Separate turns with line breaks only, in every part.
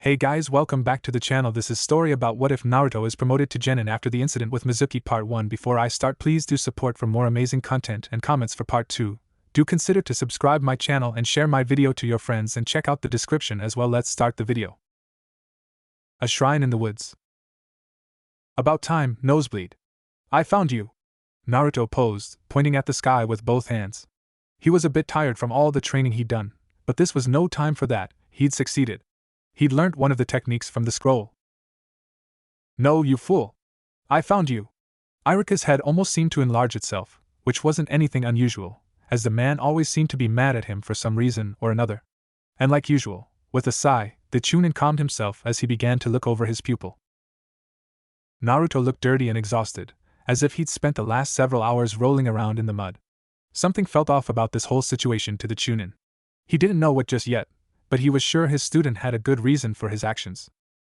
Hey guys, welcome back to the channel. This is story about what if Naruto is promoted to Genin after the incident with Mizuki part 1. Before I start, please do support for more amazing content and comments for part 2. Do consider to subscribe my channel and share my video to your friends and check out the description as well. Let's start the video. A shrine in the woods. About time, nosebleed. I found you. Naruto posed, pointing at the sky with both hands. He was a bit tired from all the training he'd done, but this was no time for that. He'd succeeded. He'd learnt one of the techniques from the scroll. No, you fool! I found you! Iruka's head almost seemed to enlarge itself, which wasn't anything unusual, as the man always seemed to be mad at him for some reason or another. And like usual, with a sigh, the Chunin calmed himself as he began to look over his pupil. Naruto looked dirty and exhausted, as if he'd spent the last several hours rolling around in the mud. Something felt off about this whole situation to the Chunin. He didn't know what just yet, but he was sure his student had a good reason for his actions.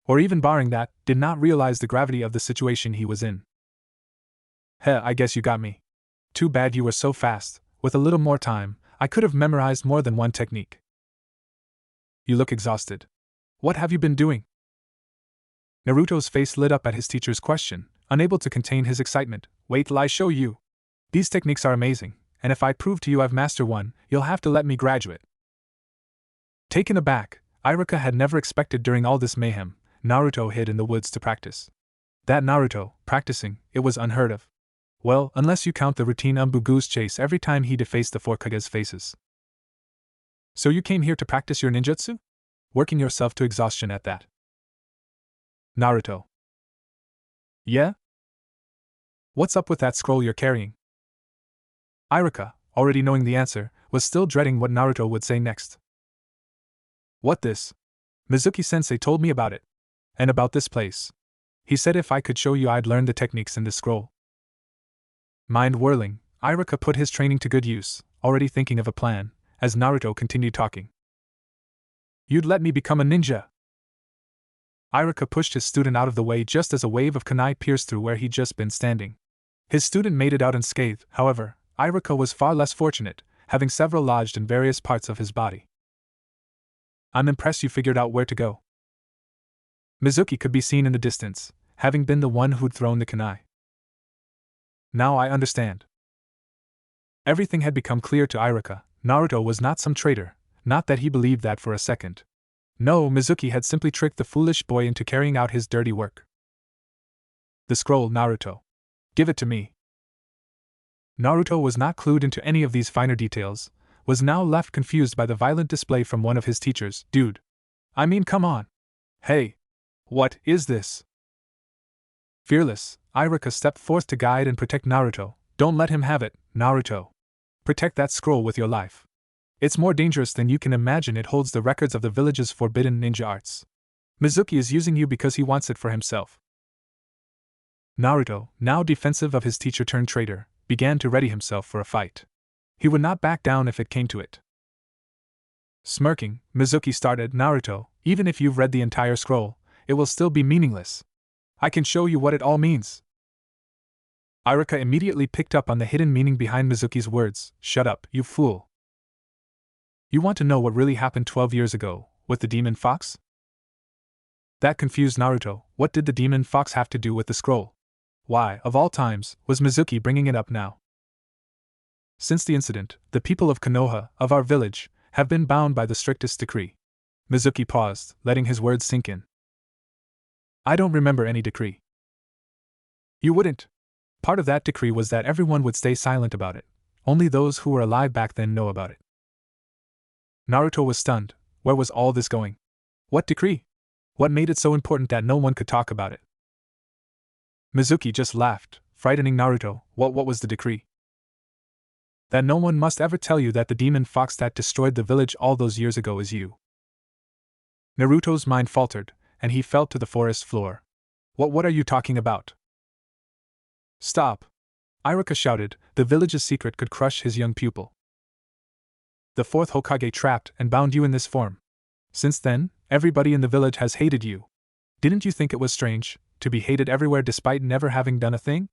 Or even barring that, did not realize the gravity of the situation he was in. Heh, I guess you got me. Too bad you were so fast. With a little more time, I could have memorized more than one technique. You look exhausted. What have you been doing? Naruto's face lit up at his teacher's question, unable to contain his excitement. Wait till I show you. These techniques are amazing, and if I prove to you I've mastered one, you'll have to let me graduate. Taken aback, Iruka had never expected during all this mayhem, Naruto hid in the woods to practice. That Naruto, practicing, it was unheard of. Well, unless you count the routine Umbu Goose chase every time he defaced the four Kage's faces. So you came here to practice your ninjutsu? Working yourself to exhaustion at that. Naruto. Yeah? What's up with that scroll you're carrying? Iruka, already knowing the answer, was still dreading what Naruto would say next. What this? Mizuki-sensei told me about it. And about this place. He said if I could show you I'd learn the techniques in this scroll. Mind whirling, Iruka put his training to good use, already thinking of a plan, as Naruto continued talking. You'd let me become a ninja! Iruka pushed his student out of the way just as a wave of kunai pierced through where he'd just been standing. His student made it out unscathed. However, Iruka was far less fortunate, having several lodged in various parts of his body. I'm impressed you figured out where to go. Mizuki could be seen in the distance, having been the one who'd thrown the kunai. Now I understand. Everything had become clear to Iruka. Naruto was not some traitor, not that he believed that for a second. No, Mizuki had simply tricked the foolish boy into carrying out his dirty work. The scroll, Naruto. Give it to me. Naruto was not clued into any of these finer details, was now left confused by the violent display from one of his teachers. Dude. I mean, come on. Hey. What is this? Fearless, Iruka stepped forth to guide and protect Naruto. Don't let him have it, Naruto. Protect that scroll with your life. It's more dangerous than you can imagine. It holds the records of the village's forbidden ninja arts. Mizuki is using you because he wants it for himself. Naruto, now defensive of his teacher turned traitor, began to ready himself for a fight. He would not back down if it came to it. Smirking, Mizuki started. Naruto, even if you've read the entire scroll, it will still be meaningless. I can show you what it all means. Iruka immediately picked up on the hidden meaning behind Mizuki's words. Shut up, you fool. You want to know what really happened 12 years ago, with the demon fox? That confused Naruto. What did the demon fox have to do with the scroll? Why, of all times, was Mizuki bringing it up now? Since the incident, the people of Konoha, of our village, have been bound by the strictest decree. Mizuki paused, letting his words sink in. I don't remember any decree. You wouldn't. Part of that decree was that everyone would stay silent about it. Only those who were alive back then know about it. Naruto was stunned. Where was all this going? What decree? What made it so important that no one could talk about it? Mizuki just laughed, frightening Naruto. What was the decree? That no one must ever tell you that the demon fox that destroyed the village all those years ago is you. Naruto's mind faltered, and he fell to the forest floor. What are you talking about? Stop! Iruka shouted. The village's secret could crush his young pupil. The fourth Hokage trapped and bound you in this form. Since then, everybody in the village has hated you. Didn't you think it was strange, to be hated everywhere despite never having done a thing?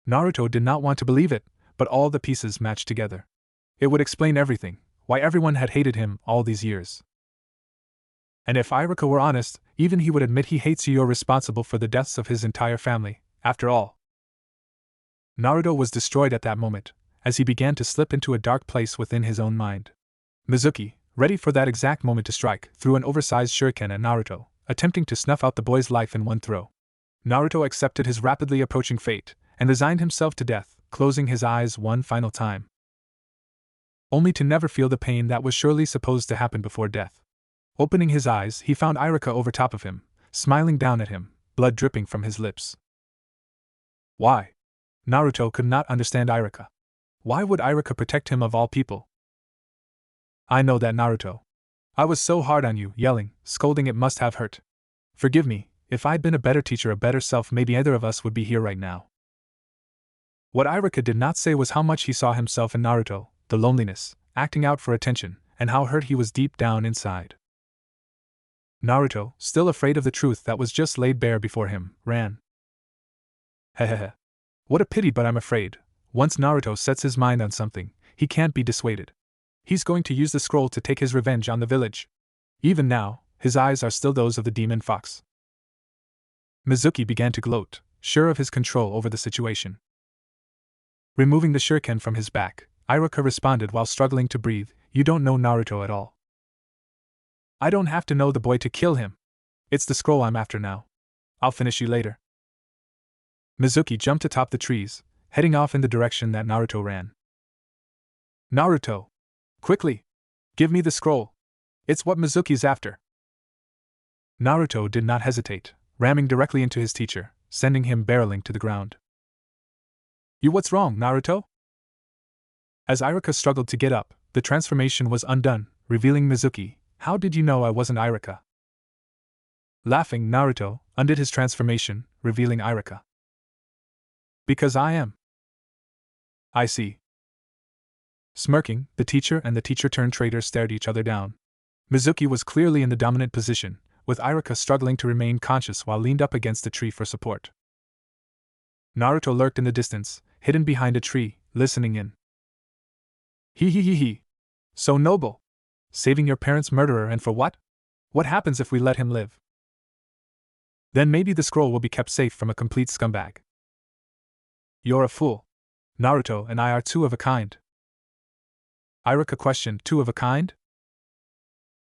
Naruto did not want to believe it, but all the pieces matched together. It would explain everything, why everyone had hated him all these years. And if Iruka were honest, even he would admit he hates you. You're responsible for the deaths of his entire family, after all. Naruto was destroyed at that moment, as he began to slip into a dark place within his own mind. Mizuki, ready for that exact moment to strike, threw an oversized shuriken at Naruto, attempting to snuff out the boy's life in one throw. Naruto accepted his rapidly approaching fate, and resigned himself to death, closing his eyes one final time. Only to never feel the pain that was surely supposed to happen before death. Opening his eyes, he found Iruka over top of him, smiling down at him, blood dripping from his lips. Why? Naruto could not understand Iruka. Why would Iruka protect him of all people? I know that, Naruto. I was so hard on you, yelling, scolding, it must have hurt. Forgive me, if I'd been a better teacher, a better self, maybe either of us would be here right now. What Iruka did not say was how much he saw himself in Naruto, the loneliness, acting out for attention, and how hurt he was deep down inside. Naruto, still afraid of the truth that was just laid bare before him, ran. Hehehe. What a pity, but I'm afraid, once Naruto sets his mind on something, he can't be dissuaded. He's going to use the scroll to take his revenge on the village. Even now, his eyes are still those of the demon fox. Mizuki began to gloat, sure of his control over the situation. Removing the shuriken from his back, Iruka responded while struggling to breathe, "You don't know Naruto at all. I don't have to know the boy to kill him. It's the scroll I'm after now. I'll finish you later." Mizuki jumped atop the trees, heading off in the direction that Naruto ran. Naruto! Quickly! Give me the scroll! It's what Mizuki's after! Naruto did not hesitate, ramming directly into his teacher, sending him barreling to the ground. What's wrong, Naruto? As Iruka struggled to get up, the transformation was undone, revealing Mizuki. How did you know I wasn't Iruka? Laughing, Naruto undid his transformation, revealing Iruka. Because I am. I see. Smirking, the teacher and the teacher-turned-traitor stared each other down. Mizuki was clearly in the dominant position, with Iruka struggling to remain conscious while leaned up against a tree for support. Naruto lurked in the distance, hidden behind a tree, listening in. He. So noble. Saving your parents' murderer, and for what? What happens if we let him live? Then maybe the scroll will be kept safe from a complete scumbag. You're a fool. Naruto and I are two of a kind. Iruka questioned, two of a kind?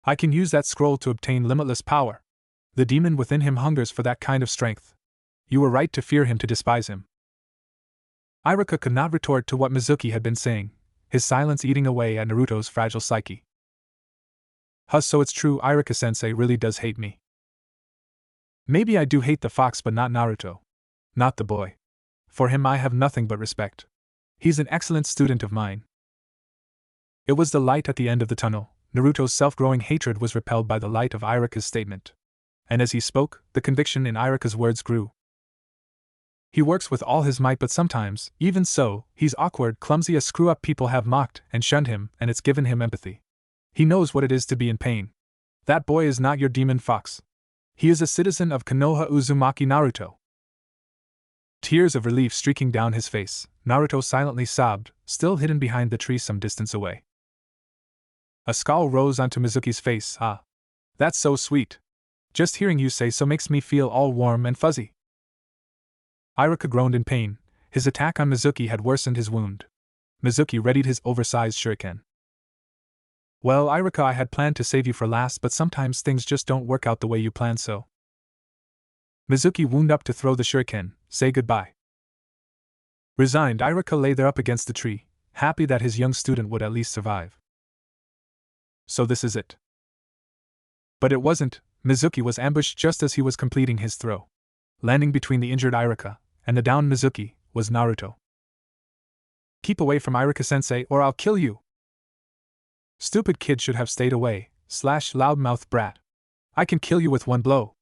I can use that scroll to obtain limitless power. The demon within him hungers for that kind of strength. You were right to fear him, to despise him. Iruka could not retort to what Mizuki had been saying, his silence eating away at Naruto's fragile psyche. So it's true, Iruka-sensei really does hate me. Maybe I do hate the fox, but not Naruto. Not the boy. For him I have nothing but respect. He's an excellent student of mine. It was the light at the end of the tunnel. Naruto's self-growing hatred was repelled by the light of Iruka's statement. And as he spoke, the conviction in Iruka's words grew. He works with all his might, but sometimes, even so, he's awkward, clumsy, a screw-up. People have mocked and shunned him, and it's given him empathy. He knows what it is to be in pain. That boy is not your demon fox. He is a citizen of Konoha Uzumaki. Naruto. Tears of relief streaking down his face, Naruto silently sobbed, still hidden behind the tree some distance away. A scowl rose onto Mizuki's face. Ah. That's so sweet. Just hearing you say so makes me feel all warm and fuzzy. Iruka groaned in pain. His attack on Mizuki had worsened his wound. Mizuki readied his oversized shuriken. Well, Iruka, I had planned to save you for last, but sometimes things just don't work out the way you planned, so. Mizuki wound up to throw the shuriken, say goodbye. Resigned, Iruka lay there up against the tree, happy that his young student would at least survive. So this is it. But it wasn't. Mizuki was ambushed just as he was completing his throw. Landing between the injured Iruka and the downed Mizuki was Naruto. Keep away from Iruka-sensei or I'll kill you. Stupid kid should have stayed away, / loudmouth brat. I can kill you with one blow.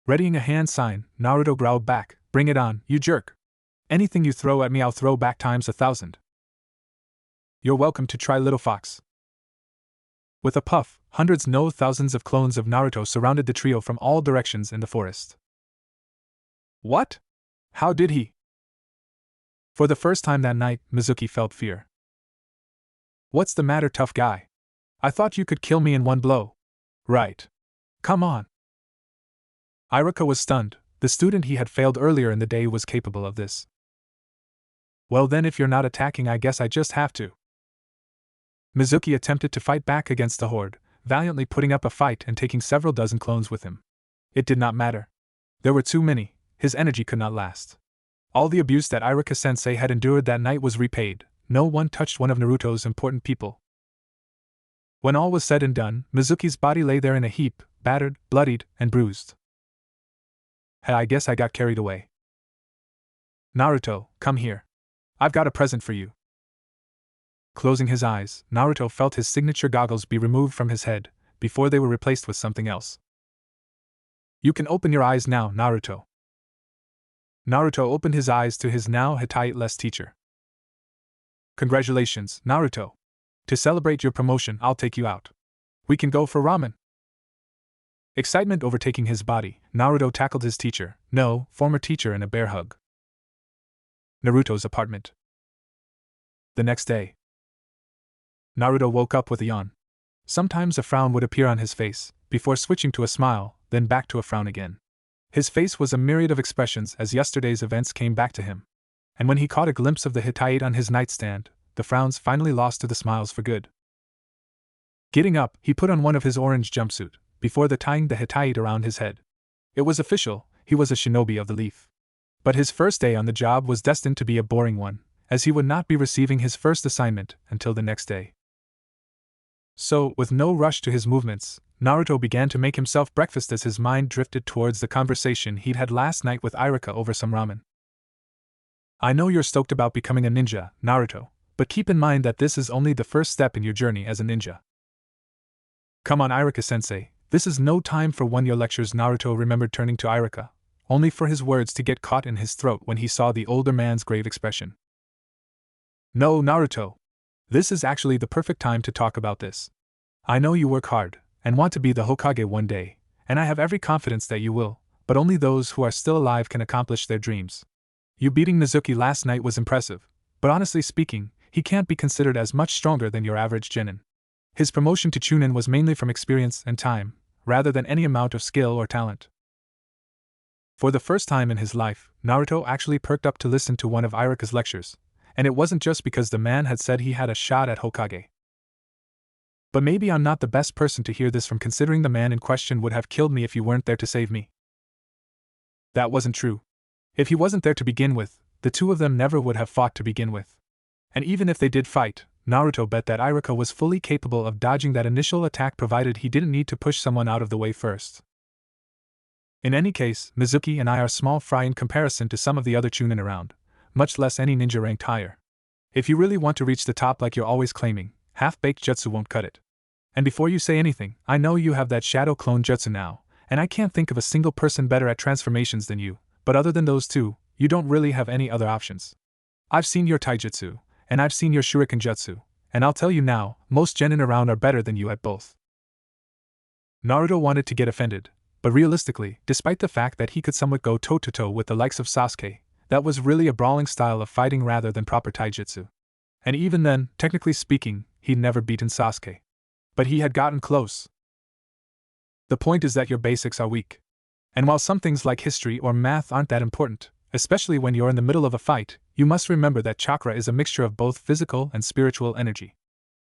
Readying a hand sign, Naruto growled back, bring it on, you jerk. Anything you throw at me I'll throw back times 1,000. You're welcome to try, little fox. With a puff, hundreds, no thousands of clones of Naruto surrounded the trio from all directions in the forest. What? How did he? For the first time that night, Mizuki felt fear. What's the matter, tough guy? I thought you could kill me in one blow. Right. Come on. Iruka was stunned. The student he had failed earlier in the day was capable of this. Well then, if you're not attacking, I guess I just have to. Mizuki attempted to fight back against the horde, valiantly putting up a fight and taking several dozen clones with him. It did not matter. There were too many, his energy could not last. All the abuse that Iruka-sensei had endured that night was repaid. No one touched one of Naruto's important people. When all was said and done, Mizuki's body lay there in a heap, battered, bloodied, and bruised. Hey, I guess I got carried away. Naruto, come here. I've got a present for you. Closing his eyes, Naruto felt his signature goggles be removed from his head, before they were replaced with something else. You can open your eyes now, Naruto. Naruto opened his eyes to his now Hittite-less teacher. Congratulations, Naruto. To celebrate your promotion, I'll take you out. We can go for ramen. Excitement overtaking his body, Naruto tackled his teacher, no, former teacher, in a bear hug. Naruto's apartment. The next day. Naruto woke up with a yawn. Sometimes a frown would appear on his face, before switching to a smile, then back to a frown again. His face was a myriad of expressions as yesterday's events came back to him. And when he caught a glimpse of the Hittite on his nightstand, the frowns finally lost to the smiles for good. Getting up, he put on one of his orange jumpsuit, before tying the Hittite around his head. It was official, he was a shinobi of the leaf. But his first day on the job was destined to be a boring one, as he would not be receiving his first assignment until the next day. So, with no rush to his movements, Naruto began to make himself breakfast as his mind drifted towards the conversation he'd had last night with Iruka over some ramen. I know you're stoked about becoming a ninja, Naruto, but keep in mind that this is only the first step in your journey as a ninja. Come on, Iruka-sensei, this is no time for one-year lectures. Naruto remembered turning to Iruka, only for his words to get caught in his throat when he saw the older man's grave expression. No, Naruto. This is actually the perfect time to talk about this. I know you work hard, and want to be the Hokage one day, and I have every confidence that you will, but only those who are still alive can accomplish their dreams. You beating Mizuki last night was impressive, but honestly speaking, he can't be considered as much stronger than your average Genin. His promotion to Chunin was mainly from experience and time, rather than any amount of skill or talent. For the first time in his life, Naruto actually perked up to listen to one of Iruka's lectures, and it wasn't just because the man had said he had a shot at Hokage. But maybe I'm not the best person to hear this from, considering the man in question would have killed me if you weren't there to save me. That wasn't true. If he wasn't there to begin with, the two of them never would have fought to begin with. And even if they did fight, Naruto bet that Iruka was fully capable of dodging that initial attack provided he didn't need to push someone out of the way first. In any case, Mizuki and I are small fry in comparison to some of the other Chunin around, much less any ninja ranked higher. If you really want to reach the top like you're always claiming, half-baked jutsu won't cut it. And before you say anything, I know you have that shadow clone jutsu now, and I can't think of a single person better at transformations than you, but other than those two, you don't really have any other options. I've seen your taijutsu, and I've seen your shuriken jutsu, and I'll tell you now, most genin around are better than you at both. Naruto wanted to get offended, but realistically, despite the fact that he could somewhat go toe-to-toe with the likes of Sasuke, that was really a brawling style of fighting rather than proper taijutsu. And even then, technically speaking, he'd never beaten Sasuke. But he had gotten close. The point is that your basics are weak. And while some things like history or math aren't that important, especially when you're in the middle of a fight, you must remember that chakra is a mixture of both physical and spiritual energy.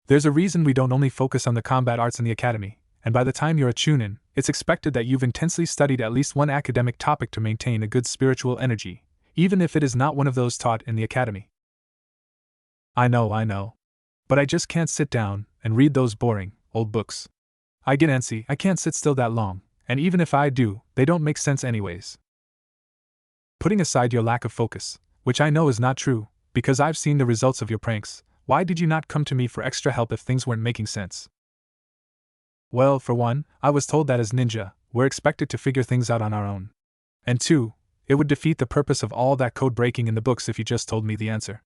There's a reason we don't only focus on the combat arts in the academy, and by the time you're a Chunin, it's expected that you've intensely studied at least one academic topic to maintain a good spiritual energy, even if it is not one of those taught in the academy. I know. But I just can't sit down and read those boring, old books. I get antsy, I can't sit still that long, and even if I do, they don't make sense anyways. Putting aside your lack of focus, which I know is not true, because I've seen the results of your pranks, why did you not come to me for extra help if things weren't making sense? Well, for one, I was told that as ninja, we're expected to figure things out on our own. And two, it would defeat the purpose of all that code breaking in the books if you just told me the answer.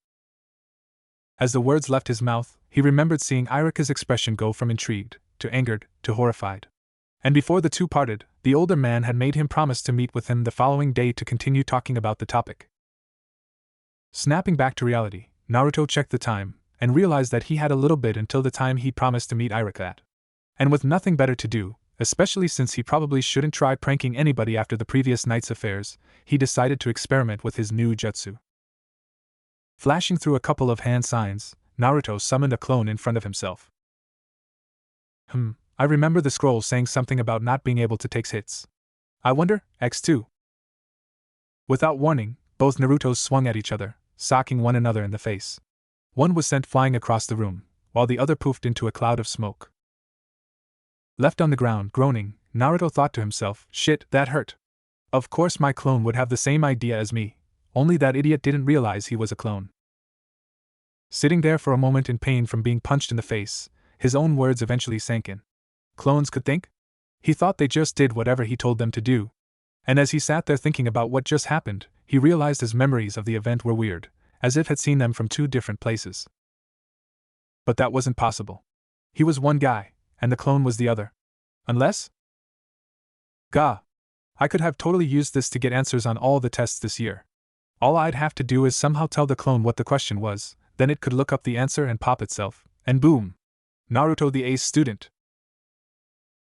As the words left his mouth, he remembered seeing Iruka's expression go from intrigued, to angered, to horrified. And before the two parted, the older man had made him promise to meet with him the following day to continue talking about the topic. Snapping back to reality, Naruto checked the time, and realized that he had a little bit until the time he promised to meet Iruka at. And with nothing better to do, especially since he probably shouldn't try pranking anybody after the previous night's affairs. He decided to experiment with his new jutsu. Flashing through a couple of hand signs, Naruto summoned a clone in front of himself. I remember the scroll saying something about not being able to take hits. I wonder, X2. Without warning, both Narutos swung at each other, socking one another in the face. One was sent flying across the room, while the other poofed into a cloud of smoke. Left on the ground, groaning, Naruto thought to himself, shit, that hurt. Of course my clone would have the same idea as me, only that idiot didn't realize he was a clone. Sitting there for a moment in pain from being punched in the face, his own words eventually sank in. Clones could think? He thought they just did whatever he told them to do. And as he sat there thinking about what just happened, he realized his memories of the event were weird, as if he'd seen them from two different places. But that wasn't possible. He was one guy, and the clone was the other. Unless? Gah! I could have totally used this to get answers on all the tests this year. All I'd have to do is somehow tell the clone what the question was, then it could look up the answer and pop itself, and boom! Naruto the ace student.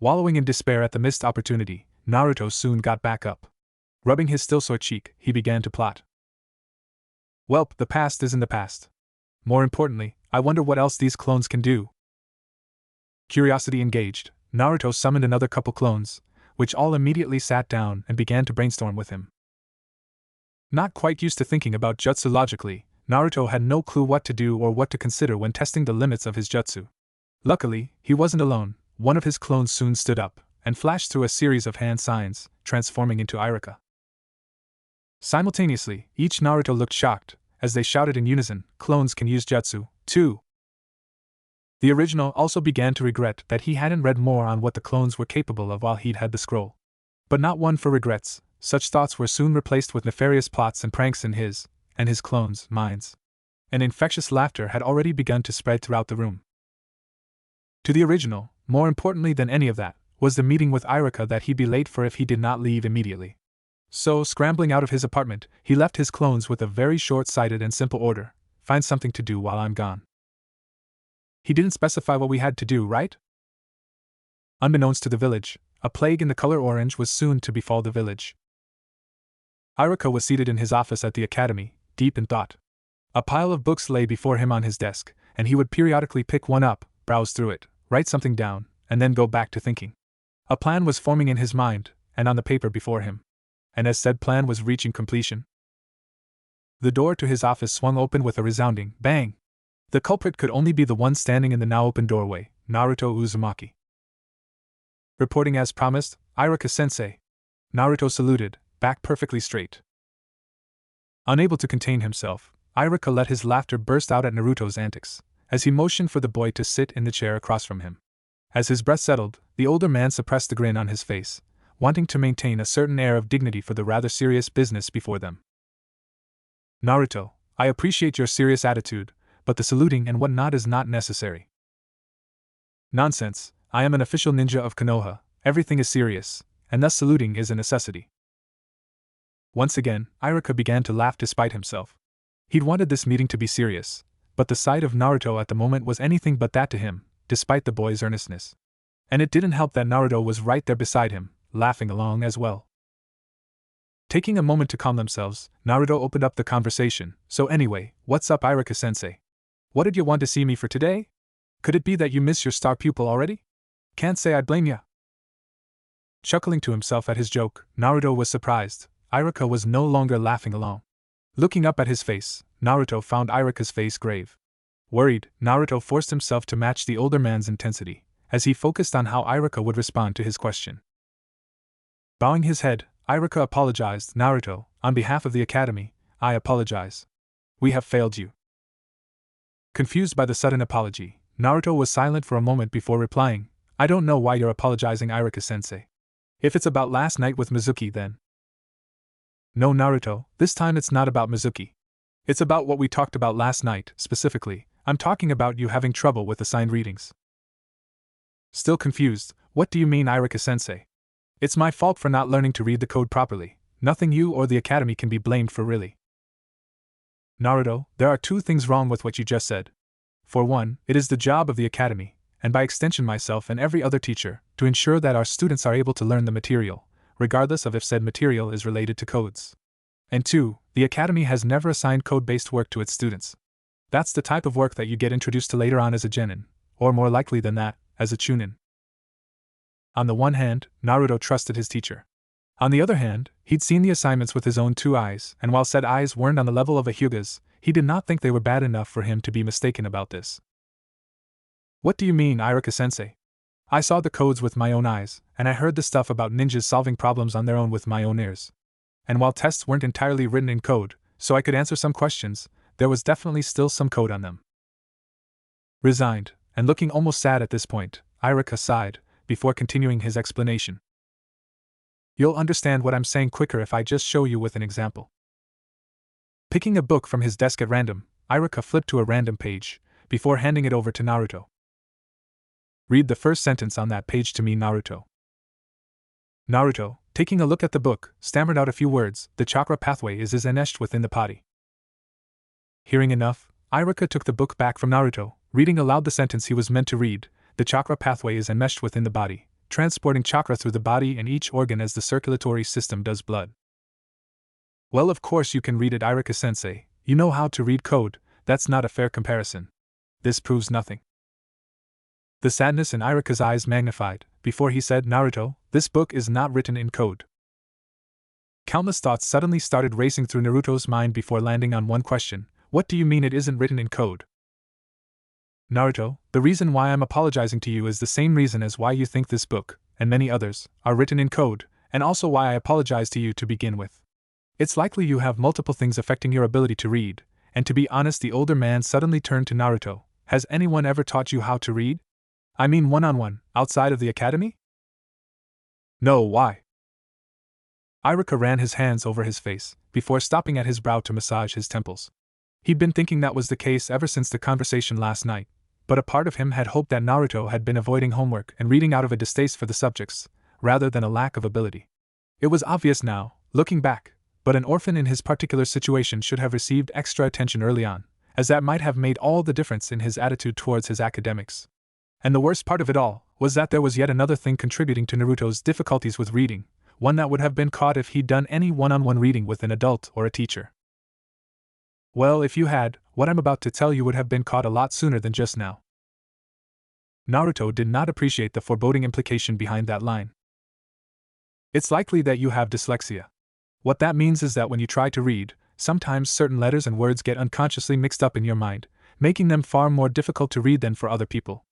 Wallowing in despair at the missed opportunity, Naruto soon got back up. Rubbing his still sore cheek, he began to plot. Welp, the past is in the past. More importantly, I wonder what else these clones can do. Curiosity engaged, Naruto summoned another couple clones, which all immediately sat down and began to brainstorm with him. Not quite used to thinking about jutsu logically, Naruto had no clue what to do or what to consider when testing the limits of his jutsu. Luckily, he wasn't alone. One of his clones soon stood up and flashed through a series of hand signs, transforming into Irika. Simultaneously, each Naruto looked shocked, as they shouted in unison, clones can use jutsu, too. The original also began to regret that he hadn't read more on what the clones were capable of while he'd had the scroll. But not one for regrets, such thoughts were soon replaced with nefarious plots and pranks in his, and his clones' minds. An infectious laughter had already begun to spread throughout the room. To the original, more importantly than any of that, was the meeting with Irika that he'd be late for if he did not leave immediately. So, scrambling out of his apartment, he left his clones with a very short-sighted and simple order: find something to do while I'm gone. He didn't specify what we had to do, right? Unbeknownst to the village, a plague in the color orange was soon to befall the village. Irika was seated in his office at the academy, deep in thought. A pile of books lay before him on his desk, and he would periodically pick one up, browse through it, write something down, and then go back to thinking. A plan was forming in his mind, and on the paper before him. And as said plan was reaching completion, the door to his office swung open with a resounding bang. The culprit could only be the one standing in the now open doorway, Naruto Uzumaki. Reporting as promised, Irika-sensei. Naruto saluted, back perfectly straight. Unable to contain himself, Irika let his laughter burst out at Naruto's antics, as he motioned for the boy to sit in the chair across from him. As his breath settled, the older man suppressed the grin on his face, wanting to maintain a certain air of dignity for the rather serious business before them. Naruto, I appreciate your serious attitude, but the saluting and whatnot is not necessary. Nonsense, I am an official ninja of Konoha, everything is serious, and thus saluting is a necessity. Once again, Irika began to laugh despite himself. He'd wanted this meeting to be serious, but the sight of Naruto at the moment was anything but that to him, despite the boy's earnestness. And it didn't help that Naruto was right there beside him, laughing along as well. Taking a moment to calm themselves, Naruto opened up the conversation. So anyway, what's up, Irika-sensei? What did you want to see me for today? Could it be that you miss your star pupil already? Can't say I'd blame ya. Chuckling to himself at his joke, Naruto was surprised. Irika was no longer laughing along. Looking up at his face, Naruto found Irika's face grave. Worried, Naruto forced himself to match the older man's intensity, as he focused on how Irika would respond to his question. Bowing his head, Irika apologized. Naruto, on behalf of the academy, I apologize. We have failed you. Confused by the sudden apology, Naruto was silent for a moment before replying, I don't know why you're apologizing, Irika-sensei. If it's about last night with Mizuki, then. No, Naruto, this time it's not about Mizuki. It's about what we talked about last night, specifically, I'm talking about you having trouble with assigned readings. Still confused, what do you mean, Irika-sensei? It's my fault for not learning to read the code properly, nothing you or the academy can be blamed for really. Naruto, there are two things wrong with what you just said. For one, it is the job of the academy, and by extension myself and every other teacher, to ensure that our students are able to learn the material, regardless of if said material is related to codes. And 2. The Academy has never assigned code-based work to its students. That's the type of work that you get introduced to later on as a Genin, or more likely than that, as a Chunin. On the one hand, Naruto trusted his teacher. On the other hand, he'd seen the assignments with his own 2 eyes, and while said eyes weren't on the level of a Hyuga's, he did not think they were bad enough for him to be mistaken about this. What do you mean, Iruka-sensei? I saw the codes with my own eyes, and I heard the stuff about ninjas solving problems on their own with my own ears. And while tests weren't entirely written in code, so I could answer some questions, there was definitely still some code on them. Resigned, and looking almost sad at this point, Iruka sighed, before continuing his explanation. You'll understand what I'm saying quicker if I just show you with an example. Picking a book from his desk at random, Iruka flipped to a random page, before handing it over to Naruto. Read the first sentence on that page to me, Naruto. Naruto, taking a look at the book, stammered out a few words. The chakra pathway is enmeshed within the body. Hearing enough, Iruka took the book back from Naruto, reading aloud the sentence he was meant to read. The chakra pathway is enmeshed within the body, transporting chakra through the body and each organ as the circulatory system does blood. Well, of course you can read it, Iruka-sensei. You know how to read code. That's not a fair comparison. This proves nothing. The sadness in Iruka's eyes magnified, before he said, Naruto, this book is not written in code. Countless thoughts suddenly started racing through Naruto's mind before landing on one question. What do you mean it isn't written in code? Naruto, the reason why I'm apologizing to you is the same reason as why you think this book, and many others, are written in code, and also why I apologize to you to begin with. It's likely you have multiple things affecting your ability to read, and to be honest, the older man suddenly turned to Naruto. Has anyone ever taught you how to read? I mean one-on-one, outside of the academy? No, why? Iruka ran his hands over his face, before stopping at his brow to massage his temples. He'd been thinking that was the case ever since the conversation last night, but a part of him had hoped that Naruto had been avoiding homework and reading out of a distaste for the subjects, rather than a lack of ability. It was obvious now, looking back, but an orphan in his particular situation should have received extra attention early on, as that might have made all the difference in his attitude towards his academics. And the worst part of it all was that there was yet another thing contributing to Naruto's difficulties with reading, one that would have been caught if he'd done any one-on-one reading with an adult or a teacher. Well, if you had, what I'm about to tell you would have been caught a lot sooner than just now. Naruto did not appreciate the foreboding implication behind that line. It's likely that you have dyslexia. What that means is that when you try to read, sometimes certain letters and words get unconsciously mixed up in your mind, making them far more difficult to read than for other people.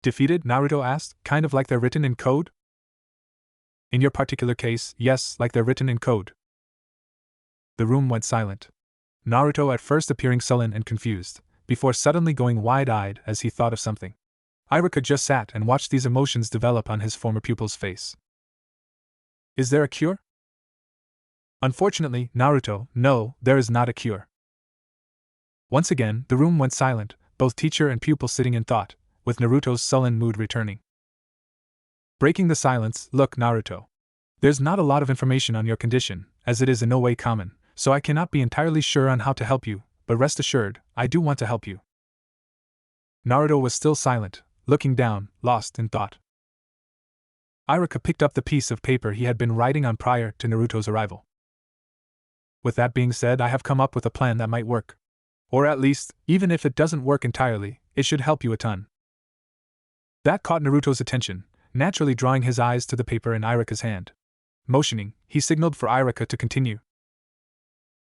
Defeated? Naruto asked, kind of like they're written in code? In your particular case, yes, like they're written in code. The room went silent. Naruto at first appearing sullen and confused, before suddenly going wide-eyed as he thought of something. Iruka just sat and watched these emotions develop on his former pupil's face. Is there a cure? Unfortunately, Naruto, no, there is not a cure. Once again, the room went silent, both teacher and pupil sitting in thought, with Naruto's sullen mood returning. Breaking the silence, look, Naruto. There's not a lot of information on your condition, as it is in no way common, so I cannot be entirely sure on how to help you, but rest assured, I do want to help you. Naruto was still silent, looking down, lost in thought. Iruka picked up the piece of paper he had been writing on prior to Naruto's arrival. With that being said, I have come up with a plan that might work. Or at least, even if it doesn't work entirely, it should help you a ton. That caught Naruto's attention, naturally drawing his eyes to the paper in Iruka's hand. Motioning, he signaled for Iruka to continue.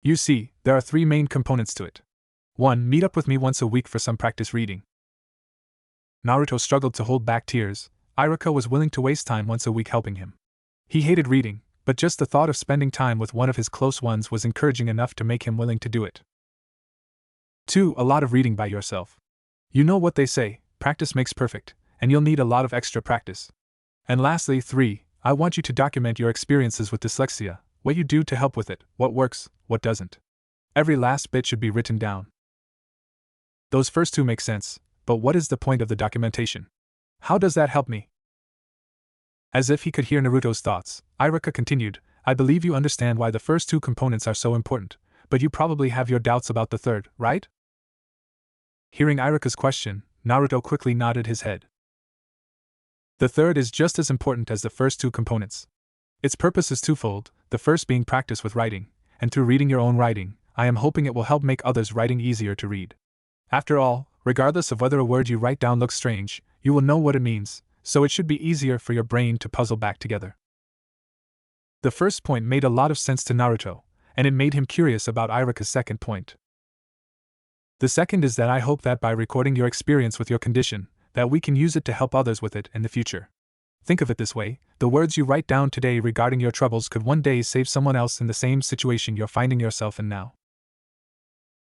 You see, there are 3 main components to it. 1. Meet up with me once a week for some practice reading. Naruto struggled to hold back tears. Iruka was willing to waste time once a week helping him. He hated reading, but just the thought of spending time with one of his close ones was encouraging enough to make him willing to do it. 2. A lot of reading by yourself. You know what they say, practice makes perfect, and you'll need a lot of extra practice. And lastly, 3. I want you to document your experiences with dyslexia, what you do to help with it, what works, what doesn't. Every last bit should be written down. Those first 2 make sense, but what is the point of the documentation? How does that help me? As if he could hear Naruto's thoughts, Iruka continued, I believe you understand why the first 2 components are so important, but you probably have your doubts about the third, right? Hearing Iruka's question, Naruto quickly nodded his head. The third is just as important as the first two components. Its purpose is twofold, the first being practice with writing, and through reading your own writing, I am hoping it will help make others' writing easier to read. After all, regardless of whether a word you write down looks strange, you will know what it means, so it should be easier for your brain to puzzle back together. The first point made a lot of sense to Naruto, and it made him curious about Iruka's second point. The second is that I hope that by recording your experience with your condition, that we can use it to help others with it in the future. Think of it this way, the words you write down today regarding your troubles could one day save someone else in the same situation you're finding yourself in now.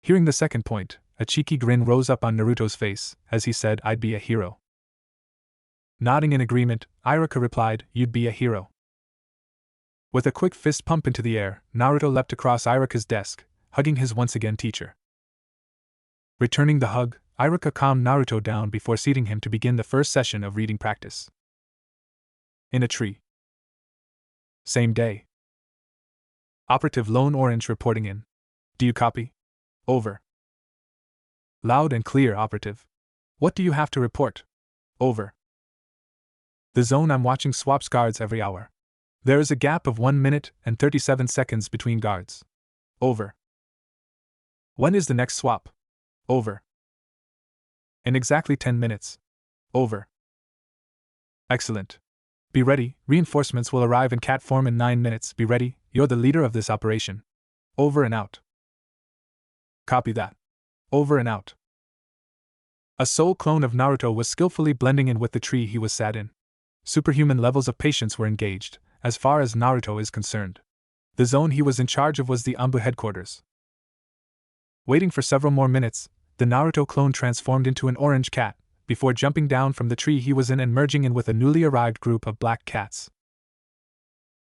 Hearing the second point, a cheeky grin rose up on Naruto's face, as he said, "I'd be a hero." Nodding in agreement, Iruka replied, "You'd be a hero." With a quick fist pump into the air, Naruto leapt across Iruka's desk, hugging his once-again teacher. Returning the hug, Iruka calmed Naruto down before seating him to begin the first session of reading practice. In a tree. Same day. Operative Lone Orange reporting in. Do you copy? Over. Loud and clear, Operative. What do you have to report? Over. The zone, I'm watching swaps guards every hour. There is a gap of 1 minute and 37 seconds between guards. Over. When is the next swap? Over. In exactly 10 minutes. Over. Excellent. Be ready, reinforcements will arrive in cat form in 9 minutes. Be ready, you're the leader of this operation. Over and out. Copy that. Over and out. A soul clone of Naruto was skillfully blending in with the tree he was sat in. Superhuman levels of patience were engaged, as far as Naruto is concerned. The zone he was in charge of was the Anbu headquarters. Waiting for several more minutes, the Naruto clone transformed into an orange cat, before jumping down from the tree he was in and merging in with a newly arrived group of black cats.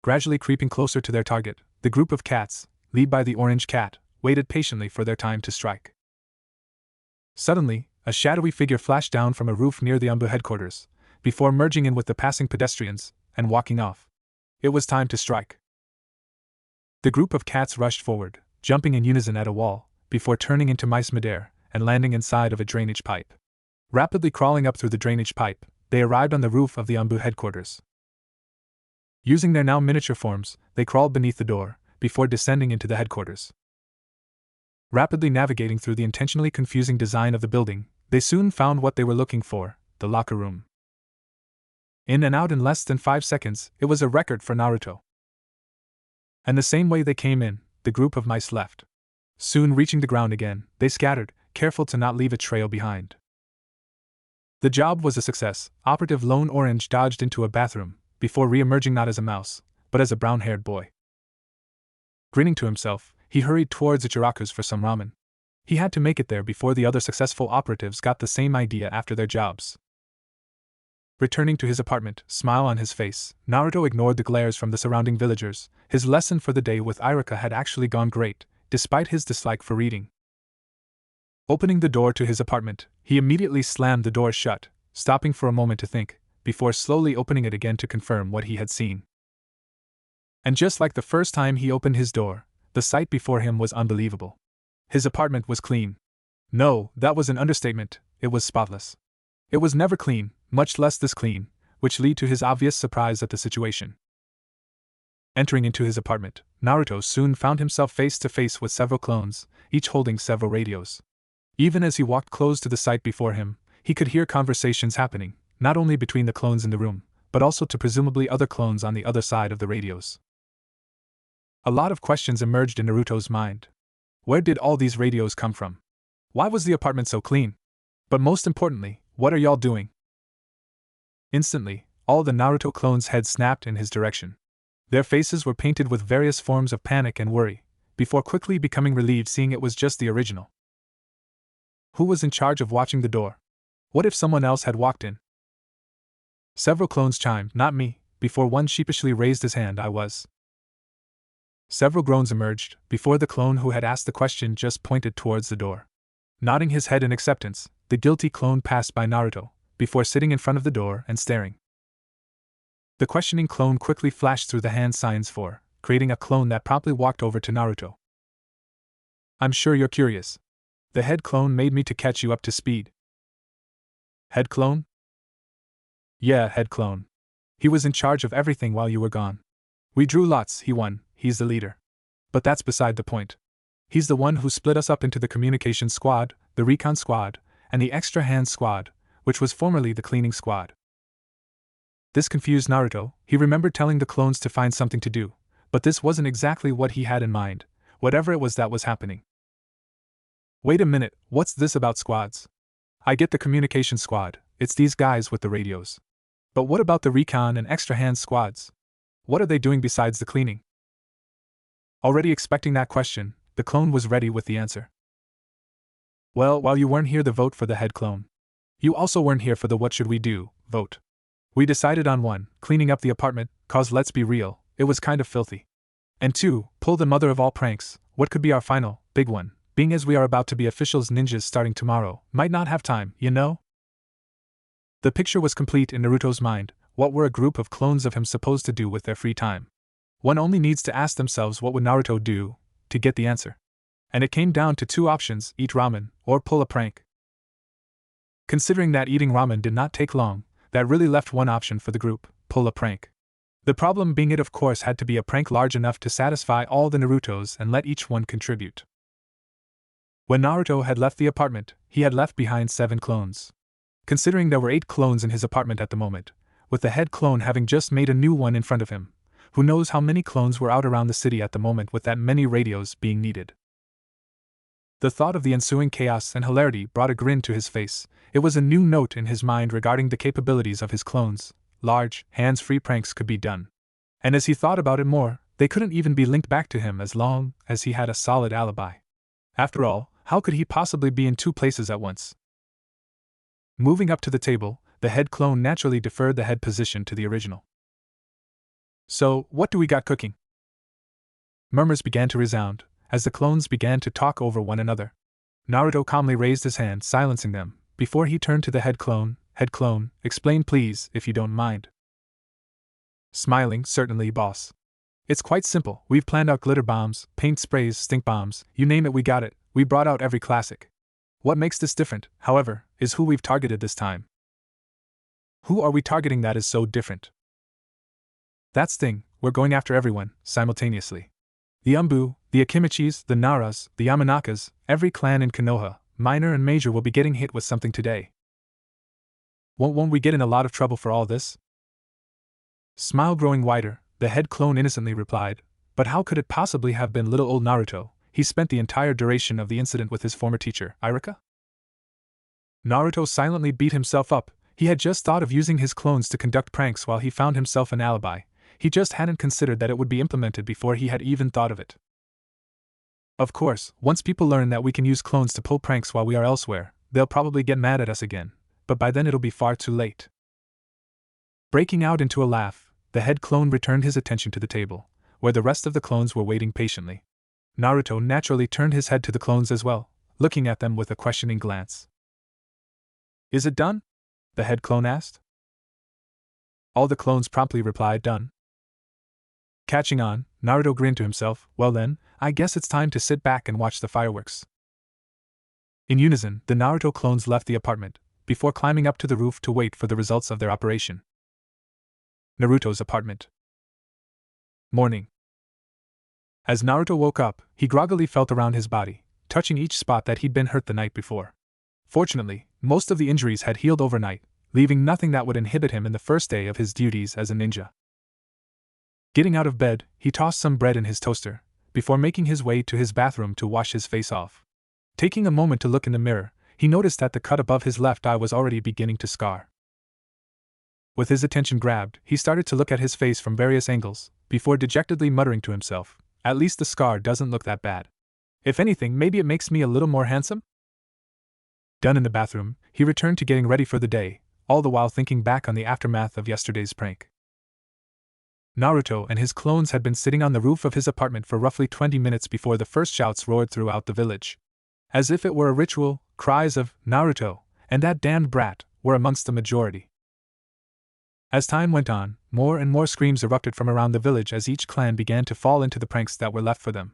Gradually creeping closer to their target, the group of cats, led by the orange cat, waited patiently for their time to strike. Suddenly, a shadowy figure flashed down from a roof near the Anbu headquarters, before merging in with the passing pedestrians, and walking off. It was time to strike. The group of cats rushed forward, jumping in unison at a wall, before turning into mice midair, and landing inside of a drainage pipe. Rapidly crawling up through the drainage pipe, they arrived on the roof of the Anbu headquarters. Using their now miniature forms, they crawled beneath the door, before descending into the headquarters. Rapidly navigating through the intentionally confusing design of the building, they soon found what they were looking for, the locker room. In and out in less than 5 seconds, it was a record for Naruto. And the same way they came in, the group of mice left. Soon reaching the ground again, they scattered, careful to not leave a trail behind. The job was a success. Operative Lone Orange dodged into a bathroom, before re-emerging not as a mouse, but as a brown-haired boy. Grinning to himself, he hurried towards Ichiraku's for some ramen. He had to make it there before the other successful operatives got the same idea after their jobs. Returning to his apartment, smile on his face, Naruto ignored the glares from the surrounding villagers. His lesson for the day with Iruka had actually gone great, despite his dislike for reading. Opening the door to his apartment, he immediately slammed the door shut, stopping for a moment to think, before slowly opening it again to confirm what he had seen. And just like the first time he opened his door, the sight before him was unbelievable. His apartment was clean. No, that was an understatement, it was spotless. It was never clean, much less this clean, which led to his obvious surprise at the situation. Entering into his apartment, Naruto soon found himself face to face with several clones, each holding several radios. Even as he walked close to the sight before him, he could hear conversations happening, not only between the clones in the room, but also to presumably other clones on the other side of the radios. A lot of questions emerged in Naruto's mind. Where did all these radios come from? Why was the apartment so clean? But most importantly, what are y'all doing? Instantly, all the Naruto clones' heads snapped in his direction. Their faces were painted with various forms of panic and worry, before quickly becoming relieved seeing it was just the original. Who was in charge of watching the door? What if someone else had walked in? Several clones chimed, "Not me," before one sheepishly raised his hand, "I was." Several groans emerged, before the clone who had asked the question just pointed towards the door. Nodding his head in acceptance, the guilty clone passed by Naruto, before sitting in front of the door and staring. The questioning clone quickly flashed through the hand signs creating a clone that promptly walked over to Naruto. "I'm sure you're curious. The head clone made me to catch you up to speed." Head clone? Yeah, head clone. He was in charge of everything while you were gone. We drew lots, he won, he's the leader. But that's beside the point. He's the one who split us up into the communication squad, the recon squad, and the extra hands squad, which was formerly the cleaning squad. This confused Naruto. He remembered telling the clones to find something to do, but this wasn't exactly what he had in mind, whatever it was that was happening. Wait a minute, what's this about squads? I get the communication squad, it's these guys with the radios. But what about the recon and extra hands squads? What are they doing besides the cleaning? Already expecting that question, the clone was ready with the answer. Well, while you weren't here to vote for the head clone, you also weren't here for the what should we do vote. We decided on 1, cleaning up the apartment, cause let's be real, it was kind of filthy. And 2, pull the mother of all pranks, what could be our final, big one, being as we are about to be officials ninjas starting tomorrow, might not have time, you know? The picture was complete in Naruto's mind. What were a group of clones of him supposed to do with their free time? One only needs to ask themselves what would Naruto do, to get the answer. And it came down to 2 options, eat ramen, or pull a prank. Considering that eating ramen did not take long, that really left one option for the group, pull a prank. The problem being it of course had to be a prank large enough to satisfy all the Narutos and let each one contribute. When Naruto had left the apartment, he had left behind 7 clones. Considering there were 8 clones in his apartment at the moment, with the head clone having just made a new one in front of him, who knows how many clones were out around the city at the moment with that many radios being needed. The thought of the ensuing chaos and hilarity brought a grin to his face. It was a new note in his mind regarding the capabilities of his clones. Large, hands-free pranks could be done. And as he thought about it more, they couldn't even be linked back to him as long as he had a solid alibi. After all, how could he possibly be in 2 places at once? Moving up to the table, the head clone naturally deferred the head position to the original. So, what do we got cooking? Murmurs began to resound, as the clones began to talk over one another. Naruto calmly raised his hand, silencing them, before he turned to the head clone. Head clone, explain please, if you don't mind. Smiling, certainly, boss. It's quite simple. We've planned out glitter bombs, paint sprays, stink bombs, you name it, we got it. We brought out every classic. What makes this different, however, is who we've targeted this time. Who are we targeting that is so different? That's thing, we're going after everyone, simultaneously. The Umbu, the Akimichis, the Naras, the Yamanakas, every clan in Konoha, minor and major, will be getting hit with something today. Won't we get in a lot of trouble for all this? Smile growing wider, the head clone innocently replied, but how could it possibly have been little old Naruto? He spent the entire duration of the incident with his former teacher, Irika? Naruto silently beat himself up. He had just thought of using his clones to conduct pranks while he found himself an alibi. He just hadn't considered that it would be implemented before he had even thought of it. Of course, once people learn that we can use clones to pull pranks while we are elsewhere, they'll probably get mad at us again, but by then it'll be far too late. Breaking out into a laugh, the head clone returned his attention to the table, where the rest of the clones were waiting patiently. Naruto naturally turned his head to the clones as well, looking at them with a questioning glance. Is it done? The head clone asked. All the clones promptly replied, done. Catching on, Naruto grinned to himself. Well then, I guess it's time to sit back and watch the fireworks. In unison, the Naruto clones left the apartment, before climbing up to the roof to wait for the results of their operation. Naruto's apartment. Morning. As Naruto woke up, he groggily felt around his body, touching each spot that he'd been hurt the night before. Fortunately, most of the injuries had healed overnight, leaving nothing that would inhibit him in the first day of his duties as a ninja. Getting out of bed, he tossed some bread in his toaster, before making his way to his bathroom to wash his face off. Taking a moment to look in the mirror, he noticed that the cut above his left eye was already beginning to scar. With his attention grabbed, he started to look at his face from various angles, before dejectedly muttering to himself, at least the scar doesn't look that bad. If anything, maybe it makes me a little more handsome? Done in the bathroom, he returned to getting ready for the day, all the while thinking back on the aftermath of yesterday's prank. Naruto and his clones had been sitting on the roof of his apartment for roughly 20 minutes before the first shouts roared throughout the village. As if it were a ritual, cries of, Naruto, and that damned brat, were amongst the majority. As time went on, more and more screams erupted from around the village as each clan began to fall into the pranks that were left for them.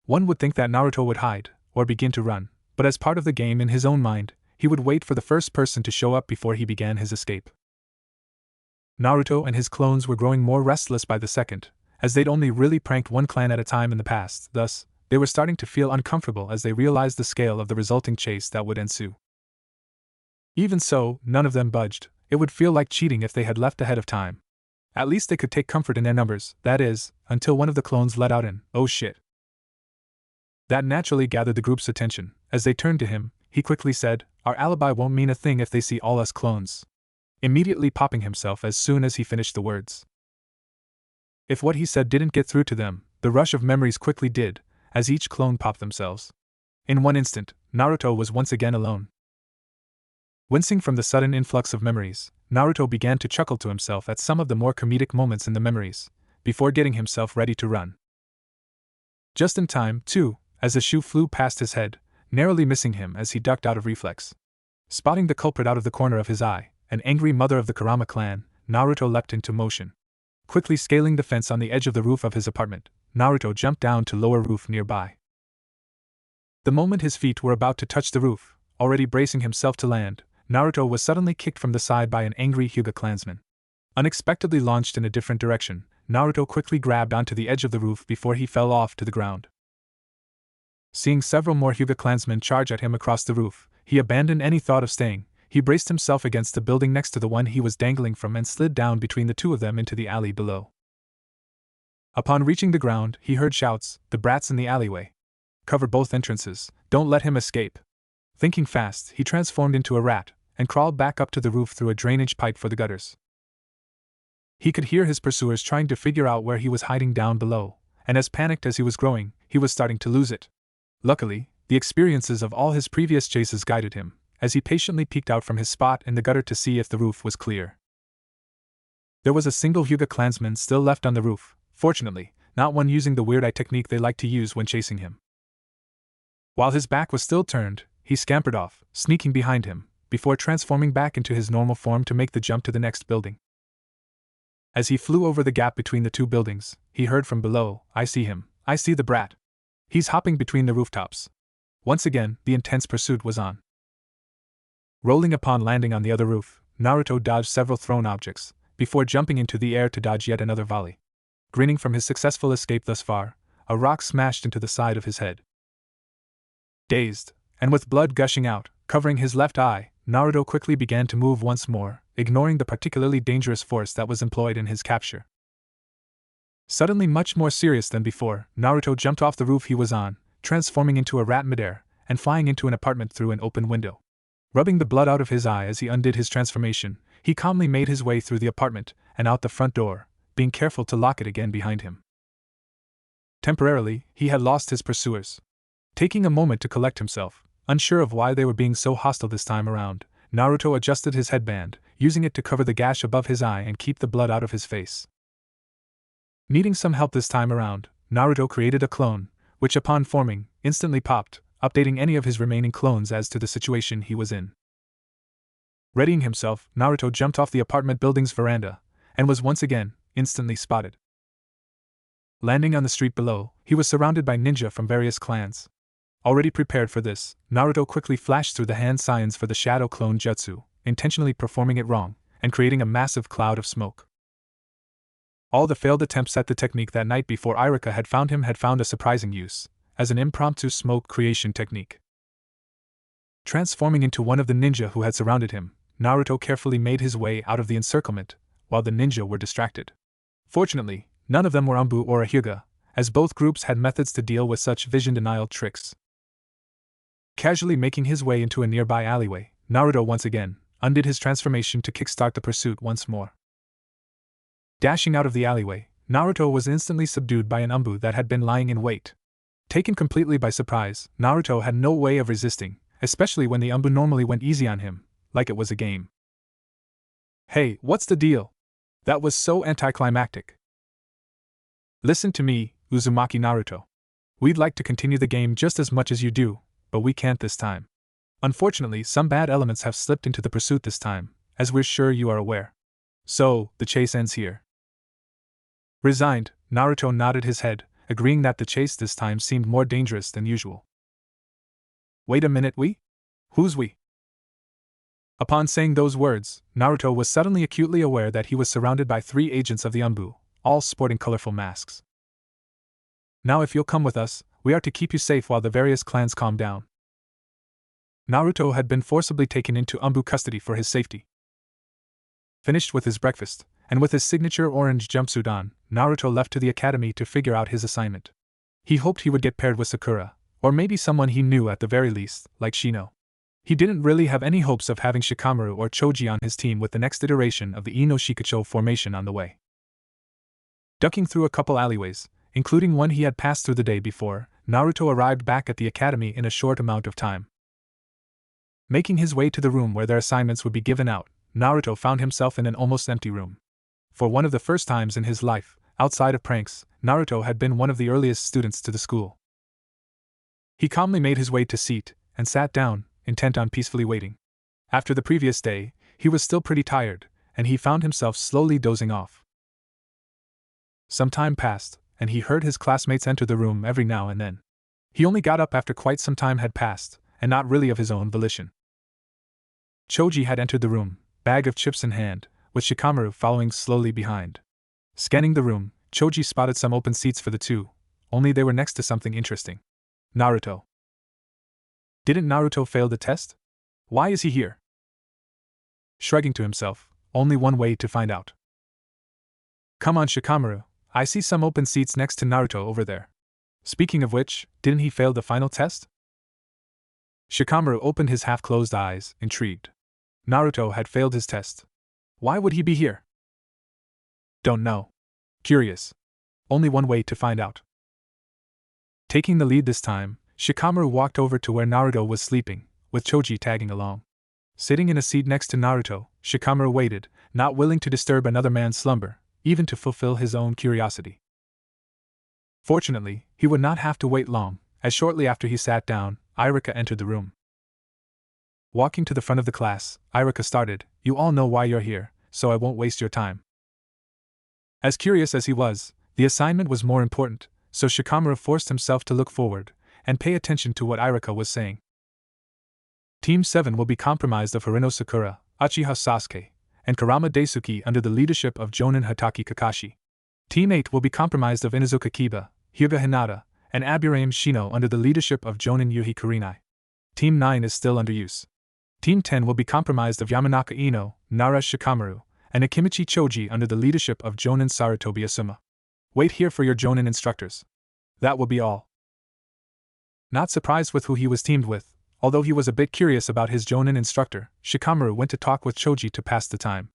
One would think that Naruto would hide, or begin to run, but as part of the game in his own mind, he would wait for the first person to show up before he began his escape. Naruto and his clones were growing more restless by the second, as they'd only really pranked one clan at a time in the past. Thus, they were starting to feel uncomfortable as they realized the scale of the resulting chase that would ensue. Even so, none of them budged. It would feel like cheating if they had left ahead of time. At least they could take comfort in their numbers, that is, until one of the clones let out an "oh shit." That naturally gathered the group's attention. As they turned to him, he quickly said, "Our alibi won't mean a thing if they see all us clones," immediately popping himself as soon as he finished the words. If what he said didn't get through to them, the rush of memories quickly did, as each clone popped themselves. In one instant, Naruto was once again alone. Wincing from the sudden influx of memories, Naruto began to chuckle to himself at some of the more comedic moments in the memories, before getting himself ready to run. Just in time, too, as a shoe flew past his head, narrowly missing him as he ducked out of reflex. Spotting the culprit out of the corner of his eye, an angry mother of the Kurama clan, Naruto leapt into motion. Quickly scaling the fence on the edge of the roof of his apartment, Naruto jumped down to lower roof nearby. The moment his feet were about to touch the roof, already bracing himself to land, Naruto was suddenly kicked from the side by an angry Hyuga clansman. Unexpectedly launched in a different direction, Naruto quickly grabbed onto the edge of the roof before he fell off to the ground. Seeing several more Hyuga clansmen charge at him across the roof, he abandoned any thought of staying. He braced himself against the building next to the one he was dangling from and slid down between the two of them into the alley below. Upon reaching the ground, he heard shouts, "The brat's in the alleyway. Cover both entrances, don't let him escape." Thinking fast, he transformed into a rat, and crawled back up to the roof through a drainage pipe for the gutters. He could hear his pursuers trying to figure out where he was hiding down below, and as panicked as he was growing, he was starting to lose it. Luckily, the experiences of all his previous chases guided him, as he patiently peeked out from his spot in the gutter to see if the roof was clear. There was a single Hyuga clansman still left on the roof, fortunately, not one using the weird eye technique they like to use when chasing him. While his back was still turned, he scampered off, sneaking behind him, before transforming back into his normal form to make the jump to the next building. As he flew over the gap between the two buildings, he heard from below, "I see him, I see the brat. He's hopping between the rooftops." Once again, the intense pursuit was on. Rolling upon landing on the other roof, Naruto dodged several thrown objects, before jumping into the air to dodge yet another volley. Grinning from his successful escape thus far, a rock smashed into the side of his head. Dazed, and with blood gushing out, covering his left eye, Naruto quickly began to move once more, ignoring the particularly dangerous force that was employed in his capture. Suddenly much more serious than before, Naruto jumped off the roof he was on, transforming into a rat midair, and flying into an apartment through an open window. Rubbing the blood out of his eye as he undid his transformation, he calmly made his way through the apartment and out the front door, being careful to lock it again behind him. Temporarily, he had lost his pursuers. Taking a moment to collect himself, unsure of why they were being so hostile this time around, Naruto adjusted his headband, using it to cover the gash above his eye and keep the blood out of his face. Needing some help this time around, Naruto created a clone, which upon forming, instantly popped, updating any of his remaining clones as to the situation he was in. Readying himself, Naruto jumped off the apartment building's veranda, and was once again, instantly spotted. Landing on the street below, he was surrounded by ninja from various clans. Already prepared for this, Naruto quickly flashed through the hand signs for the Shadow Clone Jutsu, intentionally performing it wrong, and creating a massive cloud of smoke. All the failed attempts at the technique that night before Irika had found a surprising use, as an impromptu smoke creation technique. Transforming into one of the ninja who had surrounded him, Naruto carefully made his way out of the encirclement, while the ninja were distracted. Fortunately, none of them were Anbu or a Hyuga, as both groups had methods to deal with such vision denial tricks. Casually making his way into a nearby alleyway, Naruto once again undid his transformation to kickstart the pursuit once more. Dashing out of the alleyway, Naruto was instantly subdued by an Anbu that had been lying in wait. Taken completely by surprise, Naruto had no way of resisting, especially when the Anbu normally went easy on him, like it was a game. "Hey, what's the deal? That was so anticlimactic." "Listen to me, Uzumaki Naruto. We'd like to continue the game just as much as you do, but we can't this time. Unfortunately, some bad elements have slipped into the pursuit this time, as we're sure you are aware. So, the chase ends here." Resigned, Naruto nodded his head, agreeing that the chase this time seemed more dangerous than usual. "Wait a minute, we? Who's we?" Upon saying those words, Naruto was suddenly acutely aware that he was surrounded by 3 agents of the Umbu, all sporting colorful masks. Now if you'll come with us, we are to keep you safe while the various clans calm down. Naruto had been forcibly taken into Umbu custody for his safety. Finished with his breakfast, and with his signature orange jumpsuit on, Naruto left to the academy to figure out his assignment. He hoped he would get paired with Sakura, or maybe someone he knew at the very least, like Shino. He didn't really have any hopes of having Shikamaru or Choji on his team with the next iteration of the Ino Shikacho formation on the way. Ducking through a couple alleyways, including one he had passed through the day before, Naruto arrived back at the academy in a short amount of time. Making his way to the room where their assignments would be given out, Naruto found himself in an almost empty room. For one of the first times in his life, outside of pranks, Naruto had been one of the earliest students to the school. He calmly made his way to seat, and sat down, intent on peacefully waiting. After the previous day, he was still pretty tired, and he found himself slowly dozing off. Some time passed, and he heard his classmates enter the room every now and then. He only got up after quite some time had passed, and not really of his own volition. Choji had entered the room, bag of chips in hand, with Shikamaru following slowly behind. Scanning the room, Choji spotted some open seats for the two, only they were next to something interesting. Naruto. Didn't Naruto fail the test? Why is he here? Shrugging to himself, only one way to find out. Come on, Shikamaru, I see some open seats next to Naruto over there. Speaking of which, didn't he fail the final test? Shikamaru opened his half-closed eyes, intrigued. Naruto had failed his test. Why would he be here? Don't know. Curious. Only one way to find out. Taking the lead this time, Shikamaru walked over to where Naruto was sleeping, with Choji tagging along. Sitting in a seat next to Naruto, Shikamaru waited, not willing to disturb another man's slumber, even to fulfill his own curiosity. Fortunately, he would not have to wait long, as shortly after he sat down, Irika entered the room. Walking to the front of the class, Irika started, "You all know why you're here, so I won't waste your time." As curious as he was, the assignment was more important, so Shikamaru forced himself to look forward and pay attention to what Irika was saying. Team 7 will be comprised of Harino Sakura, Uchiha Sasuke, and Kurama Daisuke under the leadership of Jonin Hatake Kakashi. Team 8 will be comprised of Inuzuka Kiba, Hyuga Hinata, and Aburame Shino under the leadership of Jonin Yuhi Kurinai. Team 9 is still under use. Team 10 will be comprised of Yamanaka Ino, Nara Shikamaru, and Akimichi Choji under the leadership of Jonin Sarutobi Asuma. Wait here for your Jonin instructors. That will be all. Not surprised with who he was teamed with, although he was a bit curious about his Jonin instructor, Shikamaru went to talk with Choji to pass the time.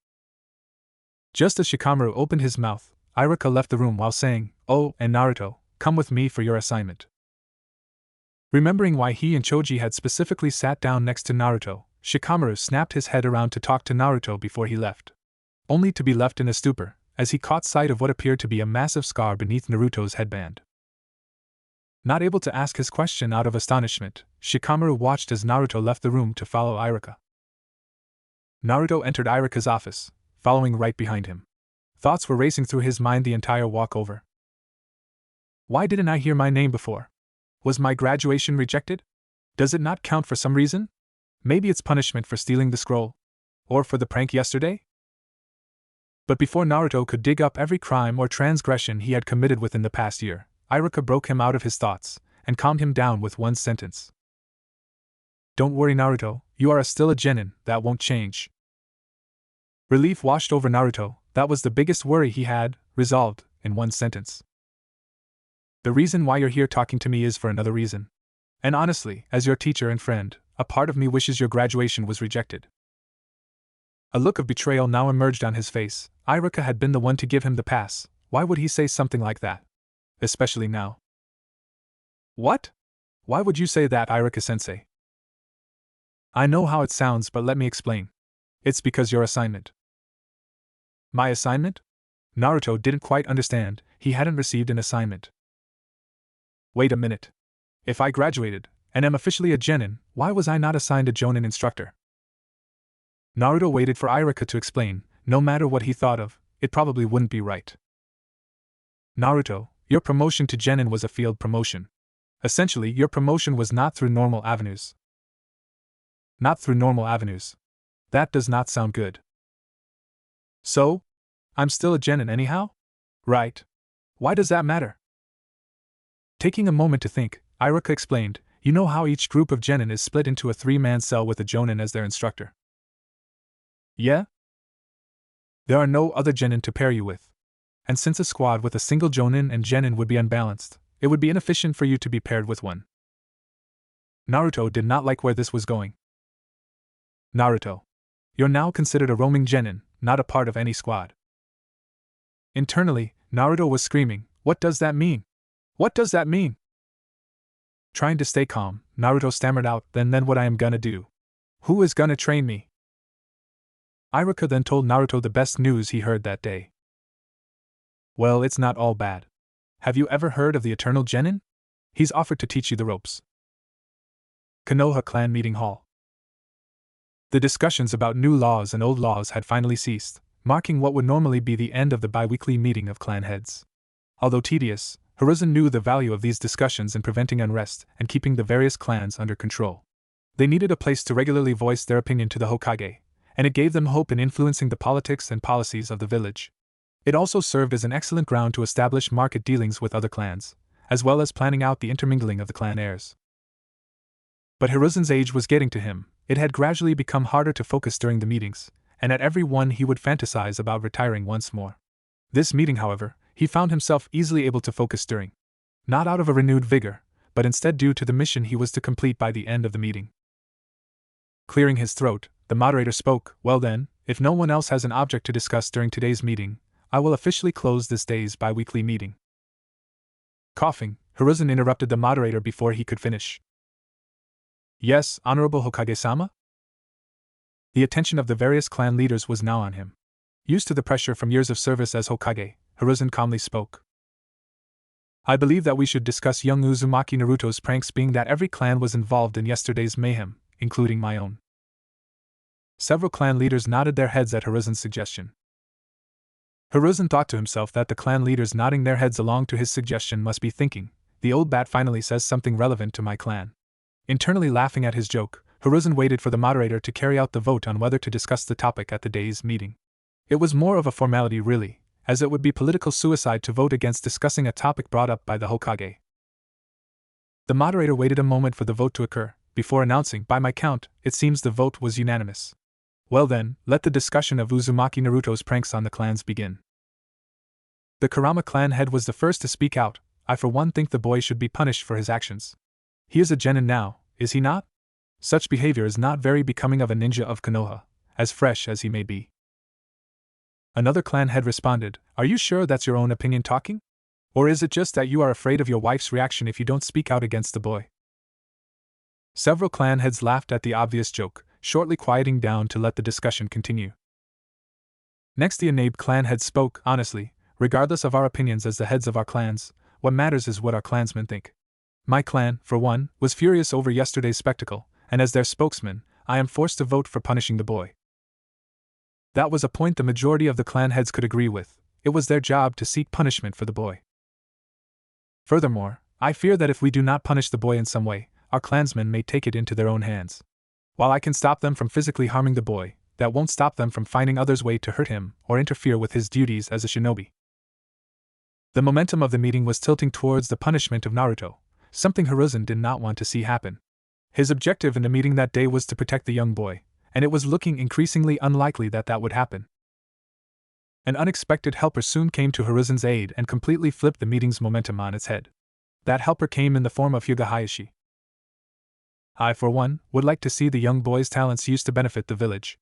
Just as Shikamaru opened his mouth, Irika left the room while saying, "Oh, and Naruto, come with me for your assignment." Remembering why he and Choji had specifically sat down next to Naruto, Shikamaru snapped his head around to talk to Naruto before he left. Only to be left in a stupor, as he caught sight of what appeared to be a massive scar beneath Naruto's headband. Not able to ask his question out of astonishment, Shikamaru watched as Naruto left the room to follow Irika. Naruto entered Irika's office, following right behind him. Thoughts were racing through his mind the entire walk over. Why didn't I hear my name before? Was my graduation rejected? Does it not count for some reason? Maybe it's punishment for stealing the scroll? Or for the prank yesterday? But before Naruto could dig up every crime or transgression he had committed within the past year, Irika broke him out of his thoughts, and calmed him down with one sentence. "Don't worry, Naruto, you are still a genin, that won't change." Relief washed over Naruto, that was the biggest worry he had, resolved, in one sentence. "The reason why you're here talking to me is for another reason. And honestly, as your teacher and friend, a part of me wishes your graduation was rejected." A look of betrayal now emerged on his face. Irika had been the one to give him the pass, why would he say something like that? Especially now. "What? Why would you say that, Irika-sensei?" "I know how it sounds, but let me explain. It's because your assignment." "My assignment?" Naruto didn't quite understand, he hadn't received an assignment. "Wait a minute. If I graduated, and am officially a genin, why was I not assigned a jonin instructor?" Naruto waited for Irika to explain. No matter what he thought of, it probably wouldn't be right. "Naruto, your promotion to genin was a field promotion. Essentially, your promotion was not through normal avenues." "Not through normal avenues. That does not sound good. So? I'm still a genin anyhow? Right. Why does that matter? Taking a moment to think, Iruka explained, you know how each group of genin is split into a 3-man cell with a jonin as their instructor? Yeah? There are no other genin to pair you with. And since a squad with a single jonin and genin would be unbalanced, it would be inefficient for you to be paired with one. Naruto did not like where this was going. Naruto. You're now considered a roaming genin, not a part of any squad. Internally, Naruto was screaming, what does that mean? What does that mean? Trying to stay calm, Naruto stammered out, then what I am gonna do? Who is gonna train me? Iruka then told Naruto the best news he heard that day. Well, it's not all bad. Have you ever heard of the Eternal Genin? He's offered to teach you the ropes. Konoha Clan Meeting Hall. The discussions about new laws and old laws had finally ceased, marking what would normally be the end of the bi-weekly meeting of clan heads. Although tedious, Hiruzen knew the value of these discussions in preventing unrest and keeping the various clans under control. They needed a place to regularly voice their opinion to the Hokage, and it gave them hope in influencing the politics and policies of the village. It also served as an excellent ground to establish market dealings with other clans, as well as planning out the intermingling of the clan heirs. But Hiruzen's age was getting to him. It had gradually become harder to focus during the meetings, and at every one he would fantasize about retiring once more. This meeting, however, he found himself easily able to focus during. Not out of a renewed vigor, but instead due to the mission he was to complete by the end of the meeting. Clearing his throat, the moderator spoke, well then, if no one else has an object to discuss during today's meeting, I will officially close this day's bi-weekly meeting. Coughing, Hiruzen interrupted the moderator before he could finish. Yes, Honorable Hokage-sama? The attention of the various clan leaders was now on him. Used to the pressure from years of service as Hokage, Hiruzen calmly spoke. I believe that we should discuss young Uzumaki Naruto's pranks, being that every clan was involved in yesterday's mayhem, including my own. Several clan leaders nodded their heads at Hiruzen's suggestion. Hiruzen thought to himself that the clan leaders nodding their heads along to his suggestion must be thinking, the old bat finally says something relevant to my clan. Internally laughing at his joke, Hiruzen waited for the moderator to carry out the vote on whether to discuss the topic at the day's meeting. It was more of a formality really, as it would be political suicide to vote against discussing a topic brought up by the Hokage. The moderator waited a moment for the vote to occur, before announcing, by my count, it seems the vote was unanimous. Well then, let the discussion of Uzumaki Naruto's pranks on the clans begin. The Kurama clan head was the first to speak out. I for one think the boy should be punished for his actions. He is a genin now, is he not? Such behavior is not very becoming of a ninja of Konoha, as fresh as he may be. Another clan head responded, are you sure that's your own opinion talking? Or is it just that you are afraid of your wife's reaction if you don't speak out against the boy? Several clan heads laughed at the obvious joke, shortly quieting down to let the discussion continue. Next the Anabe clan head spoke, honestly, regardless of our opinions as the heads of our clans, what matters is what our clansmen think. My clan, for one, was furious over yesterday's spectacle, and as their spokesman, I am forced to vote for punishing the boy. That was a point the majority of the clan heads could agree with. It was their job to seek punishment for the boy. Furthermore, I fear that if we do not punish the boy in some way, our clansmen may take it into their own hands. While I can stop them from physically harming the boy, that won't stop them from finding others' way to hurt him or interfere with his duties as a shinobi. The momentum of the meeting was tilting towards the punishment of Naruto, something Hiruzen did not want to see happen. His objective in the meeting that day was to protect the young boy, and it was looking increasingly unlikely that that would happen. An unexpected helper soon came to Hiruzen's aid and completely flipped the meeting's momentum on its head. That helper came in the form of Hyuga Hayashi. I, for one, would like to see the young boy's talents used to benefit the village.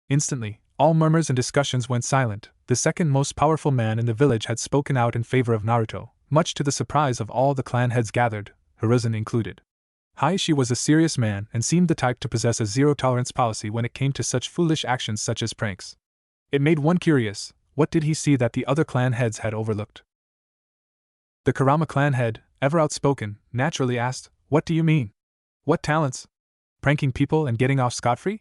Instantly, all murmurs and discussions went silent. The second most powerful man in the village had spoken out in favor of Naruto, much to the surprise of all the clan heads gathered, Hiruzen included. Hayashi was a serious man and seemed the type to possess a zero-tolerance policy when it came to such foolish actions such as pranks. It made one curious, what did he see that the other clan heads had overlooked? The Kurama clan head, ever outspoken, naturally asked, what do you mean? What talents? Pranking people and getting off scot-free?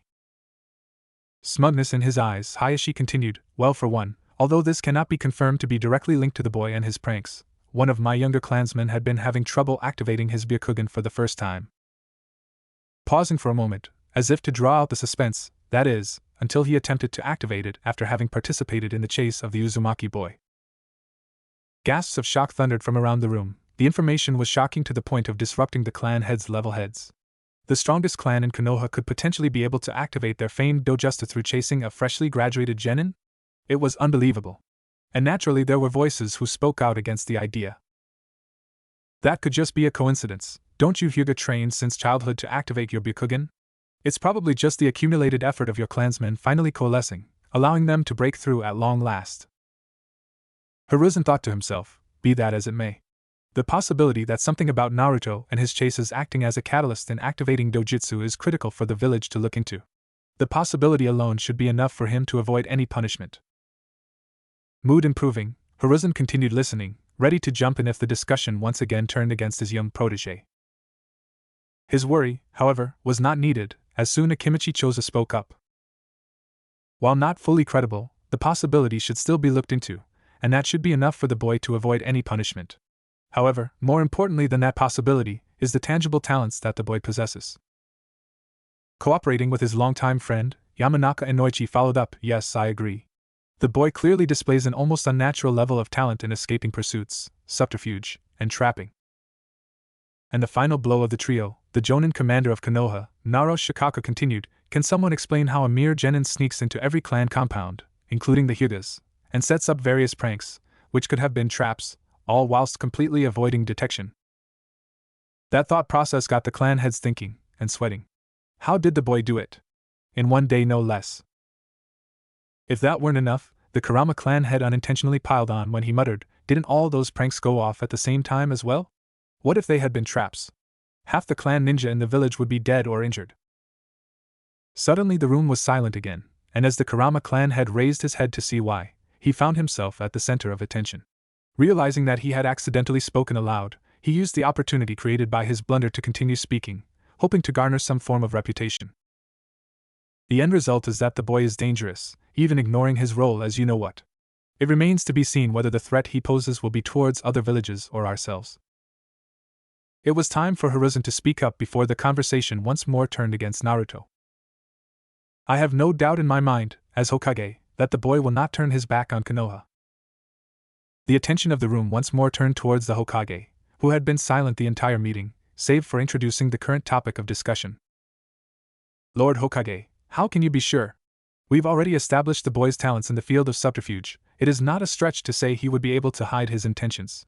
Smugness in his eyes, Hayashi continued, well, for one, although this cannot be confirmed to be directly linked to the boy and his pranks, one of my younger clansmen had been having trouble activating his Byakugan for the first time. Pausing for a moment, as if to draw out the suspense, that is, until he attempted to activate it after having participated in the chase of the Uzumaki boy. Gasps of shock thundered from around the room. The information was shocking to the point of disrupting the clan heads' level heads. The strongest clan in Konoha could potentially be able to activate their famed dojutsu through chasing a freshly graduated genin? It was unbelievable. And naturally there were voices who spoke out against the idea. That could just be a coincidence. Don't you Hyuga train since childhood to activate your Byakugan? It's probably just the accumulated effort of your clansmen finally coalescing, allowing them to break through at long last. Hiruzen thought to himself, be that as it may. The possibility that something about Naruto and his chases acting as a catalyst in activating dojutsu is critical for the village to look into. The possibility alone should be enough for him to avoid any punishment. Mood improving, Hiruzen continued listening, ready to jump in if the discussion once again turned against his young protege. His worry, however, was not needed, as soon Akimichi Choza spoke up. While not fully credible, the possibility should still be looked into, and that should be enough for the boy to avoid any punishment. However, more importantly than that possibility, is the tangible talents that the boy possesses. Cooperating with his longtime friend, Yamanaka Inoichi followed up, yes, I agree. The boy clearly displays an almost unnatural level of talent in escaping pursuits, subterfuge, and trapping. And the final blow of the trio, the Jonin commander of Konoha, Naro Shikaka continued, can someone explain how a mere genin sneaks into every clan compound, including the Hyugas, and sets up various pranks, which could have been traps, all whilst completely avoiding detection? That thought process got the clan heads thinking, and sweating. How did the boy do it? In one day no less. If that weren't enough, the Kurama clan head unintentionally piled on when he muttered, didn't all those pranks go off at the same time as well? What if they had been traps? Half the clan ninja in the village would be dead or injured. Suddenly the room was silent again, and as the Kurama clan head raised his head to see why, he found himself at the center of attention. Realizing that he had accidentally spoken aloud, he used the opportunity created by his blunder to continue speaking, hoping to garner some form of reputation. The end result is that the boy is dangerous, even ignoring his role as you know what. It remains to be seen whether the threat he poses will be towards other villages or ourselves. It was time for Hiruzen to speak up before the conversation once more turned against Naruto. I have no doubt in my mind, as Hokage, that the boy will not turn his back on Konoha. The attention of the room once more turned towards the Hokage, who had been silent the entire meeting, save for introducing the current topic of discussion. Lord Hokage, how can you be sure? We've already established the boy's talents in the field of subterfuge. It is not a stretch to say he would be able to hide his intentions.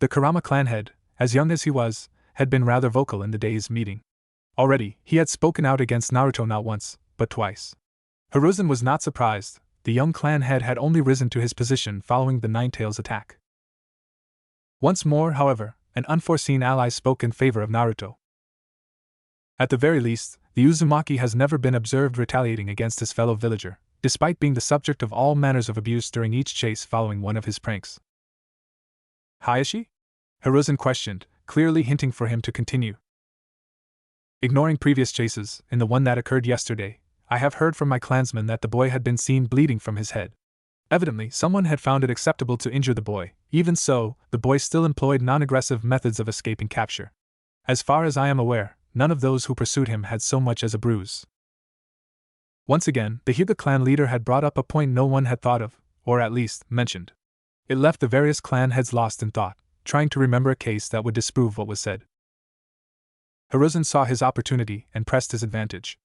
The Kurama clan head, as young as he was, had been rather vocal in the day's meeting. Already, he had spoken out against Naruto not once, but twice. Hiruzen was not surprised. The young clan head had only risen to his position following the Ninetales attack. Once more, however, an unforeseen ally spoke in favor of Naruto. At the very least, the Uzumaki has never been observed retaliating against his fellow villager, despite being the subject of all manners of abuse during each chase following one of his pranks. Hayashi? Hiruzen questioned, clearly hinting for him to continue. Ignoring previous chases, in the one that occurred yesterday, I have heard from my clansmen that the boy had been seen bleeding from his head. Evidently, someone had found it acceptable to injure the boy. Even so, the boy still employed non-aggressive methods of escaping capture. As far as I am aware, none of those who pursued him had so much as a bruise. Once again, the Hyuga clan leader had brought up a point no one had thought of, or at least, mentioned. It left the various clan heads lost in thought, trying to remember a case that would disprove what was said. Hiruzen saw his opportunity and pressed his advantage.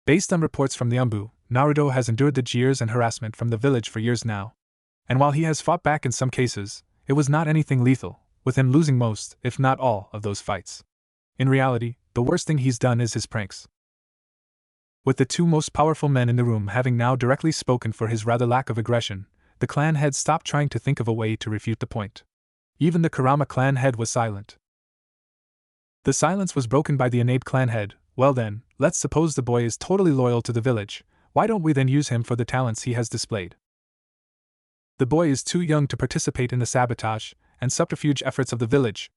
Based on reports from the Umbu, Naruto has endured the jeers and harassment from the village for years now. And while he has fought back in some cases, it was not anything lethal, with him losing most, if not all, of those fights. In reality, the worst thing he's done is his pranks. With the two most powerful men in the room having now directly spoken for his rather lack of aggression, the clan head stopped trying to think of a way to refute the point. Even the Kurama clan head was silent. The silence was broken by the Inabe clan head. Well then, let's suppose the boy is totally loyal to the village. Why don't we then use him for the talents he has displayed? The boy is too young to participate in the sabotage and subterfuge efforts of the village.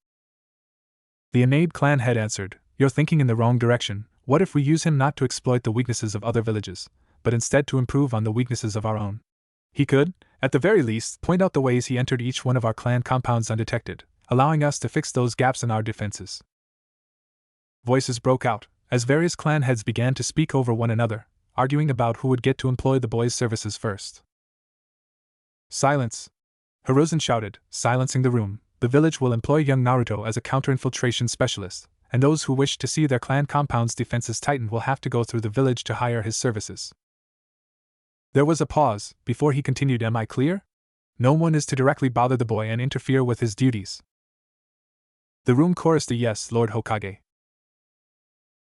The Inabe clan head answered, you're thinking in the wrong direction. What if we use him not to exploit the weaknesses of other villages, but instead to improve on the weaknesses of our own? He could, at the very least, point out the ways he entered each one of our clan compounds undetected, allowing us to fix those gaps in our defenses. Voices broke out, as various clan heads began to speak over one another, arguing about who would get to employ the boy's services first. Silence! Hiruzen shouted, silencing the room. The village will employ young Naruto as a counter-infiltration specialist, and those who wish to see their clan compound's defenses tightened will have to go through the village to hire his services. There was a pause, before he continued, am I clear? No one is to directly bother the boy and interfere with his duties. The room chorused a yes, Lord Hokage.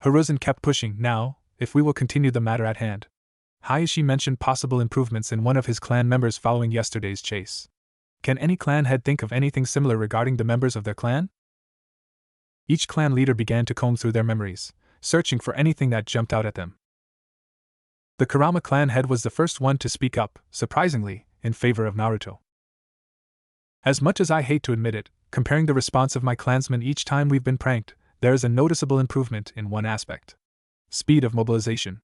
Hiruzen kept pushing. Now, if we will continue the matter at hand. Hayashi mentioned possible improvements in one of his clan members following yesterday's chase. Can any clan head think of anything similar regarding the members of their clan? Each clan leader began to comb through their memories, searching for anything that jumped out at them. The Kurama clan head was the first one to speak up, surprisingly, in favor of Naruto. As much as I hate to admit it, comparing the response of my clansmen each time we've been pranked, there is a noticeable improvement in one aspect. Speed of mobilization.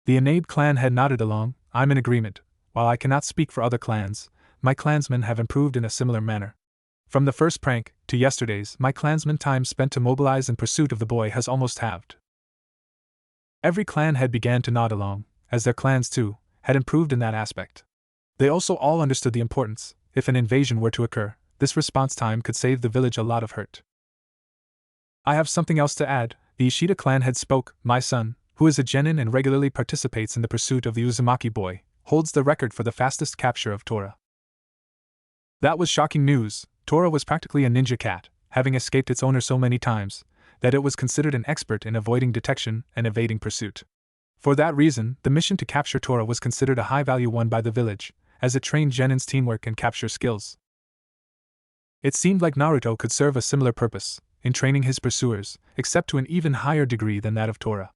The Inabe clan head nodded along. I'm in agreement. While I cannot speak for other clans, my clansmen have improved in a similar manner. From the first prank to yesterday's, my clansmen time spent to mobilize in pursuit of the boy has almost halved. Every clan head began to nod along, as their clans too had improved in that aspect. They also all understood the importance. If an invasion were to occur, this response time could save the village a lot of hurt. I have something else to add. The Ishida clan head spoke. My son, who is a genin and regularly participates in the pursuit of the Uzumaki boy, holds the record for the fastest capture of Tora. That was shocking news. Tora was practically a ninja cat, having escaped its owner so many times that it was considered an expert in avoiding detection and evading pursuit. For that reason, the mission to capture Tora was considered a high-value one by the village, as it trained genin's teamwork and capture skills. It seemed like Naruto could serve a similar purpose in training his pursuers, except to an even higher degree than that of Tora.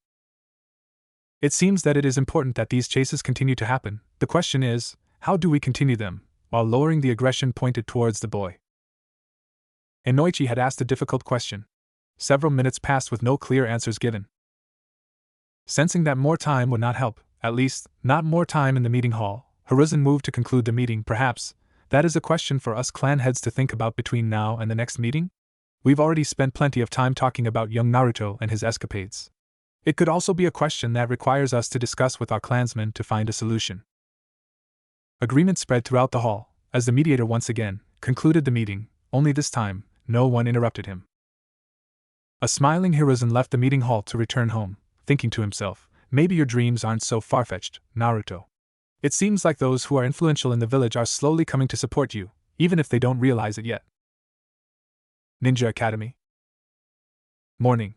It seems that it is important that these chases continue to happen. The question is, how do we continue them, while lowering the aggression pointed towards the boy? Inoichi had asked a difficult question. Several minutes passed with no clear answers given. Sensing that more time would not help, at least, not more time in the meeting hall, Hiruzen moved to conclude the meeting. Perhaps, that is a question for us clan heads to think about between now and the next meeting? We've already spent plenty of time talking about young Naruto and his escapades. It could also be a question that requires us to discuss with our clansmen to find a solution. Agreement spread throughout the hall, as the mediator once again concluded the meeting, only this time, no one interrupted him. A smiling Hiruzen left the meeting hall to return home, thinking to himself, maybe your dreams aren't so far-fetched, Naruto. It seems like those who are influential in the village are slowly coming to support you, even if they don't realize it yet. Ninja Academy. Morning.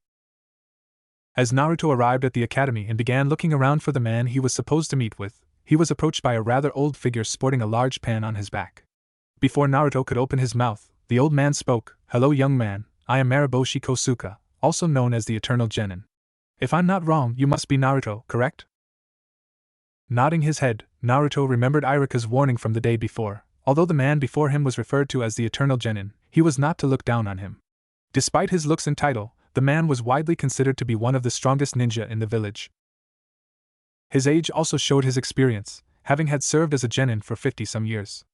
As Naruto arrived at the academy and began looking around for the man he was supposed to meet with, he was approached by a rather old figure sporting a large pan on his back. Before Naruto could open his mouth, the old man spoke. Hello young man, I am Mariboshi Kosuka, also known as the Eternal Genin. If I'm not wrong, you must be Naruto, correct? Nodding his head, Naruto remembered Iruka's warning from the day before. Although the man before him was referred to as the Eternal Genin, he was not to look down on him. Despite his looks and title, the man was widely considered to be one of the strongest ninja in the village. His age also showed his experience, having had served as a genin for 50-some years.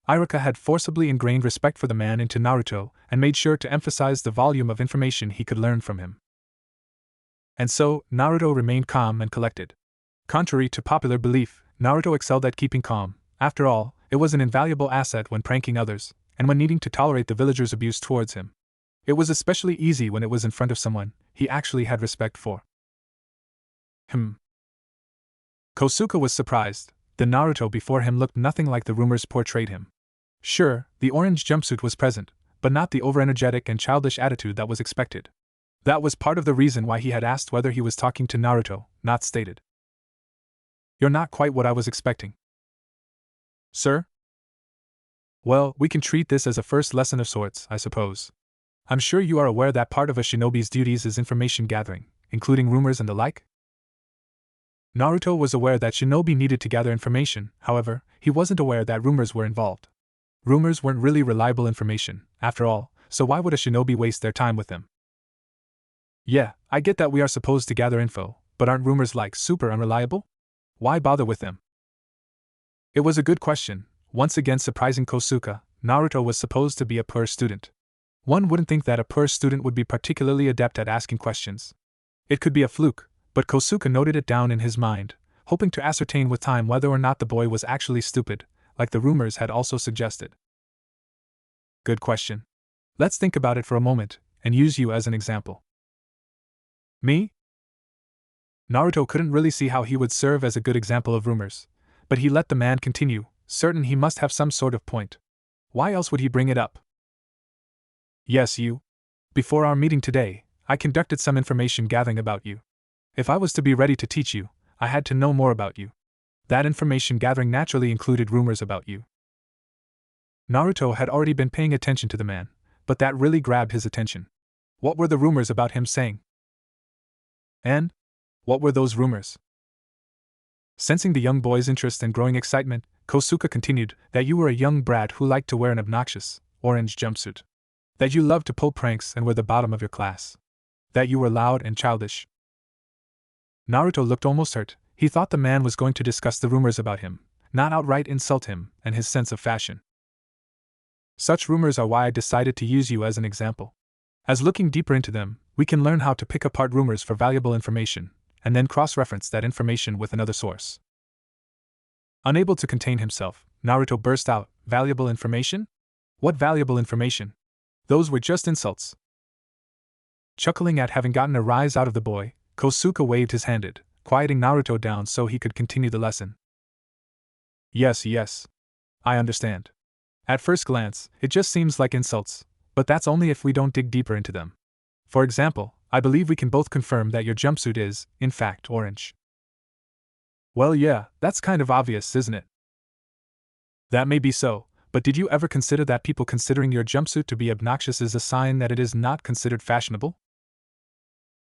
Iruka had forcibly ingrained respect for the man into Naruto and made sure to emphasize the volume of information he could learn from him. And so, Naruto remained calm and collected. Contrary to popular belief, Naruto excelled at keeping calm. After all, it was an invaluable asset when pranking others, and when needing to tolerate the villagers' abuse towards him. It was especially easy when it was in front of someone he actually had respect for. Kosuka was surprised. The Naruto before him looked nothing like the rumors portrayed him. Sure, the orange jumpsuit was present, but not the overenergetic and childish attitude that was expected. That was part of the reason why he had asked whether he was talking to Naruto, not stated. You're not quite what I was expecting. Sir? Well, we can treat this as a first lesson of sorts, I suppose. I'm sure you are aware that part of a shinobi's duties is information gathering, including rumors and the like? Naruto was aware that shinobi needed to gather information, however, he wasn't aware that rumors were involved. Rumors weren't really reliable information, after all, so why would a shinobi waste their time with them? Yeah, I get that we are supposed to gather info, but aren't rumors like super unreliable? Why bother with them? It was a good question, once again surprising Kosuka. Naruto was supposed to be a poor student. One wouldn't think that a poor student would be particularly adept at asking questions. It could be a fluke, but Kosuke noted it down in his mind, hoping to ascertain with time whether or not the boy was actually stupid, like the rumors had also suggested. Good question. Let's think about it for a moment, and use you as an example. Me? Naruto couldn't really see how he would serve as a good example of rumors, but he let the man continue, certain he must have some sort of point. Why else would he bring it up? Yes, you. Before our meeting today, I conducted some information gathering about you. If I was to be ready to teach you, I had to know more about you. That information gathering naturally included rumors about you. Naruto had already been paying attention to the man, but that really grabbed his attention. What were the rumors about him saying? And what were those rumors? Sensing the young boy's interest and growing excitement, Kosuke continued that you were a young brat who liked to wear an obnoxious, orange jumpsuit. That you loved to pull pranks and were the bottom of your class. That you were loud and childish. Naruto looked almost hurt. He thought the man was going to discuss the rumors about him, not outright insult him and his sense of fashion. Such rumors are why I decided to use you as an example. As looking deeper into them, we can learn how to pick apart rumors for valuable information, and then cross-reference that information with another source. Unable to contain himself, Naruto burst out, "Valuable information? What valuable information? Those were just insults." Chuckling at having gotten a rise out of the boy, Kosuke waved his hand, quieting Naruto down so he could continue the lesson. Yes, I understand. At first glance, it just seems like insults, but that's only if we don't dig deeper into them. For example, I believe we can both confirm that your jumpsuit is, in fact, orange. Well, yeah, that's kind of obvious, isn't it? That may be so, but did you ever consider that people considering your jumpsuit to be obnoxious is a sign that it is not considered fashionable?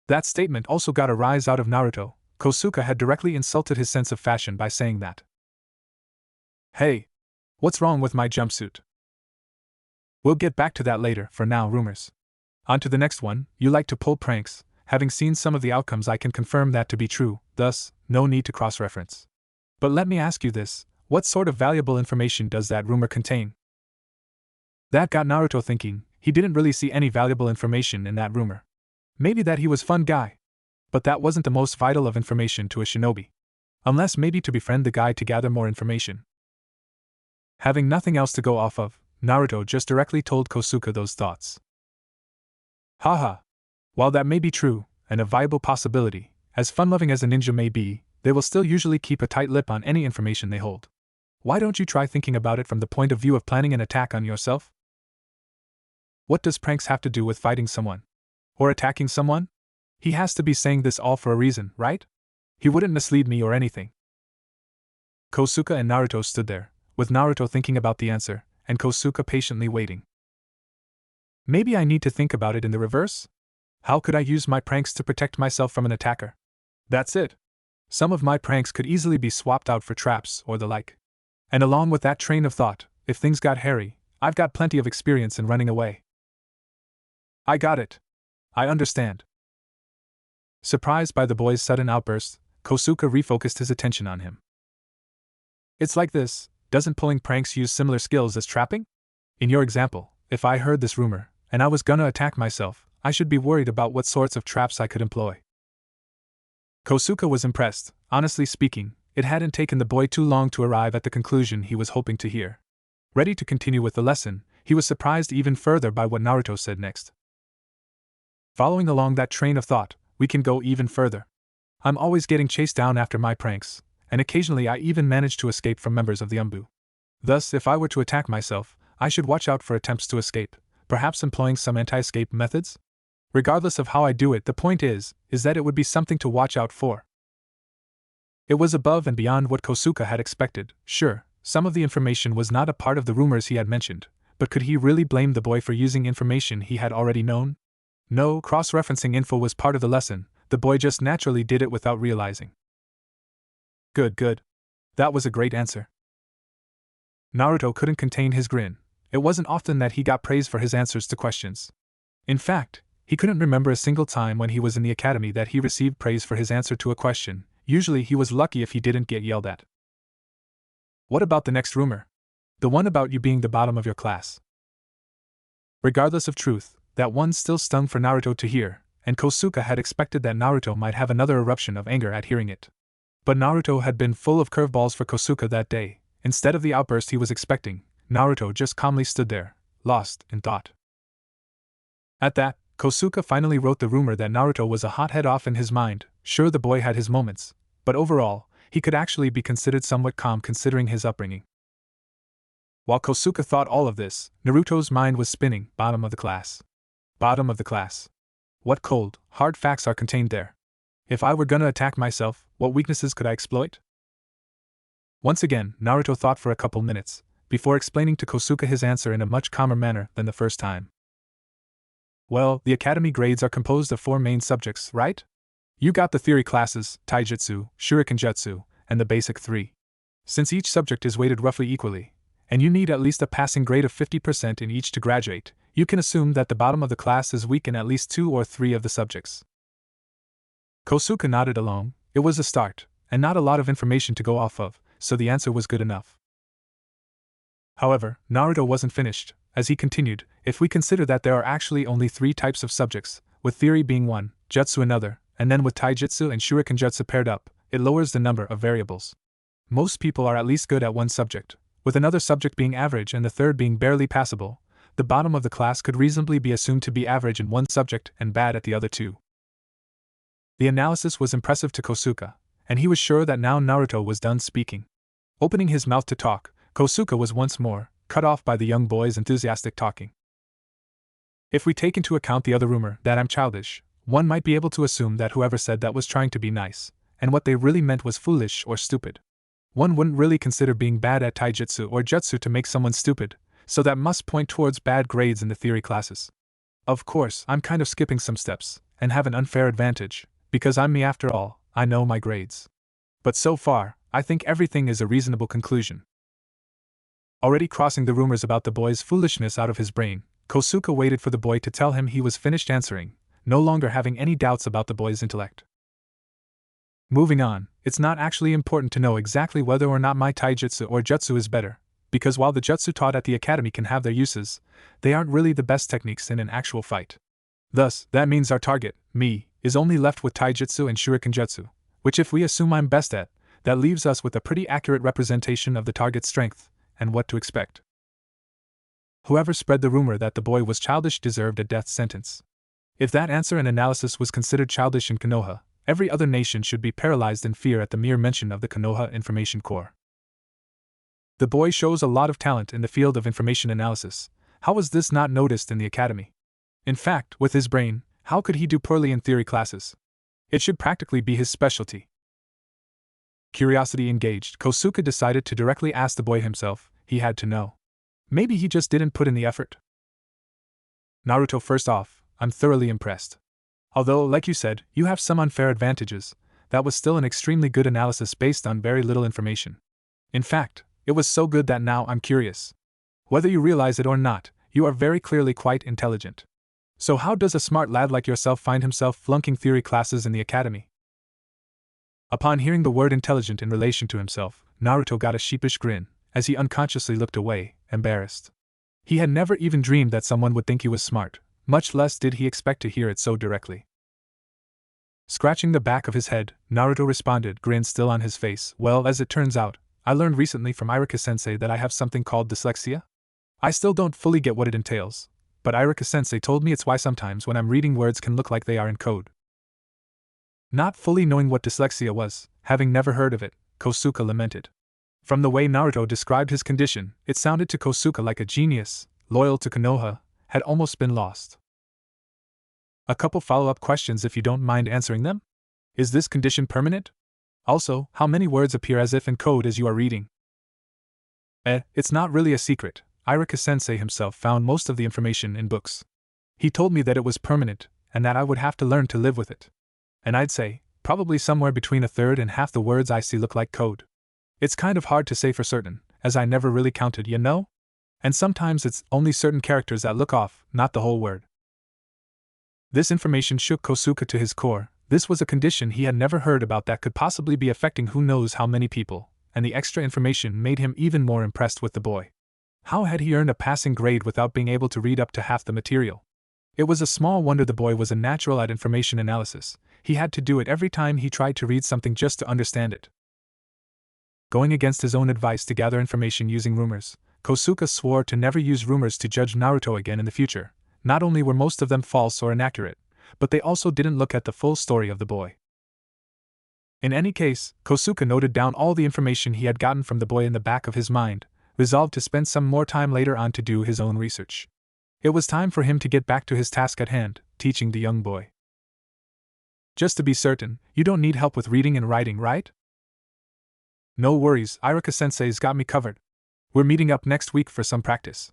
That statement also got a rise out of Naruto. Kosuke had directly insulted his sense of fashion by saying that. Hey, what's wrong with my jumpsuit? We'll get back to that later, for now, rumors. On to the next one. You like to pull pranks. Having seen some of the outcomes, I can confirm that to be true, thus, no need to cross-reference. But let me ask you this, what sort of valuable information does that rumor contain? That got Naruto thinking. He didn't really see any valuable information in that rumor. Maybe that he was a fun guy. But that wasn't the most vital of information to a shinobi. Unless maybe to befriend the guy to gather more information. Having nothing else to go off of, Naruto just directly told Kosuke those thoughts. Haha. While that may be true, and a viable possibility, as fun-loving as a ninja may be, they will still usually keep a tight lip on any information they hold. Why don't you try thinking about it from the point of view of planning an attack on yourself? What does pranks have to do with fighting someone? Or attacking someone? He has to be saying this all for a reason, right? He wouldn't mislead me or anything. Kosuke and Naruto stood there, with Naruto thinking about the answer, and Kosuke patiently waiting. Maybe I need to think about it in the reverse? How could I use my pranks to protect myself from an attacker? That's it. Some of my pranks could easily be swapped out for traps or the like. And along with that train of thought, if things got hairy, I've got plenty of experience in running away. I got it. I understand. Surprised by the boy's sudden outburst, Kosuke refocused his attention on him. It's like this, doesn't pulling pranks use similar skills as trapping? In your example, if I heard this rumor, and I was gonna attack myself, I should be worried about what sorts of traps I could employ. Kosuke was impressed. Honestly speaking, it hadn't taken the boy too long to arrive at the conclusion he was hoping to hear. Ready to continue with the lesson, he was surprised even further by what Naruto said next. Following along that train of thought, we can go even further. I'm always getting chased down after my pranks, and occasionally I even manage to escape from members of the Umbu. Thus, if I were to attack myself, I should watch out for attempts to escape, perhaps employing some anti-escape methods? Regardless of how I do it, the point is that it would be something to watch out for. It was above and beyond what Kosuke had expected. Sure, some of the information was not a part of the rumors he had mentioned, but could he really blame the boy for using information he had already known? No, cross-referencing info was part of the lesson, the boy just naturally did it without realizing. Good. That was a great answer. Naruto couldn't contain his grin. It wasn't often that he got praise for his answers to questions. In fact, he couldn't remember a single time when he was in the academy that he received praise for his answer to a question. Usually he was lucky if he didn't get yelled at. What about the next rumor? The one about you being the bottom of your class. Regardless of truth, that one still stung for Naruto to hear, and Kosuke had expected that Naruto might have another eruption of anger at hearing it. But Naruto had been full of curveballs for Kosuke that day. Instead of the outburst he was expecting, Naruto just calmly stood there, lost in thought. At that, Kosuke finally wrote the rumor that Naruto was a hothead off in his mind. Sure, the boy had his moments, but overall, he could actually be considered somewhat calm considering his upbringing. While Kosuke thought all of this, Naruto's mind was spinning. Bottom of the class. Bottom of the class. What cold, hard facts are contained there? If I were gonna attack myself, what weaknesses could I exploit? Once again, Naruto thought for a couple minutes, before explaining to Kosuke his answer in a much calmer manner than the first time. Well, the academy grades are composed of 4 main subjects, right? You got the theory classes, Taijutsu, Shurikenjutsu, and the basic 3. Since each subject is weighted roughly equally, and you need at least a passing grade of 50% in each to graduate, you can assume that the bottom of the class is weak in at least 2 or 3 of the subjects. Kosuke nodded along. It was a start, and not a lot of information to go off of, so the answer was good enough. However, Naruto wasn't finished. As he continued, if we consider that there are actually only 3 types of subjects, with theory being one, jutsu another, and then with taijutsu and shurikenjutsu paired up, it lowers the number of variables. Most people are at least good at one subject, with another subject being average and the third being barely passable. The bottom of the class could reasonably be assumed to be average in one subject and bad at the other 2. The analysis was impressive to Kosuke, and he was sure that now Naruto was done speaking. Opening his mouth to talk, Kosuke was once more cut off by the young boy's enthusiastic talking. If we take into account the other rumor that I'm childish, one might be able to assume that whoever said that was trying to be nice, and what they really meant was foolish or stupid. One wouldn't really consider being bad at taijutsu or jutsu to make someone stupid, so that must point towards bad grades in the theory classes. Of course, I'm kind of skipping some steps, and have an unfair advantage, because I'm me after all, I know my grades. But so far, I think everything is a reasonable conclusion. Already crossing the rumors about the boy's foolishness out of his brain, Kosuke waited for the boy to tell him he was finished answering, no longer having any doubts about the boy's intellect. Moving on, it's not actually important to know exactly whether or not my taijutsu or jutsu is better, because while the jutsu taught at the academy can have their uses, they aren't really the best techniques in an actual fight. Thus, that means our target, me, is only left with taijutsu and shurikenjutsu, which if we assume I'm best at, that leaves us with a pretty accurate representation of the target's strength, and what to expect. Whoever spread the rumor that the boy was childish deserved a death sentence. If that answer and analysis was considered childish in Konoha, every other nation should be paralyzed in fear at the mere mention of the Konoha Information Corps. The boy shows a lot of talent in the field of information analysis. How was this not noticed in the academy? In fact, with his brain, how could he do poorly in theory classes? It should practically be his specialty. Curiosity engaged, Kosuke decided to directly ask the boy himself. He had to know. Maybe he just didn't put in the effort. Naruto, first off, I'm thoroughly impressed. Although, like you said, you have some unfair advantages, that was still an extremely good analysis based on very little information. In fact, it was so good that now I'm curious. Whether you realize it or not, you are very clearly quite intelligent. So how does a smart lad like yourself find himself flunking theory classes in the academy? Upon hearing the word intelligent in relation to himself, Naruto got a sheepish grin, as he unconsciously looked away, embarrassed. He had never even dreamed that someone would think he was smart, much less did he expect to hear it so directly. Scratching the back of his head, Naruto responded, grin still on his face. Well, as it turns out, I learned recently from Irika-sensei that I have something called dyslexia. I still don't fully get what it entails, but Irika-sensei told me it's why sometimes when I'm reading words can look like they are in code. Not fully knowing what dyslexia was, having never heard of it, Kosuke lamented. From the way Naruto described his condition, it sounded to Kosuke like a genius, loyal to Konoha, had almost been lost. A couple follow-up questions if you don't mind answering them? Is this condition permanent? Also, how many words appear as if in code as you are reading? It's not really a secret. Irika-sensei himself found most of the information in books. He told me that it was permanent, and that I would have to learn to live with it. And I'd say, probably somewhere between a third and half the words I see look like code. It's kind of hard to say for certain, as I never really counted, you know? And sometimes it's only certain characters that look off, not the whole word. This information shook Kosuke to his core. This was a condition he had never heard about that could possibly be affecting who knows how many people, and the extra information made him even more impressed with the boy. How had he earned a passing grade without being able to read up to half the material? It was a small wonder the boy was a natural at information analysis. He had to do it every time he tried to read something just to understand it. Going against his own advice to gather information using rumors, Kosuke swore to never use rumors to judge Naruto again in the future. Not only were most of them false or inaccurate, but they also didn't look at the full story of the boy. In any case, Kosuke noted down all the information he had gotten from the boy in the back of his mind, resolved to spend some more time later on to do his own research. It was time for him to get back to his task at hand, teaching the young boy. Just to be certain, you don't need help with reading and writing, right? No worries, Iruka-sensei's got me covered. We're meeting up next week for some practice.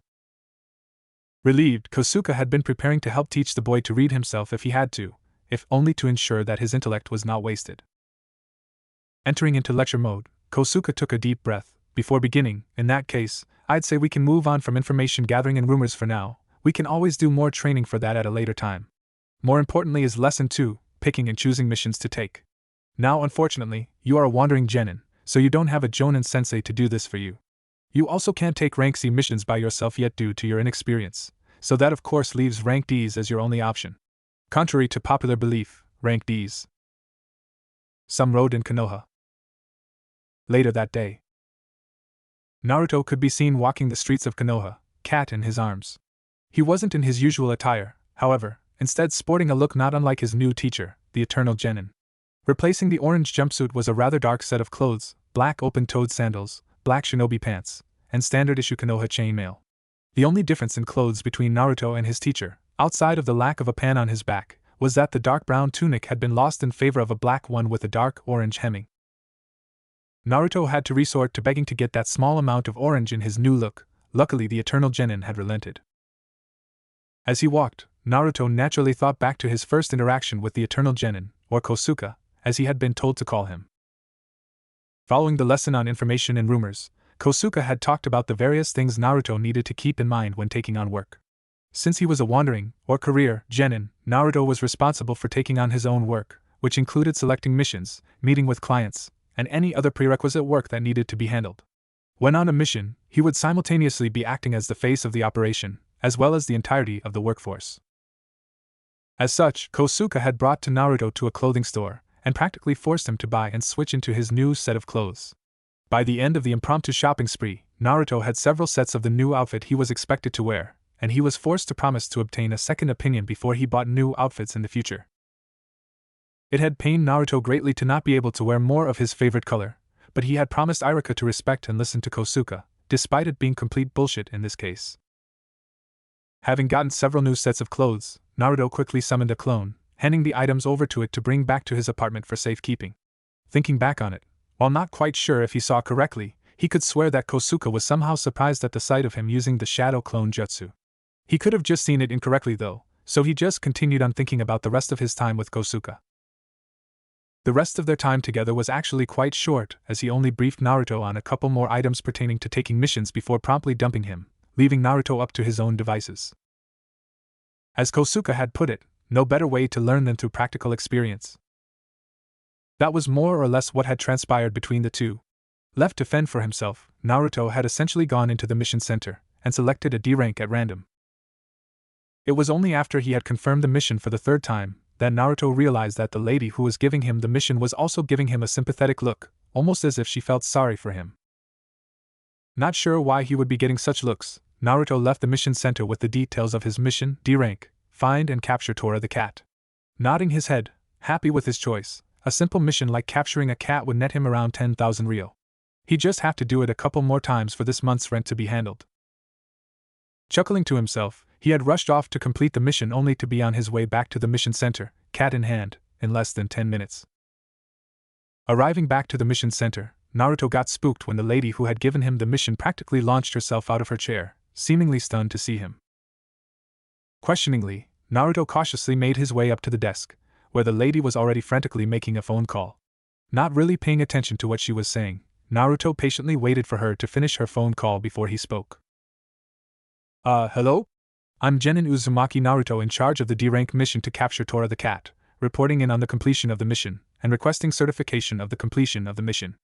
Relieved, Kosuke had been preparing to help teach the boy to read himself if he had to, if only to ensure that his intellect was not wasted. Entering into lecture mode, Kosuke took a deep breath. Before beginning, in that case, I'd say we can move on from information gathering and rumors for now. We can always do more training for that at a later time. More importantly is Lesson 2, picking and choosing missions to take. Now unfortunately, you are a wandering genin, so you don't have a Jonin sensei to do this for you. You also can't take rank C missions by yourself yet due to your inexperience, so that of course leaves rank Ds as your only option. Contrary to popular belief, rank Ds. Some road in Konoha. Later that day, Naruto could be seen walking the streets of Konoha, cat in his arms. He wasn't in his usual attire, however, instead sporting a look not unlike his new teacher, the Eternal Genin. Replacing the orange jumpsuit was a rather dark set of clothes, black open-toed sandals, black shinobi pants, and standard-issue Konoha chainmail. The only difference in clothes between Naruto and his teacher, outside of the lack of a pan on his back, was that the dark brown tunic had been lost in favor of a black one with a dark orange hemming. Naruto had to resort to begging to get that small amount of orange in his new look. Luckily the Eternal Genin had relented. As he walked, Naruto naturally thought back to his first interaction with the Eternal Genin, or Kosuke, as he had been told to call him. Following the lesson on information and rumors, Kosuke had talked about the various things Naruto needed to keep in mind when taking on work. Since he was a wandering, or career, genin, Naruto was responsible for taking on his own work, which included selecting missions, meeting with clients, and any other prerequisite work that needed to be handled. When on a mission, he would simultaneously be acting as the face of the operation, as well as the entirety of the workforce. As such, Kosuke had brought to Naruto to a clothing store, and practically forced him to buy and switch into his new set of clothes. By the end of the impromptu shopping spree, Naruto had several sets of the new outfit he was expected to wear, and he was forced to promise to obtain a second opinion before he bought new outfits in the future. It had pained Naruto greatly to not be able to wear more of his favorite color, but he had promised Iruka to respect and listen to Kosuke, despite it being complete bullshit in this case. Having gotten several new sets of clothes, Naruto quickly summoned a clone, handing the items over to it to bring back to his apartment for safekeeping. Thinking back on it, while not quite sure if he saw correctly, he could swear that Kosuke was somehow surprised at the sight of him using the shadow clone jutsu. He could have just seen it incorrectly though, so he just continued on thinking about the rest of his time with Kosuke. The rest of their time together was actually quite short, as he only briefed Naruto on a couple more items pertaining to taking missions before promptly dumping him, leaving Naruto up to his own devices. As Kosuke had put it, no better way to learn than through practical experience. That was more or less what had transpired between the two. Left to fend for himself, Naruto had essentially gone into the mission center, and selected a D rank at random. It was only after he had confirmed the mission for the third time, that Naruto realized that the lady who was giving him the mission was also giving him a sympathetic look, almost as if she felt sorry for him. Not sure why he would be getting such looks, Naruto left the mission center with the details of his mission, D rank, find and capture Tora the cat. Nodding his head, happy with his choice, a simple mission like capturing a cat would net him around 10,000 ryo. He'd just have to do it a couple more times for this month's rent to be handled. Chuckling to himself, he had rushed off to complete the mission only to be on his way back to the mission center, cat in hand, in less than 10 minutes. Arriving back to the mission center, Naruto got spooked when the lady who had given him the mission practically launched herself out of her chair, seemingly stunned to see him. Questioningly, Naruto cautiously made his way up to the desk, where the lady was already frantically making a phone call. Not really paying attention to what she was saying, Naruto patiently waited for her to finish her phone call before he spoke. Hello? I'm Genin Uzumaki Naruto in charge of the D-rank mission to capture Tora the cat, reporting in on the completion of the mission, and requesting certification of the completion of the mission.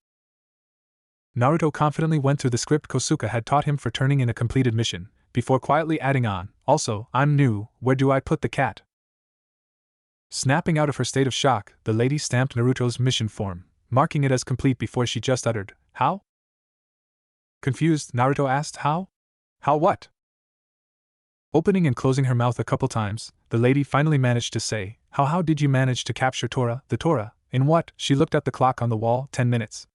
Naruto confidently went through the script Kosuke had taught him for turning in a completed mission, before quietly adding on, Also, I'm new, where do I put the cat? Snapping out of her state of shock, the lady stamped Naruto's mission form, marking it as complete before she just uttered, "How?" Confused, Naruto asked, "How? How what?" Opening and closing her mouth a couple times, the lady finally managed to say, How did you manage to capture the Tora, in what?" She looked at the clock on the wall, 10 minutes.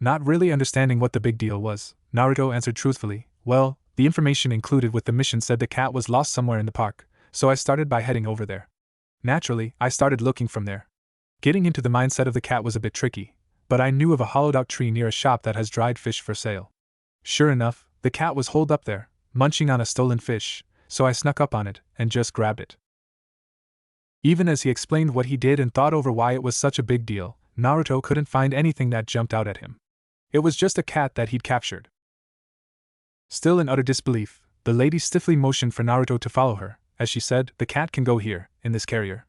Not really understanding what the big deal was, Naruto answered truthfully, "Well, the information included with the mission said the cat was lost somewhere in the park, so I started by heading over there. Naturally, I started looking from there. Getting into the mindset of the cat was a bit tricky, but I knew of a hollowed-out tree near a shop that has dried fish for sale. Sure enough, the cat was holed up there, munching on a stolen fish, so I snuck up on it and just grabbed it." Even as he explained what he did and thought over why it was such a big deal, Naruto couldn't find anything that jumped out at him. It was just a cat that he'd captured. Still in utter disbelief, the lady stiffly motioned for Naruto to follow her, as she said, "The cat can go here, in this carrier."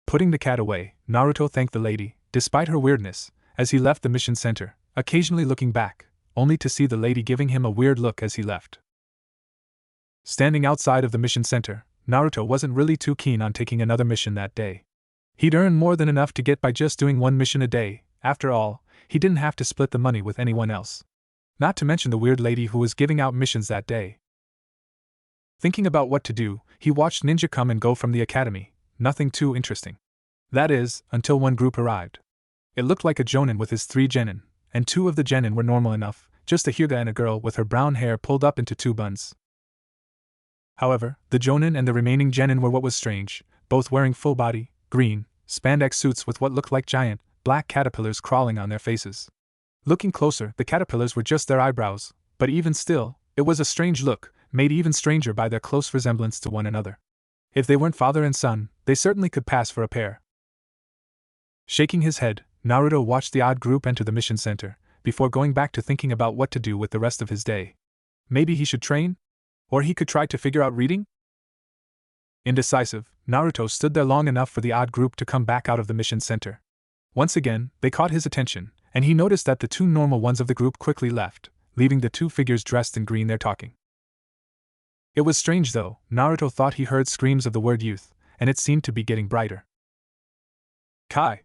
Putting the cat away, Naruto thanked the lady, despite her weirdness, as he left the mission center, occasionally looking back, only to see the lady giving him a weird look as he left. Standing outside of the mission center, Naruto wasn't really too keen on taking another mission that day. He'd earned more than enough to get by just doing one mission a day. After all, he didn't have to split the money with anyone else. Not to mention the weird lady who was giving out missions that day. Thinking about what to do, he watched ninja come and go from the academy, nothing too interesting. That is, until one group arrived. It looked like a Jonin with his 3 Genin, and 2 of the Genin were normal enough, just a Hyuga and a girl with her brown hair pulled up into 2 buns. However, the Jonin and the remaining Genin were what was strange, both wearing full-body, green, spandex suits with what looked like giant, black caterpillars crawling on their faces. Looking closer, the caterpillars were just their eyebrows, but even still, it was a strange look, made even stranger by their close resemblance to one another. If they weren't father and son, they certainly could pass for a pair. Shaking his head, Naruto watched the odd group enter the mission center, before going back to thinking about what to do with the rest of his day. Maybe he should train? Or he could try to figure out reading? Indecisive, Naruto stood there long enough for the odd group to come back out of the mission center. Once again, they caught his attention, and he noticed that the 2 normal ones of the group quickly left, leaving the 2 figures dressed in green there talking. It was strange though, Naruto thought he heard screams of the word youth, and it seemed to be getting brighter. Kai!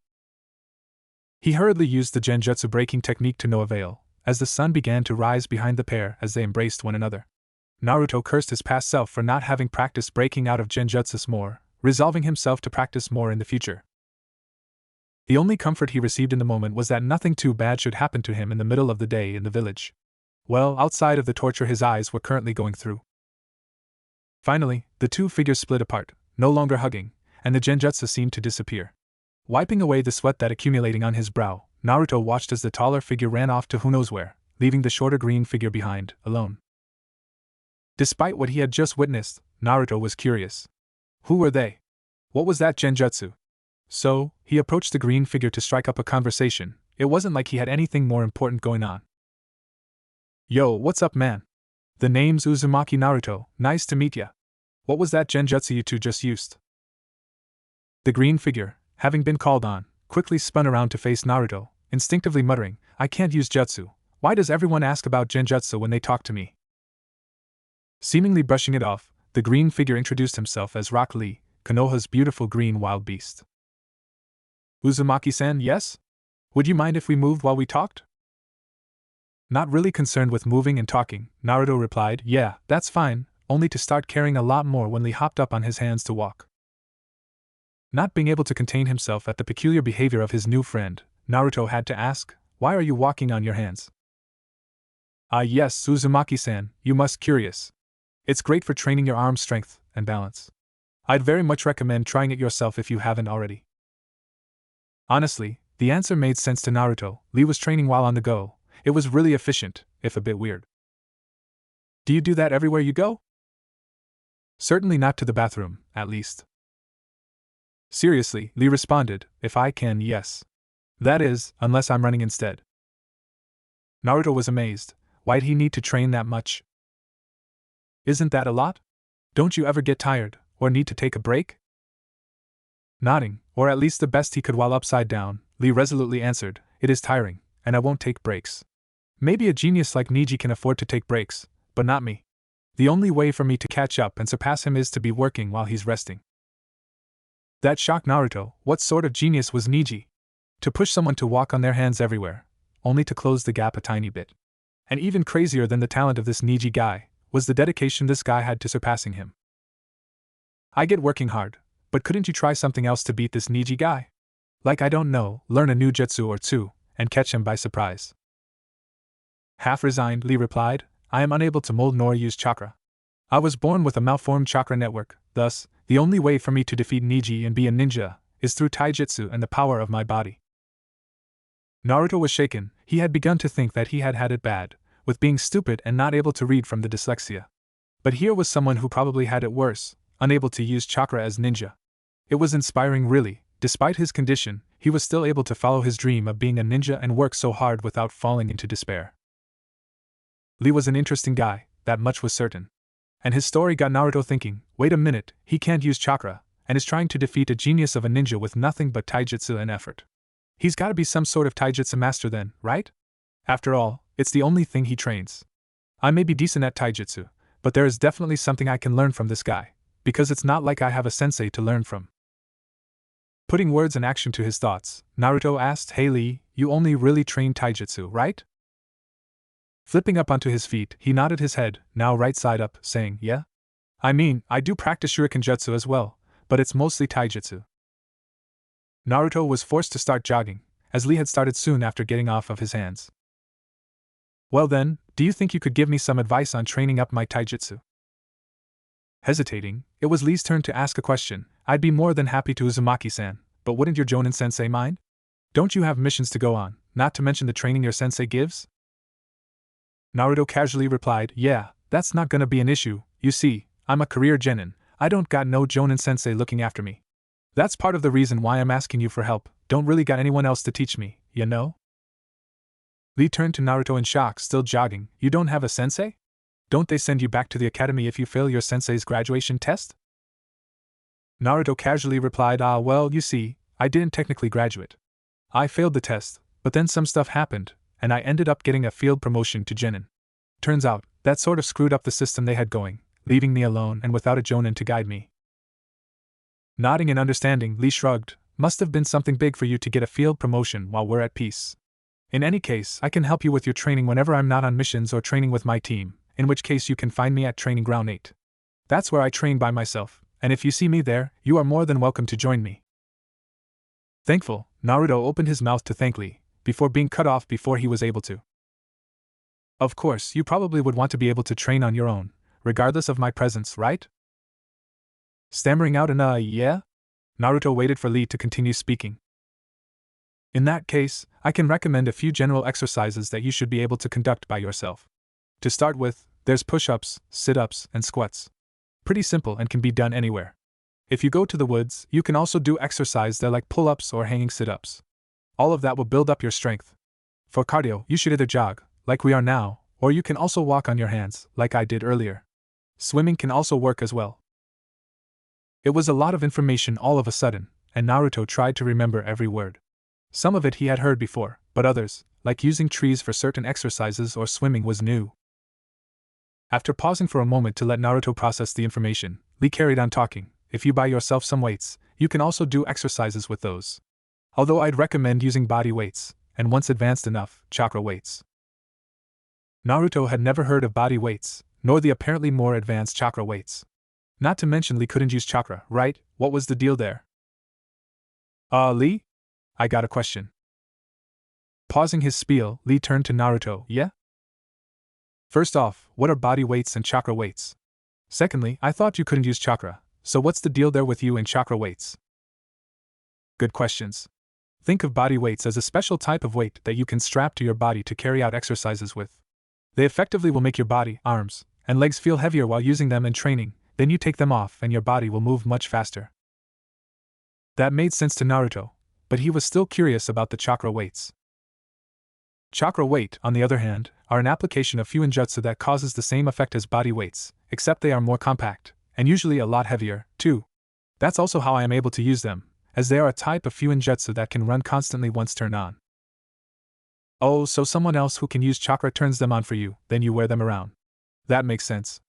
He hurriedly used the genjutsu breaking technique to no avail, as the sun began to rise behind the pair as they embraced one another. Naruto cursed his past self for not having practiced breaking out of genjutsus more, resolving himself to practice more in the future. The only comfort he received in the moment was that nothing too bad should happen to him in the middle of the day in the village. Well, outside of the torture his eyes were currently going through. Finally, the 2 figures split apart, no longer hugging, and the genjutsu seemed to disappear. Wiping away the sweat that accumulating on his brow, Naruto watched as the taller figure ran off to who knows where, leaving the shorter green figure behind, alone. Despite what he had just witnessed, Naruto was curious. Who were they? What was that genjutsu? So, he approached the green figure to strike up a conversation. It wasn't like he had anything more important going on. "Yo, what's up, man? The name's Uzumaki Naruto, nice to meet ya. What was that genjutsu you 2 just used?" The green figure, having been called on, quickly spun around to face Naruto, instinctively muttering, "I can't use jutsu. Why does everyone ask about genjutsu when they talk to me?" Seemingly brushing it off, the green figure introduced himself as Rock Lee, Konoha's beautiful green wild beast. "Uzumaki-san, yes? Would you mind if we moved while we talked?" Not really concerned with moving and talking, Naruto replied, "Yeah, that's fine," only to start caring a lot more when Lee hopped up on his hands to walk. Not being able to contain himself at the peculiar behavior of his new friend, Naruto had to ask, "Why are you walking on your hands?" "Ah yes, Uzumaki-san, you must curious. It's great for training your arm strength and balance. I'd very much recommend trying it yourself if you haven't already." Honestly, the answer made sense to Naruto. Lee was training while on the go. It was really efficient, if a bit weird. "Do you do that everywhere you go?" "Certainly not to the bathroom, at least." Seriously, Lee responded, "If I can, yes. That is, unless I'm running instead." Naruto was amazed. Why'd he need to train that much? "Isn't that a lot? Don't you ever get tired, or need to take a break?" Nodding, or at least the best he could while upside down, Lee resolutely answered, "It is tiring, and I won't take breaks. Maybe a genius like Niji can afford to take breaks, but not me. The only way for me to catch up and surpass him is to be working while he's resting. That shocked Naruto. What sort of genius was Niji? To push someone to walk on their hands everywhere, only to close the gap a tiny bit. And even crazier than the talent of this Niji guy was the dedication this guy had to surpassing him. I get working hard, but couldn't you try something else to beat this Niji guy? Like, I don't know, learn a new jutsu or two, and catch him by surprise. Half resigned, Lee replied, I am unable to mold nor use chakra. I was born with a malformed chakra network, thus, the only way for me to defeat Niji and be a ninja is through taijutsu and the power of my body. Naruto was shaken. He had begun to think that he had had it bad, with being stupid and not able to read from the dyslexia. But here was someone who probably had it worse, unable to use chakra as ninja. It was inspiring, really. Despite his condition, he was still able to follow his dream of being a ninja and work so hard without falling into despair. Lee was an interesting guy, that much was certain. And his story got Naruto thinking, wait a minute, he can't use chakra, and is trying to defeat a genius of a ninja with nothing but taijutsu and effort. He's gotta be some sort of taijutsu master then, right? After all, it's the only thing he trains. I may be decent at taijutsu, but there is definitely something I can learn from this guy, because it's not like I have a sensei to learn from. Putting words and action to his thoughts, Naruto asked, Hey Lee, you only really train taijutsu, right? Flipping up onto his feet, he nodded his head, now right side up, saying, Yeah? I mean, I do practice shuriken jutsu as well, but it's mostly taijutsu. Naruto was forced to start jogging, as Lee had started soon after getting off of his hands. Well then, do you think you could give me some advice on training up my taijutsu? Hesitating, it was Lee's turn to ask a question. I'd be more than happy to, Uzumaki-san, but wouldn't your Jonin-sensei mind? Don't you have missions to go on, not to mention the training your sensei gives? Naruto casually replied, Yeah, that's not gonna be an issue. You see, I'm a career genin. I don't got no Jonin-sensei looking after me. That's part of the reason why I'm asking you for help. Don't really got anyone else to teach me, you know? Lee turned to Naruto in shock, still jogging. You don't have a sensei? Don't they send you back to the academy if you fail your sensei's graduation test? Naruto casually replied, Well, you see, I didn't technically graduate. I failed the test, but then some stuff happened, and I ended up getting a field promotion to genin. Turns out, that sort of screwed up the system they had going, leaving me alone and without a jonin to guide me. Nodding in understanding, Lee shrugged. Must have been something big for you to get a field promotion while we're at peace. In any case, I can help you with your training whenever I'm not on missions or training with my team, in which case you can find me at Training Ground 8. That's where I train by myself, and if you see me there, you are more than welcome to join me. Thankful, Naruto opened his mouth to thank Lee, before being cut off before he was able to. Of course, you probably would want to be able to train on your own, regardless of my presence, right? Stammering out an yeah? Naruto waited for Lee to continue speaking. In that case, I can recommend a few general exercises that you should be able to conduct by yourself. To start with, there's push-ups, sit-ups, and squats. Pretty simple and can be done anywhere. If you go to the woods, you can also do exercise there like pull-ups or hanging sit-ups. All of that will build up your strength. For cardio, you should either jog, like we are now, or you can also walk on your hands, like I did earlier. Swimming can also work as well. It was a lot of information all of a sudden, and Naruto tried to remember every word. Some of it he had heard before, but others, like using trees for certain exercises or swimming, was new. After pausing for a moment to let Naruto process the information, Lee carried on talking. If you buy yourself some weights, you can also do exercises with those. Although I'd recommend using body weights, and once advanced enough, chakra weights. Naruto had never heard of body weights, nor the apparently more advanced chakra weights. Not to mention Lee couldn't use chakra, right? What was the deal there? Lee? I got a question. Pausing his spiel, Lee turned to Naruto, Yeah? First off, what are body weights and chakra weights? Secondly, I thought you couldn't use chakra, so what's the deal there with you and chakra weights? Good questions. Think of body weights as a special type of weight that you can strap to your body to carry out exercises with. They effectively will make your body, arms, and legs feel heavier while using them in training. Then you take them off and your body will move much faster. That made sense to Naruto, but he was still curious about the chakra weights. Chakra weight, on the other hand, are an application of fuinjutsu that causes the same effect as body weights, except they are more compact, and usually a lot heavier, too. That's also how I am able to use them, as they are a type of fuinjutsu that can run constantly once turned on. Oh, so someone else who can use chakra turns them on for you, then you wear them around. That makes sense.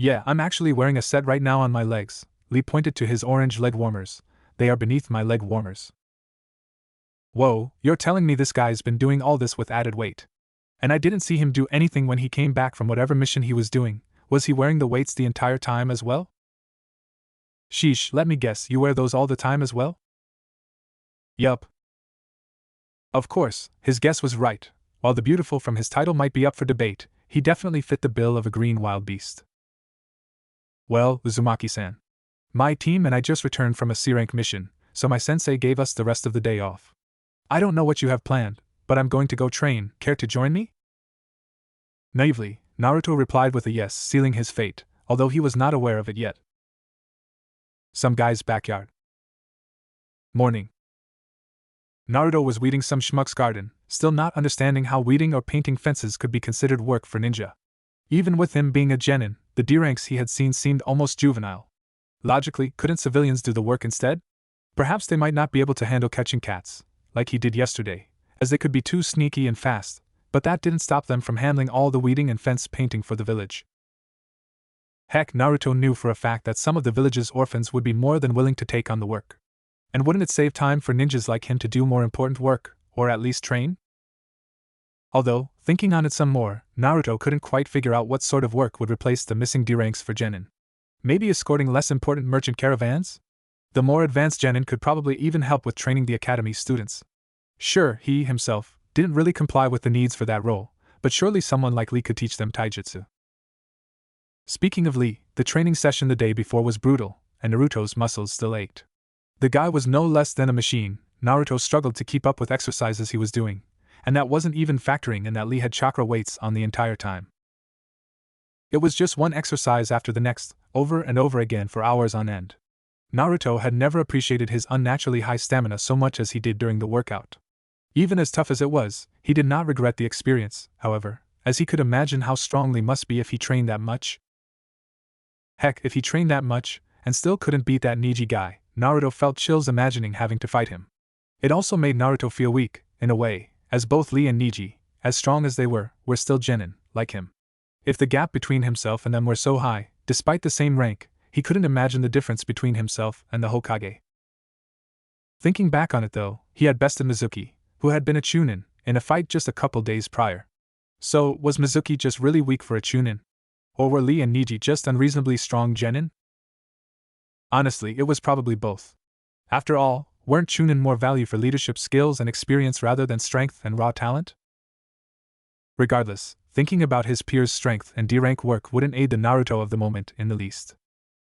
Yeah, I'm actually wearing a set right now on my legs. Lee pointed to his orange leg warmers. They are beneath my leg warmers. Whoa, you're telling me this guy's been doing all this with added weight. And I didn't see him do anything when he came back from whatever mission he was doing. Was he wearing the weights the entire time as well? Sheesh, let me guess, you wear those all the time as well? Yup. Of course, his guess was right. While the beautiful from his title might be up for debate, he definitely fit the bill of a green wild beast. Well, Uzumaki-san. My team and I just returned from a C-rank mission, so my sensei gave us the rest of the day off. I don't know what you have planned, but I'm going to go train. Care to join me? Naively, Naruto replied with a yes, sealing his fate, although he was not aware of it yet. Some guy's backyard. Morning. Naruto was weeding some schmuck's garden, still not understanding how weeding or painting fences could be considered work for ninja. Even with him being a genin, the D-ranks he had seen seemed almost juvenile. Logically, couldn't civilians do the work instead? Perhaps they might not be able to handle catching cats, like he did yesterday, as they could be too sneaky and fast, but that didn't stop them from handling all the weeding and fence painting for the village. Heck, Naruto knew for a fact that some of the village's orphans would be more than willing to take on the work. And wouldn't it save time for ninjas like him to do more important work, or at least train? Although, thinking on it some more, Naruto couldn't quite figure out what sort of work would replace the missing D-ranks for genin. Maybe escorting less important merchant caravans? The more advanced genin could probably even help with training the academy students. Sure, he, himself, didn't really comply with the needs for that role, but surely someone like Lee could teach them taijutsu. Speaking of Lee, the training session the day before was brutal, and Naruto's muscles still ached. The guy was no less than a machine. Naruto struggled to keep up with exercises he was doing, and that wasn't even factoring in that Lee had chakra weights on the entire time. It was just one exercise after the next, over and over again for hours on end. Naruto had never appreciated his unnaturally high stamina so much as he did during the workout. Even as tough as it was, he did not regret the experience, however, as he could imagine how strong Lee must be if he trained that much. Heck, if he trained that much, and still couldn't beat that Neji guy, Naruto felt chills imagining having to fight him. It also made Naruto feel weak, in a way, as both Lee and Neji, as strong as they were still genin, like him. If the gap between himself and them were so high, despite the same rank, he couldn't imagine the difference between himself and the Hokage. Thinking back on it though, he had bested Mizuki, who had been a Chunin, in a fight just a couple days prior. So, was Mizuki just really weak for a Chunin? Or were Lee and Neji just unreasonably strong genin? Honestly, it was probably both. After all, weren't Chunin more value for leadership skills and experience rather than strength and raw talent? Regardless, thinking about his peers' strength and D-rank work wouldn't aid the Naruto of the moment in the least.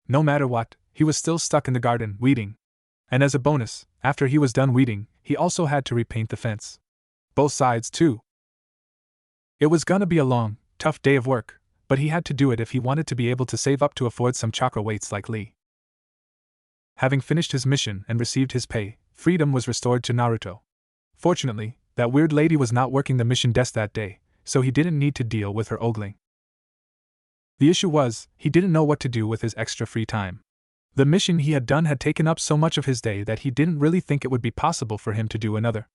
No matter what, he was still stuck in the garden, weeding. And as a bonus, after he was done weeding, he also had to repaint the fence. Both sides, too. It was gonna be a long, tough day of work, but he had to do it if he wanted to be able to save up to afford some chakra weights like Lee. Having finished his mission and received his pay, freedom was restored to Naruto. Fortunately, that weird lady was not working the mission desk that day, so he didn't need to deal with her ogling. The issue was, he didn't know what to do with his extra free time. The mission he had done had taken up so much of his day that he didn't really think it would be possible for him to do another.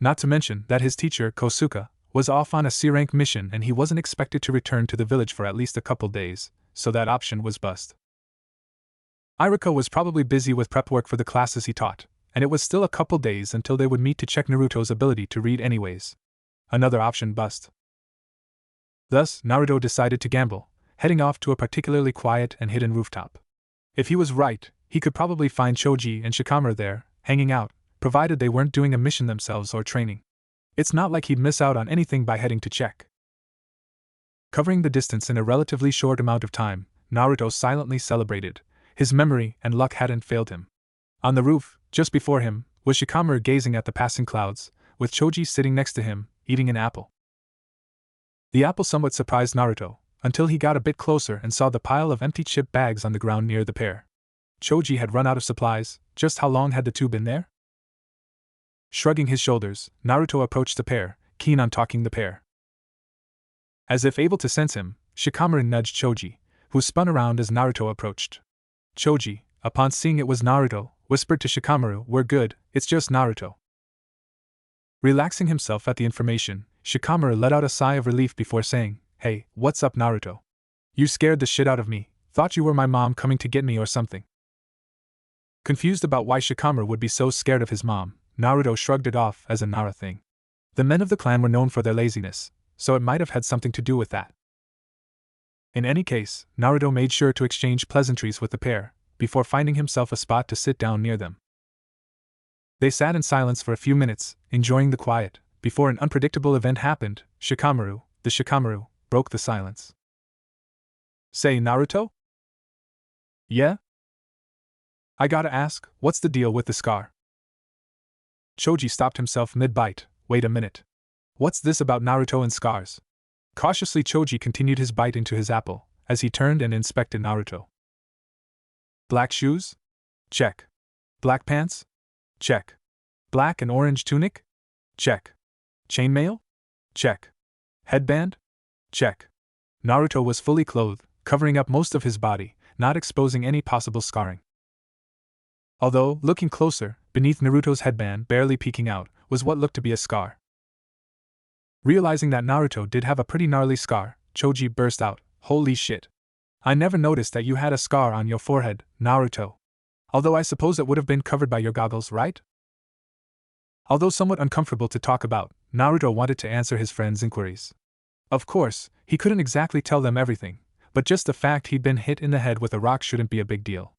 Not to mention that his teacher, Kosuke, was off on a C-rank mission and he wasn't expected to return to the village for at least a couple days, so that option was bust. Iruka was probably busy with prep work for the classes he taught, and it was still a couple days until they would meet to check Naruto's ability to read anyways. Another option bust. Thus, Naruto decided to gamble, heading off to a particularly quiet and hidden rooftop. If he was right, he could probably find Choji and Shikamaru there, hanging out, provided they weren't doing a mission themselves or training. It's not like he'd miss out on anything by heading to check. Covering the distance in a relatively short amount of time, Naruto silently celebrated. His memory and luck hadn't failed him. On the roof, just before him, was Shikamaru gazing at the passing clouds, with Choji sitting next to him, eating an apple. The apple somewhat surprised Naruto, until he got a bit closer and saw the pile of empty chip bags on the ground near the pair. Choji had run out of supplies. Just how long had the two been there? Shrugging his shoulders, Naruto approached the pair, keen on talking the pair. As if able to sense him, Shikamaru nudged Choji, who spun around as Naruto approached. Choji, upon seeing it was Naruto, whispered to Shikamaru, "We're good, it's just Naruto." Relaxing himself at the information, Shikamaru let out a sigh of relief before saying, "Hey, what's up, Naruto? You scared the shit out of me. Thought you were my mom coming to get me or something. Confused about why Shikamaru would be so scared of his mom, Naruto shrugged it off as a Nara thing. The men of the clan were known for their laziness, so it might have had something to do with that. In any case, Naruto made sure to exchange pleasantries with the pair, before finding himself a spot to sit down near them. They sat in silence for a few minutes, enjoying the quiet, before an unpredictable event happened. The Shikamaru, broke the silence. Say, Naruto? Yeah? I gotta ask, what's the deal with the scar? Choji stopped himself mid-bite. Wait a minute. What's this about Naruto and scars? Cautiously Choji continued his bite into his apple, as he turned and inspected Naruto. Black shoes? Check. Black pants? Check. Black and orange tunic? Check. Chainmail? Check. Headband? Check. Naruto was fully clothed, covering up most of his body, not exposing any possible scarring. Although, looking closer, beneath Naruto's headband barely peeking out, was what looked to be a scar. Realizing that Naruto did have a pretty gnarly scar, Choji burst out, "Holy shit! I never noticed that you had a scar on your forehead, Naruto. Although I suppose it would have been covered by your goggles, right?" Although somewhat uncomfortable to talk about, Naruto wanted to answer his friend's inquiries. Of course, he couldn't exactly tell them everything, but just the fact he'd been hit in the head with a rock shouldn't be a big deal.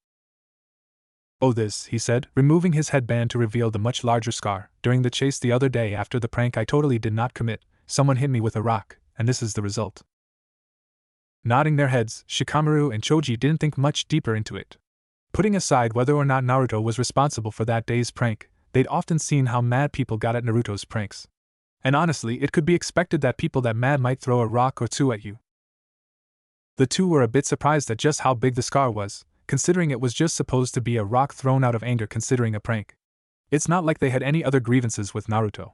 "Oh, this," he said, removing his headband to reveal the much larger scar. "During the chase the other day after the prank I totally did not commit, someone hit me with a rock, and this is the result." Nodding their heads, Shikamaru and Choji didn't think much deeper into it. Putting aside whether or not Naruto was responsible for that day's prank, they'd often seen how mad people got at Naruto's pranks. And honestly, it could be expected that people that mad might throw a rock or two at you. The two were a bit surprised at just how big the scar was, considering it was just supposed to be a rock thrown out of anger considering a prank. It's not like they had any other grievances with Naruto.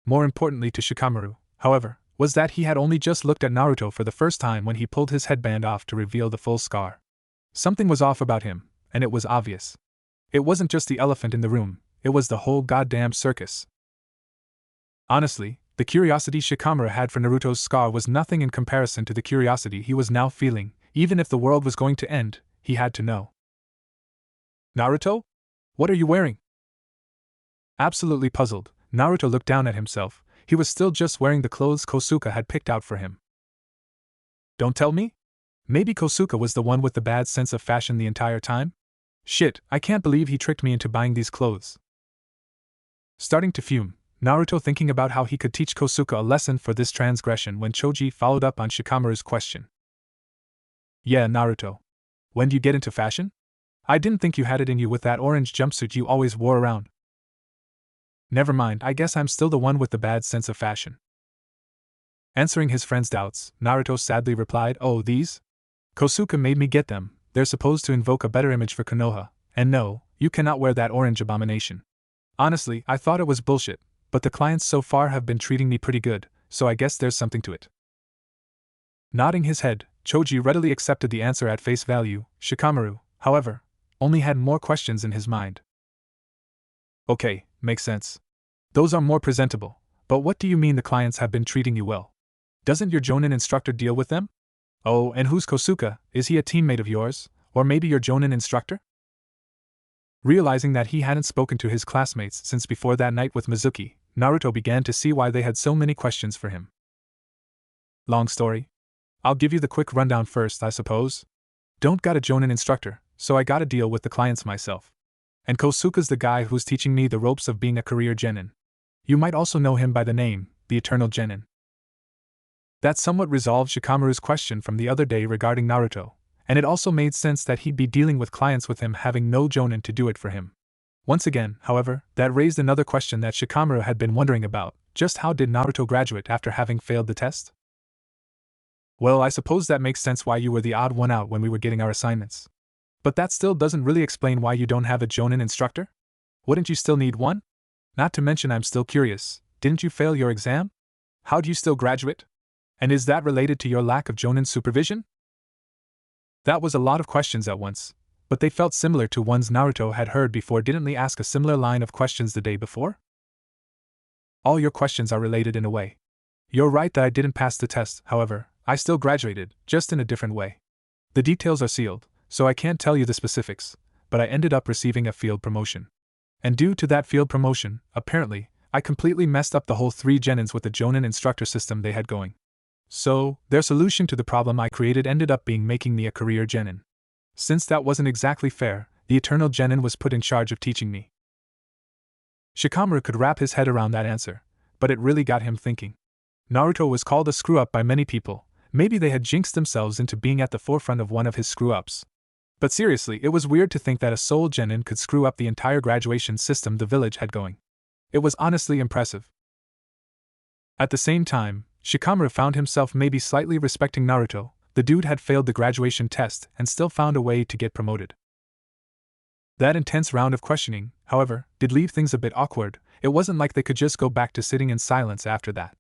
More importantly to Shikamaru, however, was that he had only just looked at Naruto for the first time when he pulled his headband off to reveal the full scar. Something was off about him, and it was obvious. It wasn't just the elephant in the room, it was the whole goddamn circus. Honestly, the curiosity Shikamaru had for Naruto's scar was nothing in comparison to the curiosity he was now feeling. Even if the world was going to end, he had to know. "Naruto? What are you wearing?" Absolutely puzzled, Naruto looked down at himself. He was still just wearing the clothes Kosuke had picked out for him. Don't tell me? Maybe Kosuke was the one with the bad sense of fashion the entire time? Shit, I can't believe he tricked me into buying these clothes. Starting to fume, Naruto thinking about how he could teach Kosuke a lesson for this transgression when Choji followed up on Shikamaru's question. "Yeah, Naruto. When do you get into fashion? I didn't think you had it in you with that orange jumpsuit you always wore around." "Never mind, I guess I'm still the one with the bad sense of fashion." Answering his friend's doubts, Naruto sadly replied, "Oh, these? Kosuke made me get them. They're supposed to invoke a better image for Konoha, and no, you cannot wear that orange abomination. Honestly, I thought it was bullshit, but the clients so far have been treating me pretty good, so I guess there's something to it." Nodding his head, Choji readily accepted the answer at face value. Shikamaru, however, only had more questions in his mind. "Okay, makes sense. Those are more presentable, but what do you mean the clients have been treating you well? Doesn't your Jonin instructor deal with them? Oh, and who's Kosuke? Is he a teammate of yours, or maybe your Jonin instructor?" Realizing that he hadn't spoken to his classmates since before that night with Mizuki, Naruto began to see why they had so many questions for him. Long story. I'll give you the quick rundown first, I suppose. Don't got a Jonin instructor, so I gotta deal with the clients myself. And Kosuke's the guy who's teaching me the ropes of being a career Genin. You might also know him by the name, the Eternal Genin. That somewhat resolved Shikamaru's question from the other day regarding Naruto, and it also made sense that he'd be dealing with clients with him having no Jonin to do it for him. Once again, however, that raised another question that Shikamaru had been wondering about: just how did Naruto graduate after having failed the test? Well, I suppose that makes sense why you were the odd one out when we were getting our assignments. But that still doesn't really explain why you don't have a Jonin instructor? Wouldn't you still need one? Not to mention, I'm still curious, didn't you fail your exam? How'd you still graduate? And is that related to your lack of Jonin supervision? That was a lot of questions at once, but they felt similar to ones Naruto had heard before. Didn't Lee ask a similar line of questions the day before? All your questions are related in a way. You're right that I didn't pass the test, however, I still graduated, just in a different way. The details are sealed, so I can't tell you the specifics, but I ended up receiving a field promotion. And due to that field promotion, apparently, I completely messed up the whole 3 Genins with the Jonin instructor system they had going. So, their solution to the problem I created ended up being making me a career Genin. Since that wasn't exactly fair, the Eternal Genin was put in charge of teaching me. Shikamaru could wrap his head around that answer, but it really got him thinking. Naruto was called a screw-up by many people. Maybe they had jinxed themselves into being at the forefront of one of his screw-ups. But seriously, it was weird to think that a Soul Genin could screw up the entire graduation system the village had going. It was honestly impressive. At the same time, Shikamaru found himself maybe slightly respecting Naruto. The dude had failed the graduation test and still found a way to get promoted. That intense round of questioning, however, did leave things a bit awkward. It wasn't like they could just go back to sitting in silence after that.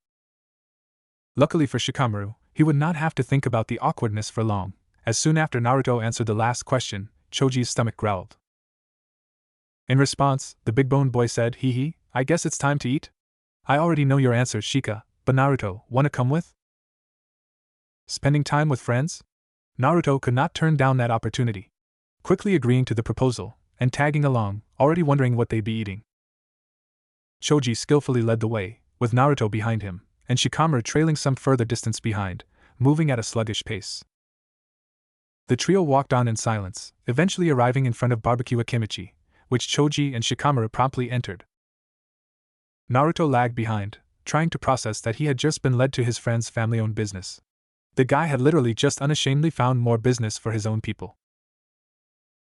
Luckily for Shikamaru, he would not have to think about the awkwardness for long. As soon after Naruto answered the last question, Choji's stomach growled. In response, the big-boned boy said, "Hee hee, I guess it's time to eat? I already know your answer, Shika, but Naruto, wanna come with? Spending time with friends?" Naruto could not turn down that opportunity. Quickly agreeing to the proposal, and tagging along, already wondering what they'd be eating. Choji skillfully led the way, with Naruto behind him, and Shikamaru trailing some further distance behind, moving at a sluggish pace. The trio walked on in silence, eventually arriving in front of Barbecue Akimichi, which Choji and Shikamaru promptly entered. Naruto lagged behind, trying to process that he had just been led to his friend's family-owned business. The guy had literally just unashamedly found more business for his own people.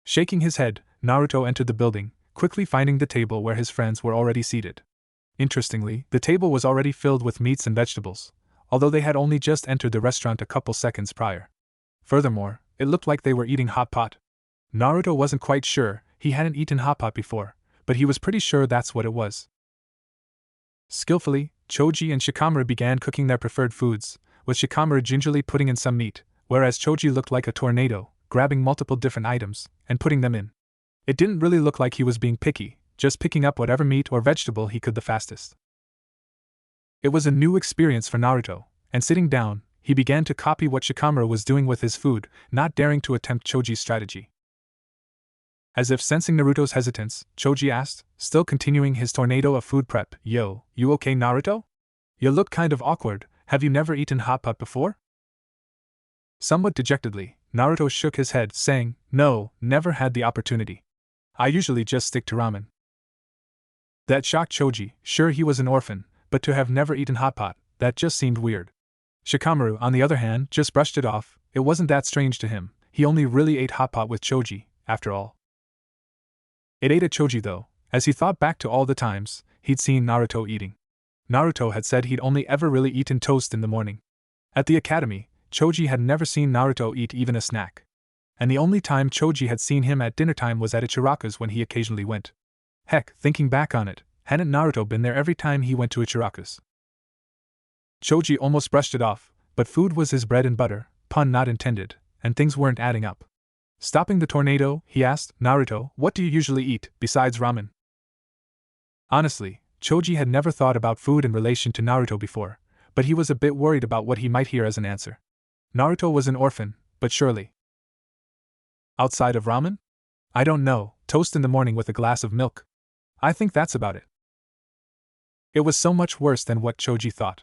Shaking his head, Naruto entered the building, quickly finding the table where his friends were already seated. Interestingly, the table was already filled with meats and vegetables, although they had only just entered the restaurant a couple seconds prior. Furthermore, it looked like they were eating hot pot. Naruto wasn't quite sure, he hadn't eaten hot pot before, but he was pretty sure that's what it was. Skillfully, Choji and Shikamaru began cooking their preferred foods, with Shikamaru gingerly putting in some meat, whereas Choji looked like a tornado, grabbing multiple different items and putting them in. It didn't really look like he was being picky, just picking up whatever meat or vegetable he could the fastest. It was a new experience for Naruto, and sitting down, he began to copy what Shikamaru was doing with his food, not daring to attempt Choji's strategy. As if sensing Naruto's hesitance, Choji asked, still continuing his tornado of food prep, "Yo, you okay, Naruto? You look kind of awkward, have you never eaten hot pot before?" Somewhat dejectedly, Naruto shook his head, saying, "No, never had the opportunity. I usually just stick to ramen." That shocked Choji. Sure, he was an orphan, but to have never eaten hot pot, that just seemed weird. Shikamaru, on the other hand, just brushed it off. It wasn't that strange to him. He only really ate hot pot with Choji, after all. It ate at Choji though, as he thought back to all the times he'd seen Naruto eating. Naruto had said he'd only ever really eaten toast in the morning. At the academy, Choji had never seen Naruto eat even a snack. And the only time Choji had seen him at dinnertime was at Ichiraku's when he occasionally went. Heck, thinking back on it, hadn't Naruto been there every time he went to Ichiraku's? Choji almost brushed it off, but food was his bread and butter, pun not intended, and things weren't adding up. Stopping the tornado, he asked, "Naruto, what do you usually eat, besides ramen?" Honestly, Choji had never thought about food in relation to Naruto before, but he was a bit worried about what he might hear as an answer. Naruto was an orphan, but surely. Outside of ramen? I don't know, toast in the morning with a glass of milk. I think that's about it. It was so much worse than what Choji thought.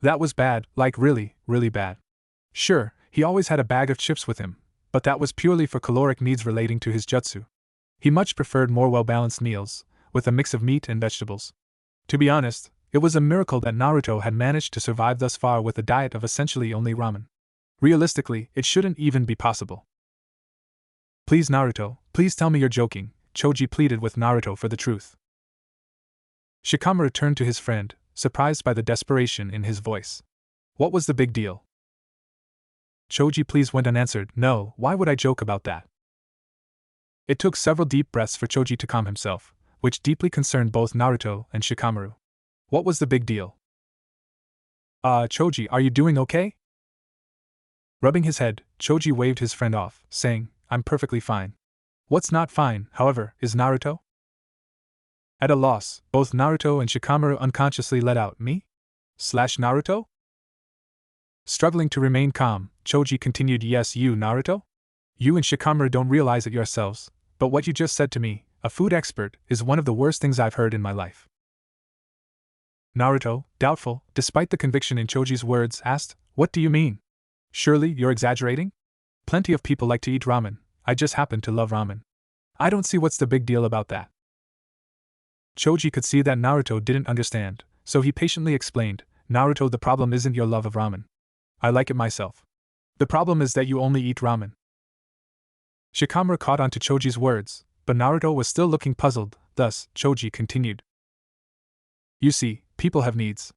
That was bad, like really, really bad. Sure, he always had a bag of chips with him, but that was purely for caloric needs relating to his jutsu. He much preferred more well-balanced meals, with a mix of meat and vegetables. To be honest, it was a miracle that Naruto had managed to survive thus far with a diet of essentially only ramen. Realistically, it shouldn't even be possible. "Please Naruto, please tell me you're joking," Choji pleaded with Naruto for the truth. Shikamaru turned to his friend, surprised by the desperation in his voice. What was the big deal? Choji please went unanswered. No, why would I joke about that? It took several deep breaths for Choji to calm himself, which deeply concerned both Naruto and Shikamaru. What was the big deal? Choji, are you doing okay? Rubbing his head, Choji waved his friend off, saying, "I'm perfectly fine." What's not fine, however, is Naruto? At a loss, both Naruto and Shikamaru unconsciously let out, "Me? Naruto?" Struggling to remain calm, Choji continued, "Yes, you, Naruto? You and Shikamaru don't realize it yourselves, but what you just said to me, a food expert, is one of the worst things I've heard in my life. Naruto, doubtful, despite the conviction in Choji's words, asked, "What do you mean? Surely you're exaggerating? Plenty of people like to eat ramen, I just happen to love ramen. I don't see what's the big deal about that." Choji could see that Naruto didn't understand, so he patiently explained, "Naruto, the problem isn't your love of ramen. I like it myself. The problem is that you only eat ramen." Shikamaru caught on to Choji's words, but Naruto was still looking puzzled, thus, Choji continued. "You see, people have needs.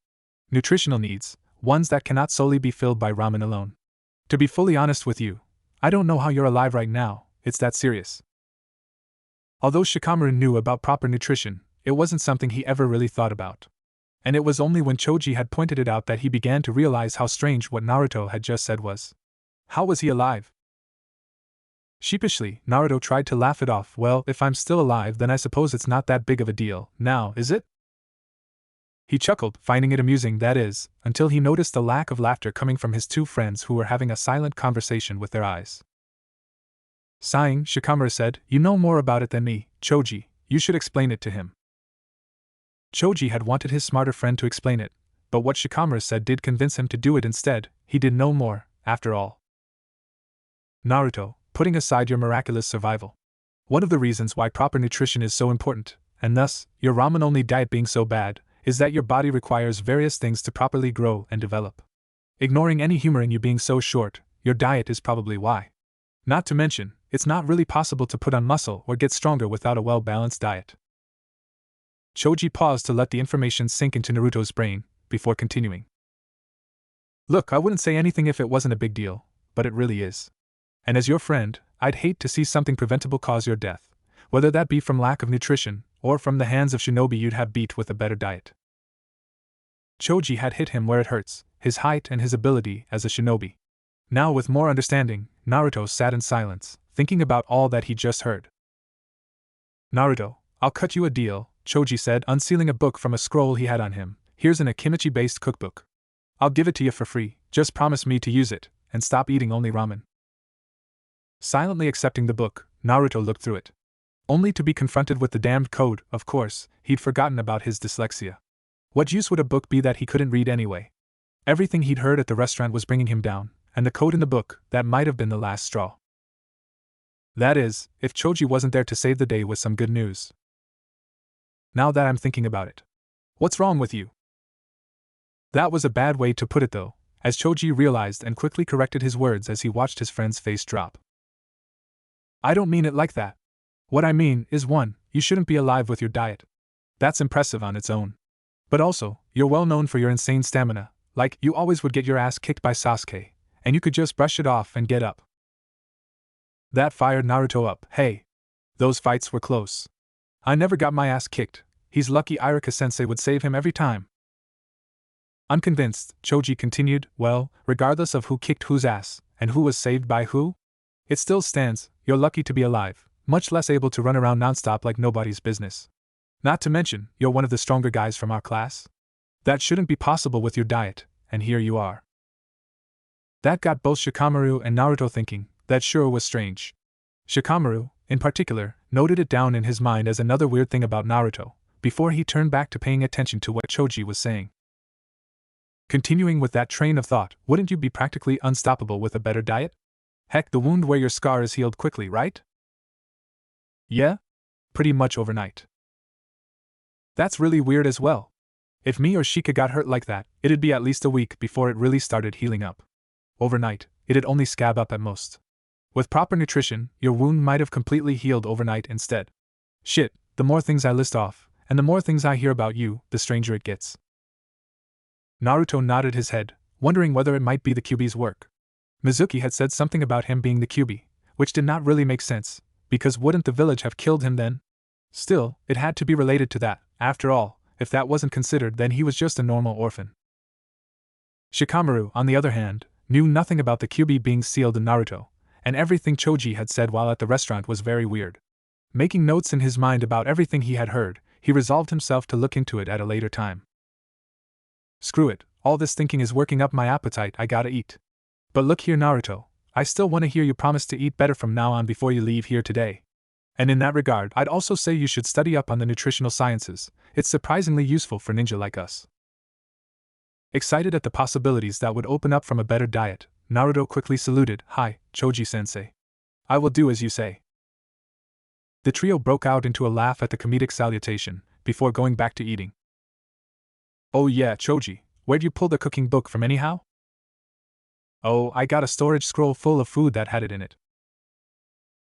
Nutritional needs, ones that cannot solely be filled by ramen alone. To be fully honest with you, I don't know how you're alive right now, it's that serious." Although Shikamaru knew about proper nutrition, it wasn't something he ever really thought about. And it was only when Choji had pointed it out that he began to realize how strange what Naruto had just said was. How was he alive? Sheepishly, Naruto tried to laugh it off. "Well, if I'm still alive, then I suppose it's not that big of a deal, now, is it?" He chuckled, finding it amusing, that is, until he noticed the lack of laughter coming from his two friends who were having a silent conversation with their eyes. Sighing, Shikamaru said, "You know more about it than me, Choji, you should explain it to him." Choji had wanted his smarter friend to explain it, but what Shikamaru said did convince him to do it instead. He did no more, after all. "Naruto, putting aside your miraculous survival, one of the reasons why proper nutrition is so important, and thus, your ramen-only diet being so bad, is that your body requires various things to properly grow and develop. Ignoring any humor in you being so short, your diet is probably why. Not to mention, it's not really possible to put on muscle or get stronger without a well-balanced diet." Choji paused to let the information sink into Naruto's brain, before continuing. "Look, I wouldn't say anything if it wasn't a big deal, but it really is. And as your friend, I'd hate to see something preventable cause your death, whether that be from lack of nutrition, or from the hands of shinobi you'd have beat with a better diet." Choji had hit him where it hurts, his height and his ability as a shinobi. Now with more understanding, Naruto sat in silence, thinking about all that he just heard. "Naruto, I'll cut you a deal," Choji said, unsealing a book from a scroll he had on him. "Here's an Akimichi-based cookbook. I'll give it to you for free, just promise me to use it, and stop eating only ramen." Silently accepting the book, Naruto looked through it. Only to be confronted with the damned code. Of course, he'd forgotten about his dyslexia. What use would a book be that he couldn't read anyway? Everything he'd heard at the restaurant was bringing him down, and the code in the book, that might have been the last straw. That is, if Choji wasn't there to save the day with some good news. "Now that I'm thinking about it. What's wrong with you?" That was a bad way to put it though, as Choji realized and quickly corrected his words as he watched his friend's face drop. "I don't mean it like that. What I mean is 1, you shouldn't be alive with your diet. That's impressive on its own. But also, you're well known for your insane stamina, like you always would get your ass kicked by Sasuke, and you could just brush it off and get up." That fired Naruto up. "Hey! Those fights were close. I never got my ass kicked. He's lucky Iruka-sensei would save him every time." Unconvinced, Choji continued, "Well, regardless of who kicked whose ass, and who was saved by who, it still stands, you're lucky to be alive, much less able to run around nonstop like nobody's business. Not to mention, you're one of the stronger guys from our class. That shouldn't be possible with your diet, and here you are." That got both Shikamaru and Naruto thinking. That sure was strange. Shikamaru, in particular, noted it down in his mind as another weird thing about Naruto, before he turned back to paying attention to what Choji was saying. Continuing with that train of thought, wouldn't you be practically unstoppable with a better diet? Heck, the wound where your scar is healed quickly, right? Yeah? Pretty much overnight. That's really weird as well. If me or Shika got hurt like that, it'd be at least a week before it really started healing up. Overnight, it'd only scab up at most. With proper nutrition, your wound might have completely healed overnight instead. Shit, the more things I list off, and the more things I hear about you, the stranger it gets." Naruto nodded his head, wondering whether it might be the Kyuubi's work. Mizuki had said something about him being the Kyuubi, which did not really make sense, because wouldn't the village have killed him then? Still, it had to be related to that. After all, if that wasn't considered, then he was just a normal orphan. Shikamaru, on the other hand, knew nothing about the Kyuubi being sealed in Naruto, and everything Choji had said while at the restaurant was very weird. Making notes in his mind about everything he had heard, he resolved himself to look into it at a later time. "Screw it, all this thinking is working up my appetite, I gotta eat. But look here, Naruto, I still want to hear you promise to eat better from now on before you leave here today. And in that regard, I'd also say you should study up on the nutritional sciences. It's surprisingly useful for ninja like us. Excited at the possibilities that would open up from a better diet, Naruto quickly saluted. Hi, Choji-sensei. I will do as you say. The trio broke out into a laugh at the comedic salutation, before going back to eating. Oh yeah, Choji, where'd you pull the cooking book from anyhow? Oh, I got a storage scroll full of food that had it in it.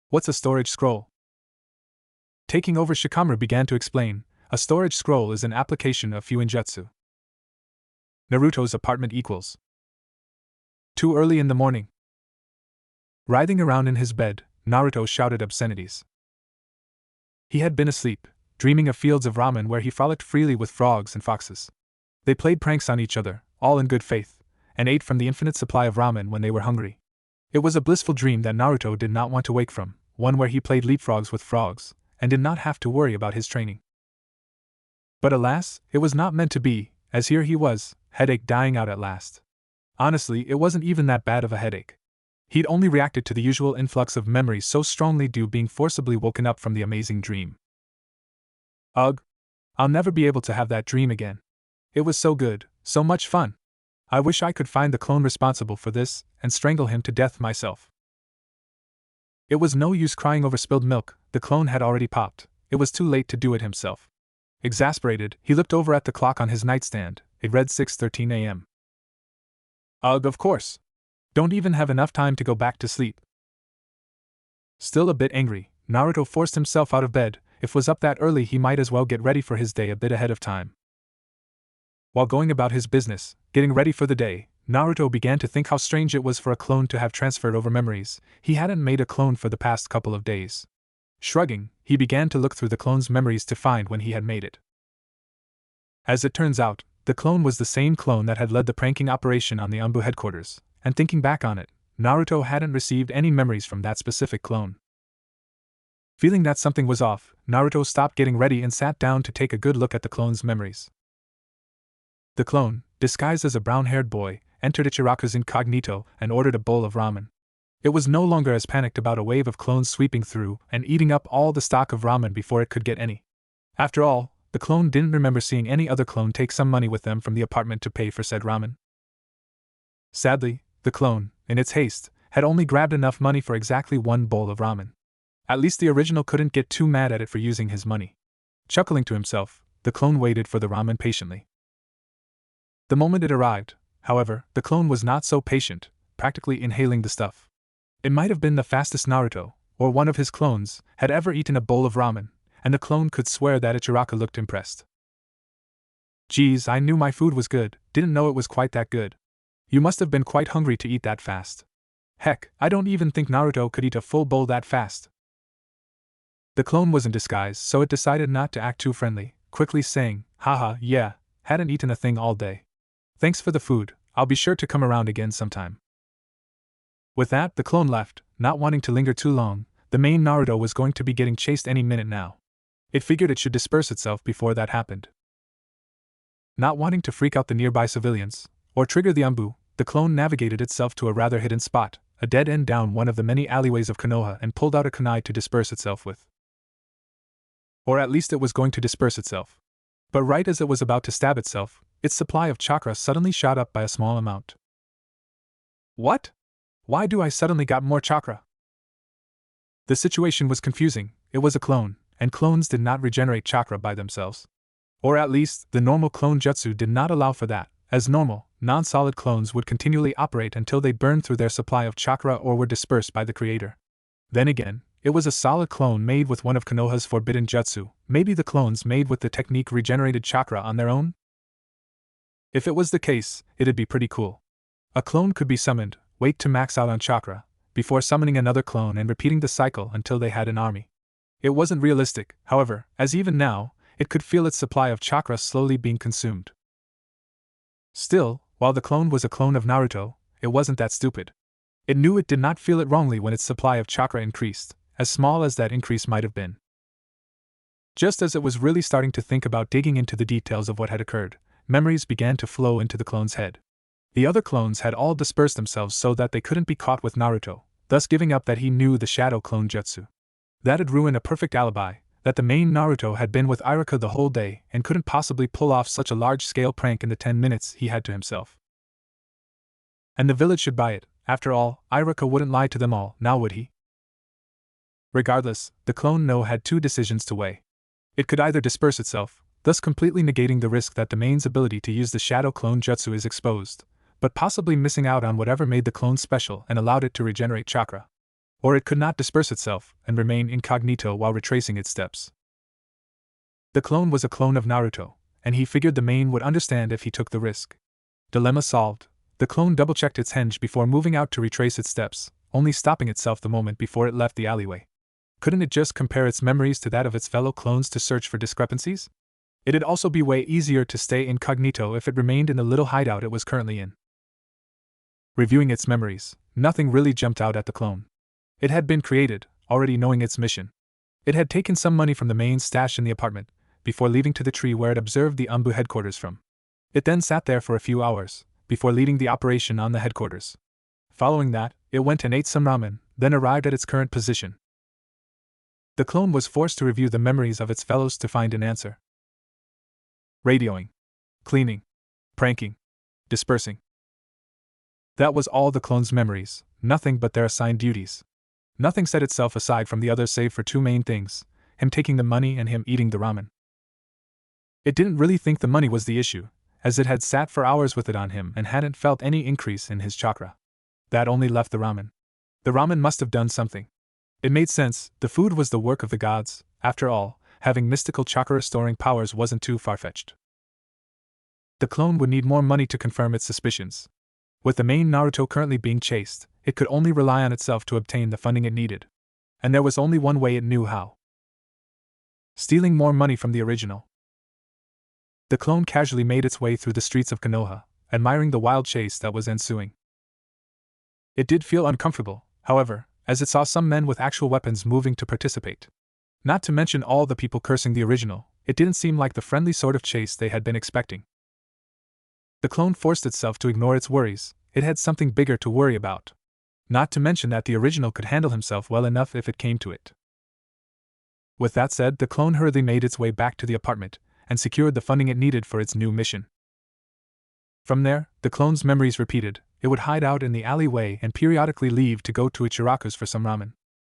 What's a storage scroll? Taking over, Shikamaru began to explain. A storage scroll is an application of Fuinjutsu. Naruto's apartment equals. Too early in the morning. Writhing around in his bed, Naruto shouted obscenities. He had been asleep, dreaming of fields of ramen where he frolicked freely with frogs and foxes. They played pranks on each other, all in good faith, and ate from the infinite supply of ramen when they were hungry. It was a blissful dream that Naruto did not want to wake from, one where he played leapfrogs with frogs, and did not have to worry about his training. But alas, it was not meant to be, as here he was, headache dying out at last. Honestly, it wasn't even that bad of a headache. He'd only reacted to the usual influx of memories so strongly due being forcibly woken up from the amazing dream. Ugh! I'll never be able to have that dream again. It was so good, so much fun. I wish I could find the clone responsible for this, and strangle him to death myself. It was no use crying over spilled milk, the clone had already popped. It was too late to do it himself. Exasperated, he looked over at the clock on his nightstand. It read 6:13 a.m. Ugh, of course. Don't even have enough time to go back to sleep. Still a bit angry, Naruto forced himself out of bed. If was up that early, he might as well get ready for his day a bit ahead of time. While going about his business, getting ready for the day, Naruto began to think how strange it was for a clone to have transferred over memories. He hadn't made a clone for the past couple of days. Shrugging, he began to look through the clone's memories to find when he had made it. As it turns out, the clone was the same clone that had led the pranking operation on the Anbu headquarters, and thinking back on it, Naruto hadn't received any memories from that specific clone. Feeling that something was off, Naruto stopped getting ready and sat down to take a good look at the clone's memories. The clone, disguised as a brown-haired boy, entered Ichiraku's incognito and ordered a bowl of ramen. It was no longer as panicked about a wave of clones sweeping through and eating up all the stock of ramen before it could get any. After all, the clone didn't remember seeing any other clone take some money with them from the apartment to pay for said ramen. Sadly, the clone, in its haste, had only grabbed enough money for exactly one bowl of ramen. At least the original couldn't get too mad at it for using his money. Chuckling to himself, the clone waited for the ramen patiently. The moment it arrived, however, the clone was not so patient, practically inhaling the stuff. It might have been the fastest Naruto, or one of his clones, had ever eaten a bowl of ramen, and the clone could swear that Ichiraku looked impressed. Geez, I knew my food was good, didn't know it was quite that good. You must have been quite hungry to eat that fast. Heck, I don't even think Naruto could eat a full bowl that fast. The clone was in disguise, so it decided not to act too friendly, quickly saying, haha, yeah, hadn't eaten a thing all day. Thanks for the food, I'll be sure to come around again sometime. With that, the clone left, not wanting to linger too long. The main Naruto was going to be getting chased any minute now. It figured it should disperse itself before that happened. Not wanting to freak out the nearby civilians, or trigger the Anbu, the clone navigated itself to a rather hidden spot, a dead end down one of the many alleyways of Konoha, and pulled out a kunai to disperse itself with. Or at least it was going to disperse itself. But right as it was about to stab itself, its supply of chakra suddenly shot up by a small amount. What? Why do I suddenly got more chakra? The situation was confusing. It was a clone, and clones did not regenerate chakra by themselves. Or at least, the normal clone jutsu did not allow for that, as normal, non-solid clones would continually operate until they burned through their supply of chakra or were dispersed by the creator. Then again, it was a solid clone made with one of Konoha's forbidden jutsu. Maybe the clones made with the technique regenerated chakra on their own? If it was the case, it'd be pretty cool. A clone could be summoned, wait to max out on chakra, before summoning another clone and repeating the cycle until they had an army. It wasn't realistic, however, as even now, it could feel its supply of chakra slowly being consumed. Still, while the clone was a clone of Naruto, it wasn't that stupid. It knew it did not feel it wrongly when its supply of chakra increased, as small as that increase might have been. Just as it was really starting to think about digging into the details of what had occurred, memories began to flow into the clone's head. The other clones had all dispersed themselves so that they couldn't be caught with Naruto, thus giving up that he knew the shadow clone jutsu. That'd ruin a perfect alibi, that the main Naruto had been with Iruka the whole day and couldn't possibly pull off such a large-scale prank in the 10 minutes he had to himself. And the village should buy it. After all, Iruka wouldn't lie to them all, now would he? Regardless, the clone No had two decisions to weigh. It could either disperse itself, thus completely negating the risk that the main's ability to use the shadow clone jutsu is exposed, but possibly missing out on whatever made the clone special and allowed it to regenerate chakra. Or it could not disperse itself and remain incognito while retracing its steps. The clone was a clone of Naruto, and he figured the main would understand if he took the risk. Dilemma solved, the clone double-checked its henge before moving out to retrace its steps, only stopping itself the moment before it left the alleyway. Couldn't it just compare its memories to that of its fellow clones to search for discrepancies? It'd also be way easier to stay incognito if it remained in the little hideout it was currently in. Reviewing its memories, nothing really jumped out at the clone. It had been created, already knowing its mission. It had taken some money from the main stash in the apartment, before leaving to the tree where it observed the Umbu headquarters from. It then sat there for a few hours, before leading the operation on the headquarters. Following that, it went and ate some ramen, then arrived at its current position. The clone was forced to review the memories of its fellows to find an answer. Radioing. Cleaning. Pranking. Dispersing. That was all the clone's memories, nothing but their assigned duties. Nothing set itself aside from the others save for two main things, him taking the money and him eating the ramen. It didn't really think the money was the issue, as it had sat for hours with it on him and hadn't felt any increase in his chakra. That only left the ramen. The ramen must have done something. It made sense, the food was the work of the gods, after all, having mystical chakra-restoring powers wasn't too far-fetched. The clone would need more money to confirm its suspicions. With the main Naruto currently being chased, it could only rely on itself to obtain the funding it needed. And there was only one way it knew how. Stealing more money from the original. The clone casually made its way through the streets of Konoha, admiring the wild chase that was ensuing. It did feel uncomfortable, however, as it saw some men with actual weapons moving to participate. Not to mention all the people cursing the original, it didn't seem like the friendly sort of chase they had been expecting. The clone forced itself to ignore its worries, it had something bigger to worry about. Not to mention that the original could handle himself well enough if it came to it. With that said, the clone hurriedly made its way back to the apartment, and secured the funding it needed for its new mission. From there, the clone's memories repeated. It would hide out in the alleyway and periodically leave to go to Ichiraku's for some ramen.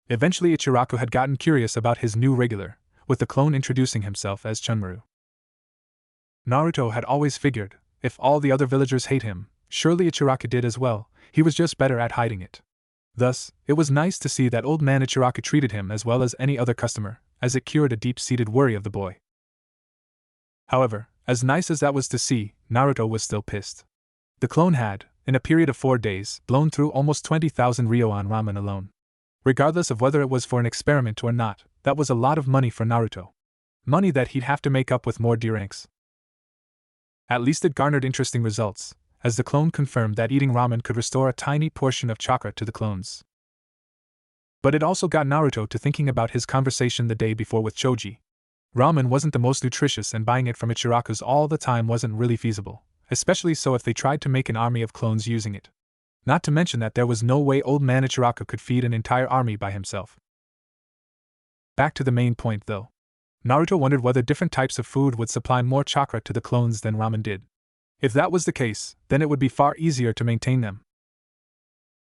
Eventually Ichiraku had gotten curious about his new regular, with the clone introducing himself as Chunmaru. Naruto had always figured, if all the other villagers hate him, surely Ichiraku did as well, he was just better at hiding it. Thus, it was nice to see that old man Ichiraku treated him as well as any other customer, as it cured a deep-seated worry of the boy. However, as nice as that was to see, Naruto was still pissed. The clone had, in a period of 4 days, blown through almost 20,000 ryo on ramen alone. Regardless of whether it was for an experiment or not, that was a lot of money for Naruto. Money that he'd have to make up with more D-ranks. At least it garnered interesting results, as the clone confirmed that eating ramen could restore a tiny portion of chakra to the clones. But it also got Naruto to thinking about his conversation the day before with Choji. Ramen wasn't the most nutritious and buying it from Ichiraku's all the time wasn't really feasible, especially so if they tried to make an army of clones using it. Not to mention that there was no way old man Ichiraku could feed an entire army by himself. Back to the main point though. Naruto wondered whether different types of food would supply more chakra to the clones than ramen did. If that was the case, then it would be far easier to maintain them.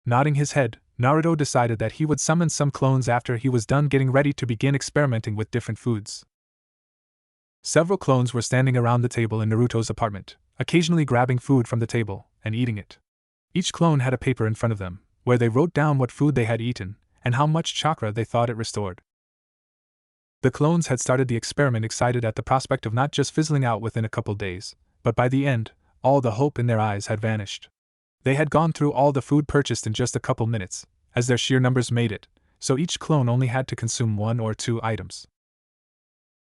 Nodding his head, Naruto decided that he would summon some clones after he was done getting ready to begin experimenting with different foods. Several clones were standing around the table in Naruto's apartment, occasionally grabbing food from the table and eating it. Each clone had a paper in front of them, where they wrote down what food they had eaten and how much chakra they thought it restored. The clones had started the experiment excited at the prospect of not just fizzling out within a couple days, but by the end, all the hope in their eyes had vanished. They had gone through all the food purchased in just a couple minutes, as their sheer numbers made it, so each clone only had to consume 1 or 2 items.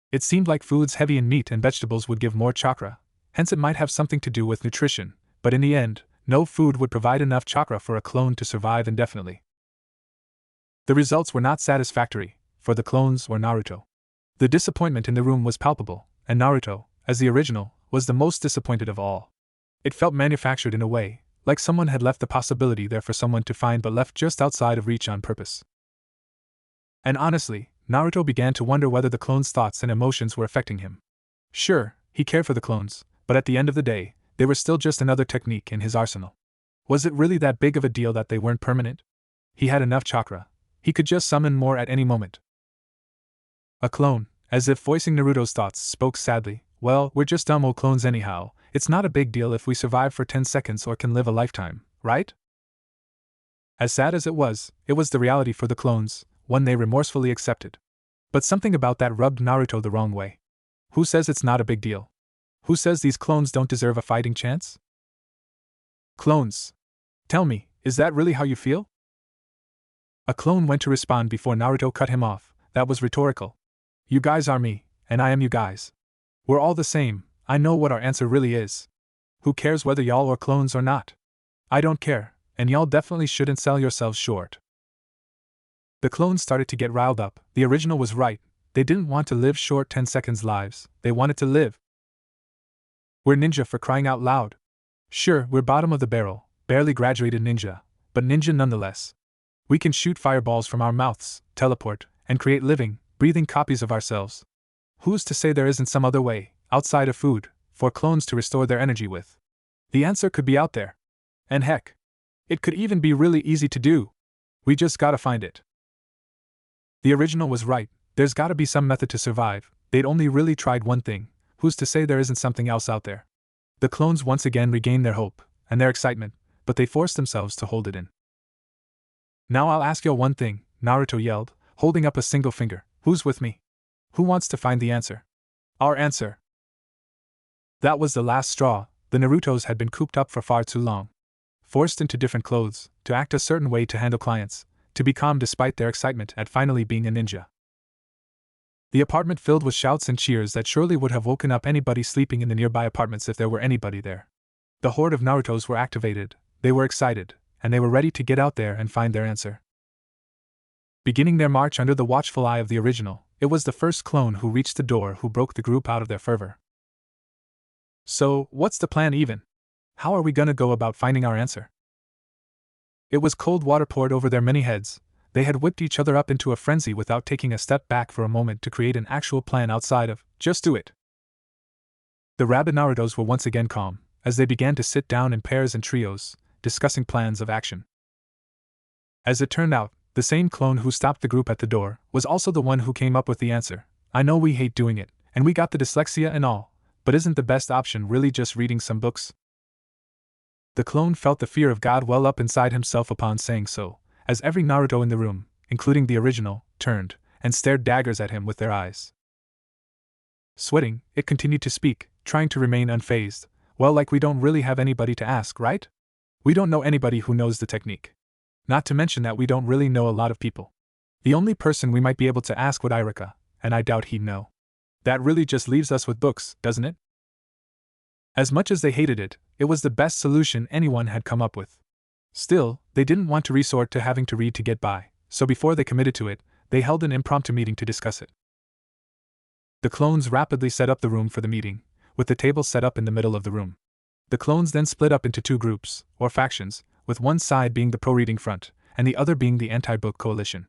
It seemed like foods heavy in meat and vegetables would give more chakra, hence it might have something to do with nutrition, but in the end, no food would provide enough chakra for a clone to survive indefinitely. The results were not satisfactory, for the clones or Naruto. The disappointment in the room was palpable, and Naruto, as the original, was the most disappointed of all. It felt manufactured in a way, like someone had left the possibility there for someone to find but left just outside of reach on purpose. And honestly, Naruto began to wonder whether the clones' thoughts and emotions were affecting him. Sure, he cared for the clones, but at the end of the day, they were still just another technique in his arsenal. Was it really that big of a deal that they weren't permanent? He had enough chakra. He could just summon more at any moment. A clone, as if voicing Naruto's thoughts, spoke sadly. Well, we're just dumb old clones anyhow. It's not a big deal if we survive for 10 seconds or can live a lifetime, right? As sad as it was the reality for the clones, one they remorsefully accepted. But something about that rubbed Naruto the wrong way. Who says it's not a big deal? Who says these clones don't deserve a fighting chance? Clones. Tell me, is that really how you feel? A clone went to respond before Naruto cut him off. That was rhetorical. You guys are me, and I am you guys. We're all the same. I know what our answer really is. Who cares whether y'all are clones or not? I don't care, and y'all definitely shouldn't sell yourselves short. The clones started to get riled up. The original was right. They didn't want to live short 10 seconds lives. They wanted to live. We're ninja for crying out loud. Sure, we're bottom of the barrel, barely graduated ninja, but ninja nonetheless. We can shoot fireballs from our mouths, teleport, and create living, breathing copies of ourselves. Who's to say there isn't some other way, outside of food, for clones to restore their energy with? The answer could be out there. And heck, it could even be really easy to do. We just gotta find it. The original was right. There's gotta be some method to survive. They'd only really tried one thing. Who's to say there isn't something else out there? The clones once again regained their hope and their excitement, but they forced themselves to hold it in. Now I'll ask you one thing, Naruto yelled, holding up a single finger. Who's with me? Who wants to find the answer? Our answer. That was the last straw. The Narutos had been cooped up for far too long. Forced into different clothes, to act a certain way to handle clients, to be calm despite their excitement at finally being a ninja. The apartment filled with shouts and cheers that surely would have woken up anybody sleeping in the nearby apartments if there were anybody there. The horde of Narutos were activated, they were excited, and they were ready to get out there and find their answer. Beginning their march under the watchful eye of the original, it was the first clone who reached the door who broke the group out of their fervor. So, what's the plan even? How are we gonna go about finding our answer? It was cold water poured over their many heads. They had whipped each other up into a frenzy without taking a step back for a moment to create an actual plan outside of, just do it. The rabid Narutos were once again calm, as they began to sit down in pairs and trios, discussing plans of action. As it turned out, the same clone who stopped the group at the door was also the one who came up with the answer. I know we hate doing it, and we got the dyslexia and all, but isn't the best option really just reading some books? The clone felt the fear of God well up inside himself upon saying so, as every Naruto in the room, including the original, turned and stared daggers at him with their eyes. Sweating, it continued to speak, trying to remain unfazed. Well, like we don't really have anybody to ask, right? We don't know anybody who knows the technique. Not to mention that we don't really know a lot of people. The only person we might be able to ask would Irika, and I doubt he'd know. That really just leaves us with books, doesn't it? As much as they hated it, it was the best solution anyone had come up with. Still, they didn't want to resort to having to read to get by, so before they committed to it, they held an impromptu meeting to discuss it. The clones rapidly set up the room for the meeting, with the table set up in the middle of the room. The clones then split up into two groups, or factions, with one side being the pro-reading front, and the other being the anti-book coalition.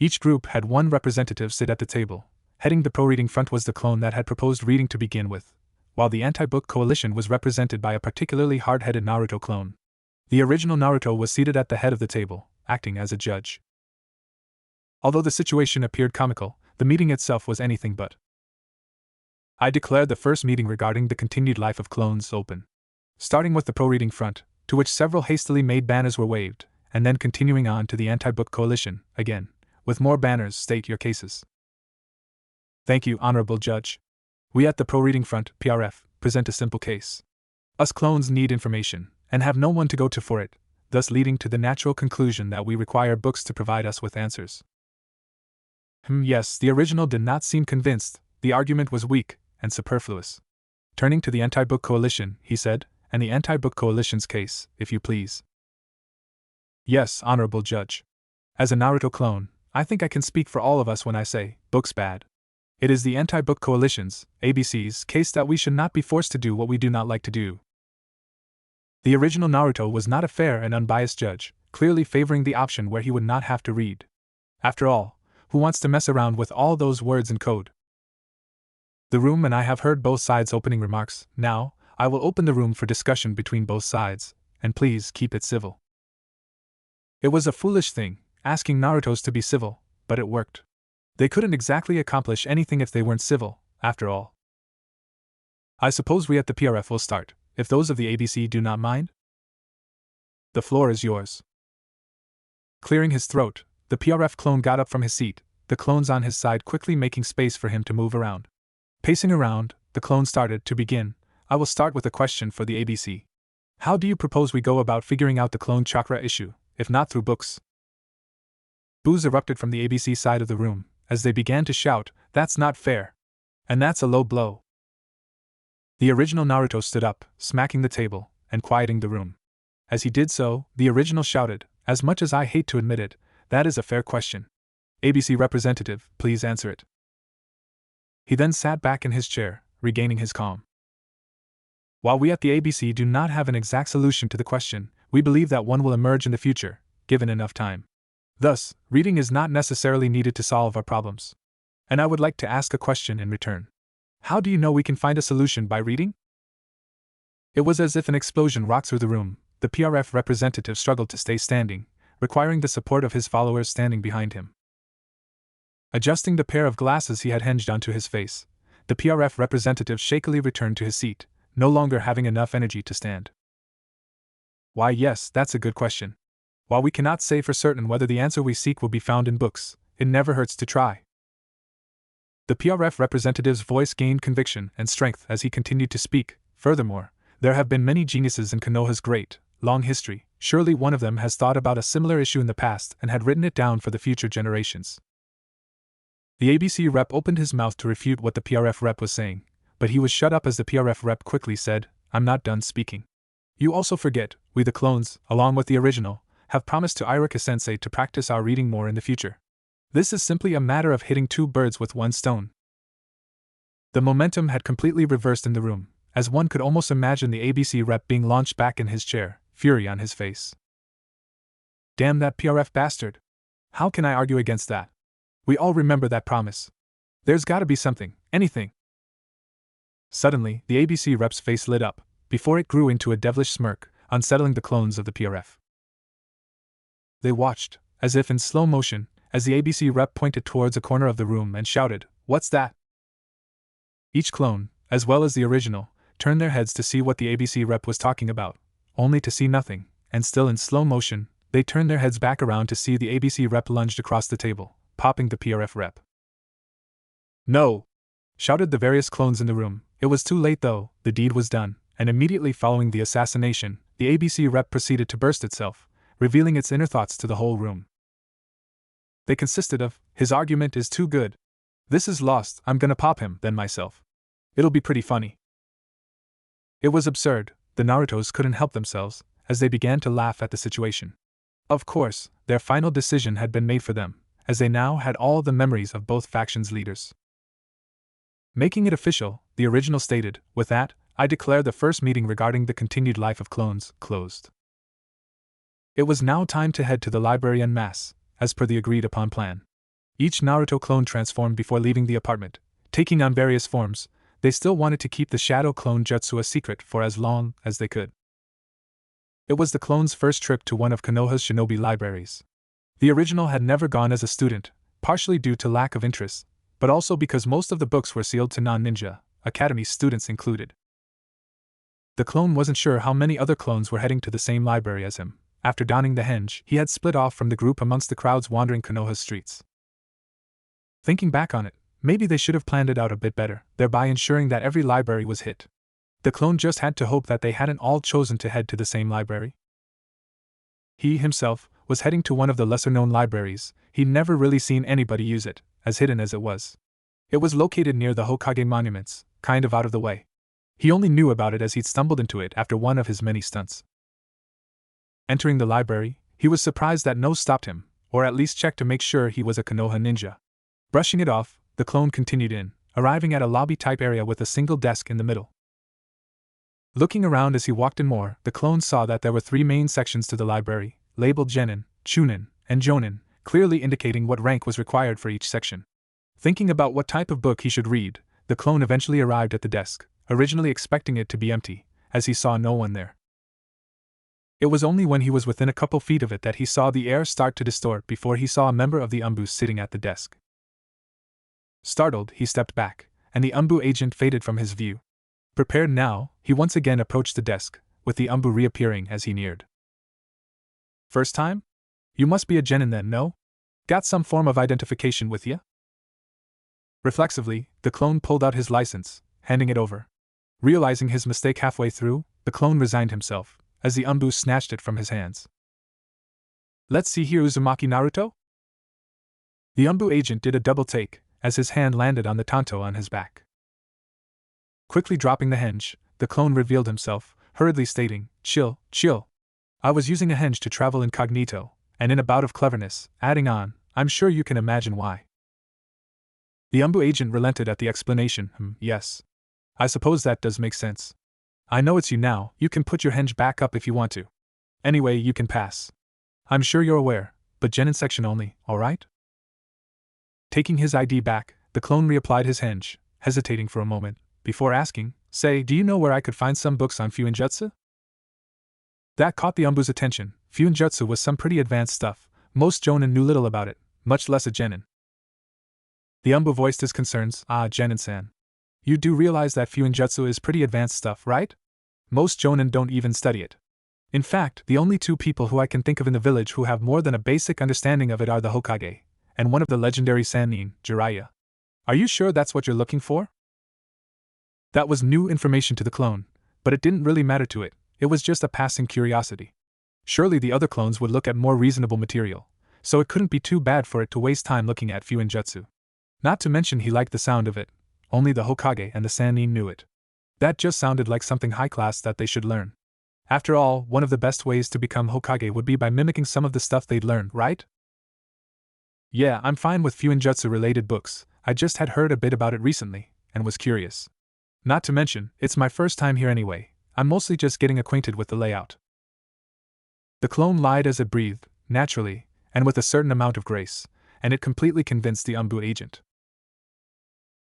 Each group had one representative sit at the table. Heading the pro-reading front was the clone that had proposed reading to begin with, while the anti-book coalition was represented by a particularly hard-headed Naruto clone. The original Naruto was seated at the head of the table, acting as a judge. Although the situation appeared comical, the meeting itself was anything but. I declared the first meeting regarding the continued life of clones open. Starting with the pro-reading front, to which several hastily made banners were waved, and then continuing on to the anti-book coalition, again, with more banners. State your cases. Thank you, Honorable Judge. We at the pro-reading front, PRF, present a simple case. Us clones need information, and have no one to go to for it, thus leading to the natural conclusion that we require books to provide us with answers. Yes, the original did not seem convinced. The argument was weak and superfluous. Turning to the anti-book coalition, he said, and the anti-book coalition's case, if you please. Yes, Honorable Judge. As a Naruto clone, I think I can speak for all of us when I say, books bad. It is the anti-book coalition's, ABC's, case that we should not be forced to do what we do not like to do. The original Naruto was not a fair and unbiased judge, clearly favoring the option where he would not have to read. After all, who wants to mess around with all those words and code? The room and I have heard both sides' opening remarks. Now, I will open the room for discussion between both sides, and please keep it civil. It was a foolish thing, asking Naruto's to be civil, but it worked. They couldn't exactly accomplish anything if they weren't civil, after all. I suppose we at the PRF will start, if those of the ABC do not mind? The floor is yours. Clearing his throat, the PRF clone got up from his seat, the clones on his side quickly making space for him to move around. Pacing around, the clone started to begin. I will start with a question for the ABC. How do you propose we go about figuring out the clone chakra issue, if not through books? Boos erupted from the ABC side of the room, as they began to shout, "That's not fair! And that's a low blow!" The original Naruto stood up, smacking the table, and quieting the room. As he did so, the original shouted, "As much as I hate to admit it, that is a fair question. ABC representative, please answer it." He then sat back in his chair, regaining his calm. While we at the ABC do not have an exact solution to the question, we believe that one will emerge in the future, given enough time. Thus, reading is not necessarily needed to solve our problems. And I would like to ask a question in return. How do you know we can find a solution by reading? It was as if an explosion rocked through the room. The PRF representative struggled to stay standing, requiring the support of his followers standing behind him. Adjusting the pair of glasses he had hinged onto his face, the PRF representative shakily returned to his seat, no longer having enough energy to stand. Why, yes, that's a good question. While we cannot say for certain whether the answer we seek will be found in books, it never hurts to try. The PRF representative's voice gained conviction and strength as he continued to speak. Furthermore, there have been many geniuses in Konoha's great, long history. Surely one of them has thought about a similar issue in the past and had written it down for the future generations. The ABC rep opened his mouth to refute what the PRF rep was saying, but he was shut up as the PRF rep quickly said, "I'm not done speaking. You also forget, we the clones, along with the original, have promised to Irika-sensei to practice our reading more in the future. This is simply a matter of hitting two birds with one stone." The momentum had completely reversed in the room, as one could almost imagine the ABC rep being launched back in his chair, fury on his face. Damn that PRF bastard! How can I argue against that? We all remember that promise. There's gotta be something, anything. Suddenly, the ABC rep's face lit up, before it grew into a devilish smirk, unsettling the clones of the PRF. They watched, as if in slow motion, as the ABC rep pointed towards a corner of the room and shouted, "What's that?" Each clone, as well as the original, turned their heads to see what the ABC rep was talking about, only to see nothing, and still in slow motion, they turned their heads back around to see the ABC rep lunged across the table, popping the PRF rep. "No!" shouted the various clones in the room. It was too late though, the deed was done, and immediately following the assassination, the ABC rep proceeded to burst itself, revealing its inner thoughts to the whole room. They consisted of, "His argument is too good. This is lost, I'm gonna pop him, then myself. It'll be pretty funny." It was absurd, the Narutos couldn't help themselves, as they began to laugh at the situation. Of course, their final decision had been made for them, as they now had all the memories of both factions' leaders. Making it official, the original stated, "With that, I declare the first meeting regarding the continued life of clones closed." It was now time to head to the library en masse, as per the agreed upon plan. Each Naruto clone transformed before leaving the apartment, taking on various forms. They still wanted to keep the shadow clone jutsu a secret for as long as they could. It was the clone's first trip to one of Konoha's shinobi libraries. The original had never gone as a student, partially due to lack of interest, but also because most of the books were sealed to non-ninja academy students included. The clone wasn't sure how many other clones were heading to the same library as him. After donning the henge, he had split off from the group amongst the crowds wandering Konoha's streets. Thinking back on it, maybe they should have planned it out a bit better, thereby ensuring that every library was hit. The clone just had to hope that they hadn't all chosen to head to the same library. He himself was heading to one of the lesser-known libraries. He'd never really seen anybody use it, as hidden as it was. It was located near the Hokage monuments, kind of out of the way. He only knew about it as he'd stumbled into it after one of his many stunts. Entering the library, he was surprised that no stopped him, or at least checked to make sure he was a Konoha ninja. Brushing it off, the clone continued in, arriving at a lobby-type area with a single desk in the middle. Looking around as he walked in more, the clone saw that there were 3 main sections to the library, labeled Genin, Chunin, and Jonin, clearly indicating what rank was required for each section. Thinking about what type of book he should read, the clone eventually arrived at the desk, originally expecting it to be empty, as he saw no one there. It was only when he was within a couple feet of it that he saw the air start to distort before he saw a member of the Umbu sitting at the desk. Startled, he stepped back, and the Umbu agent faded from his view. Prepared now, he once again approached the desk, with the Umbu reappearing as he neared. First time? You must be a Genin then, no? Got some form of identification with ya? Reflexively, the clone pulled out his license, handing it over. Realizing his mistake halfway through, the clone resigned himself, as the Umbu snatched it from his hands. Let's see here, Uzumaki Naruto? The Umbu agent did a double take, as his hand landed on the tanto on his back. Quickly dropping the henge, the clone revealed himself, hurriedly stating, Chill. I was using a henge to travel incognito, and in a bout of cleverness, adding on, I'm sure you can imagine why. The Umbu agent relented at the explanation. Yes. I suppose that does make sense. I know it's you now, you can put your henge back up if you want to. Anyway, you can pass. I'm sure you're aware, but Genin section only, alright? Taking his ID back, the clone reapplied his henge, hesitating for a moment, before asking, Say, do you know where I could find some books on Fuinjutsu? That caught the Umbu's attention. Fuinjutsu was some pretty advanced stuff. Most Jonin knew little about it, much less a Genin. The Umbu voiced his concerns. Genin-san. You do realize that Fuinjutsu is pretty advanced stuff, right? Most Jonin don't even study it. In fact, the only 2 people who I can think of in the village who have more than a basic understanding of it are the Hokage, and one of the legendary Sannin, Jiraiya. Are you sure that's what you're looking for? That was new information to the clone, but it didn't really matter to it. It was just a passing curiosity. Surely the other clones would look at more reasonable material, so it couldn't be too bad for it to waste time looking at Fuinjutsu. Not to mention he liked the sound of it. Only the Hokage and the Sannin knew it. That just sounded like something high-class that they should learn. After all, one of the best ways to become Hokage would be by mimicking some of the stuff they'd learned, right? Yeah, I'm fine with Fuinjutsu-related books. I just had heard a bit about it recently, and was curious. Not to mention, it's my first time here anyway. I'm mostly just getting acquainted with the layout. The clone lied as it breathed, naturally, and with a certain amount of grace, and it completely convinced the Umbu agent.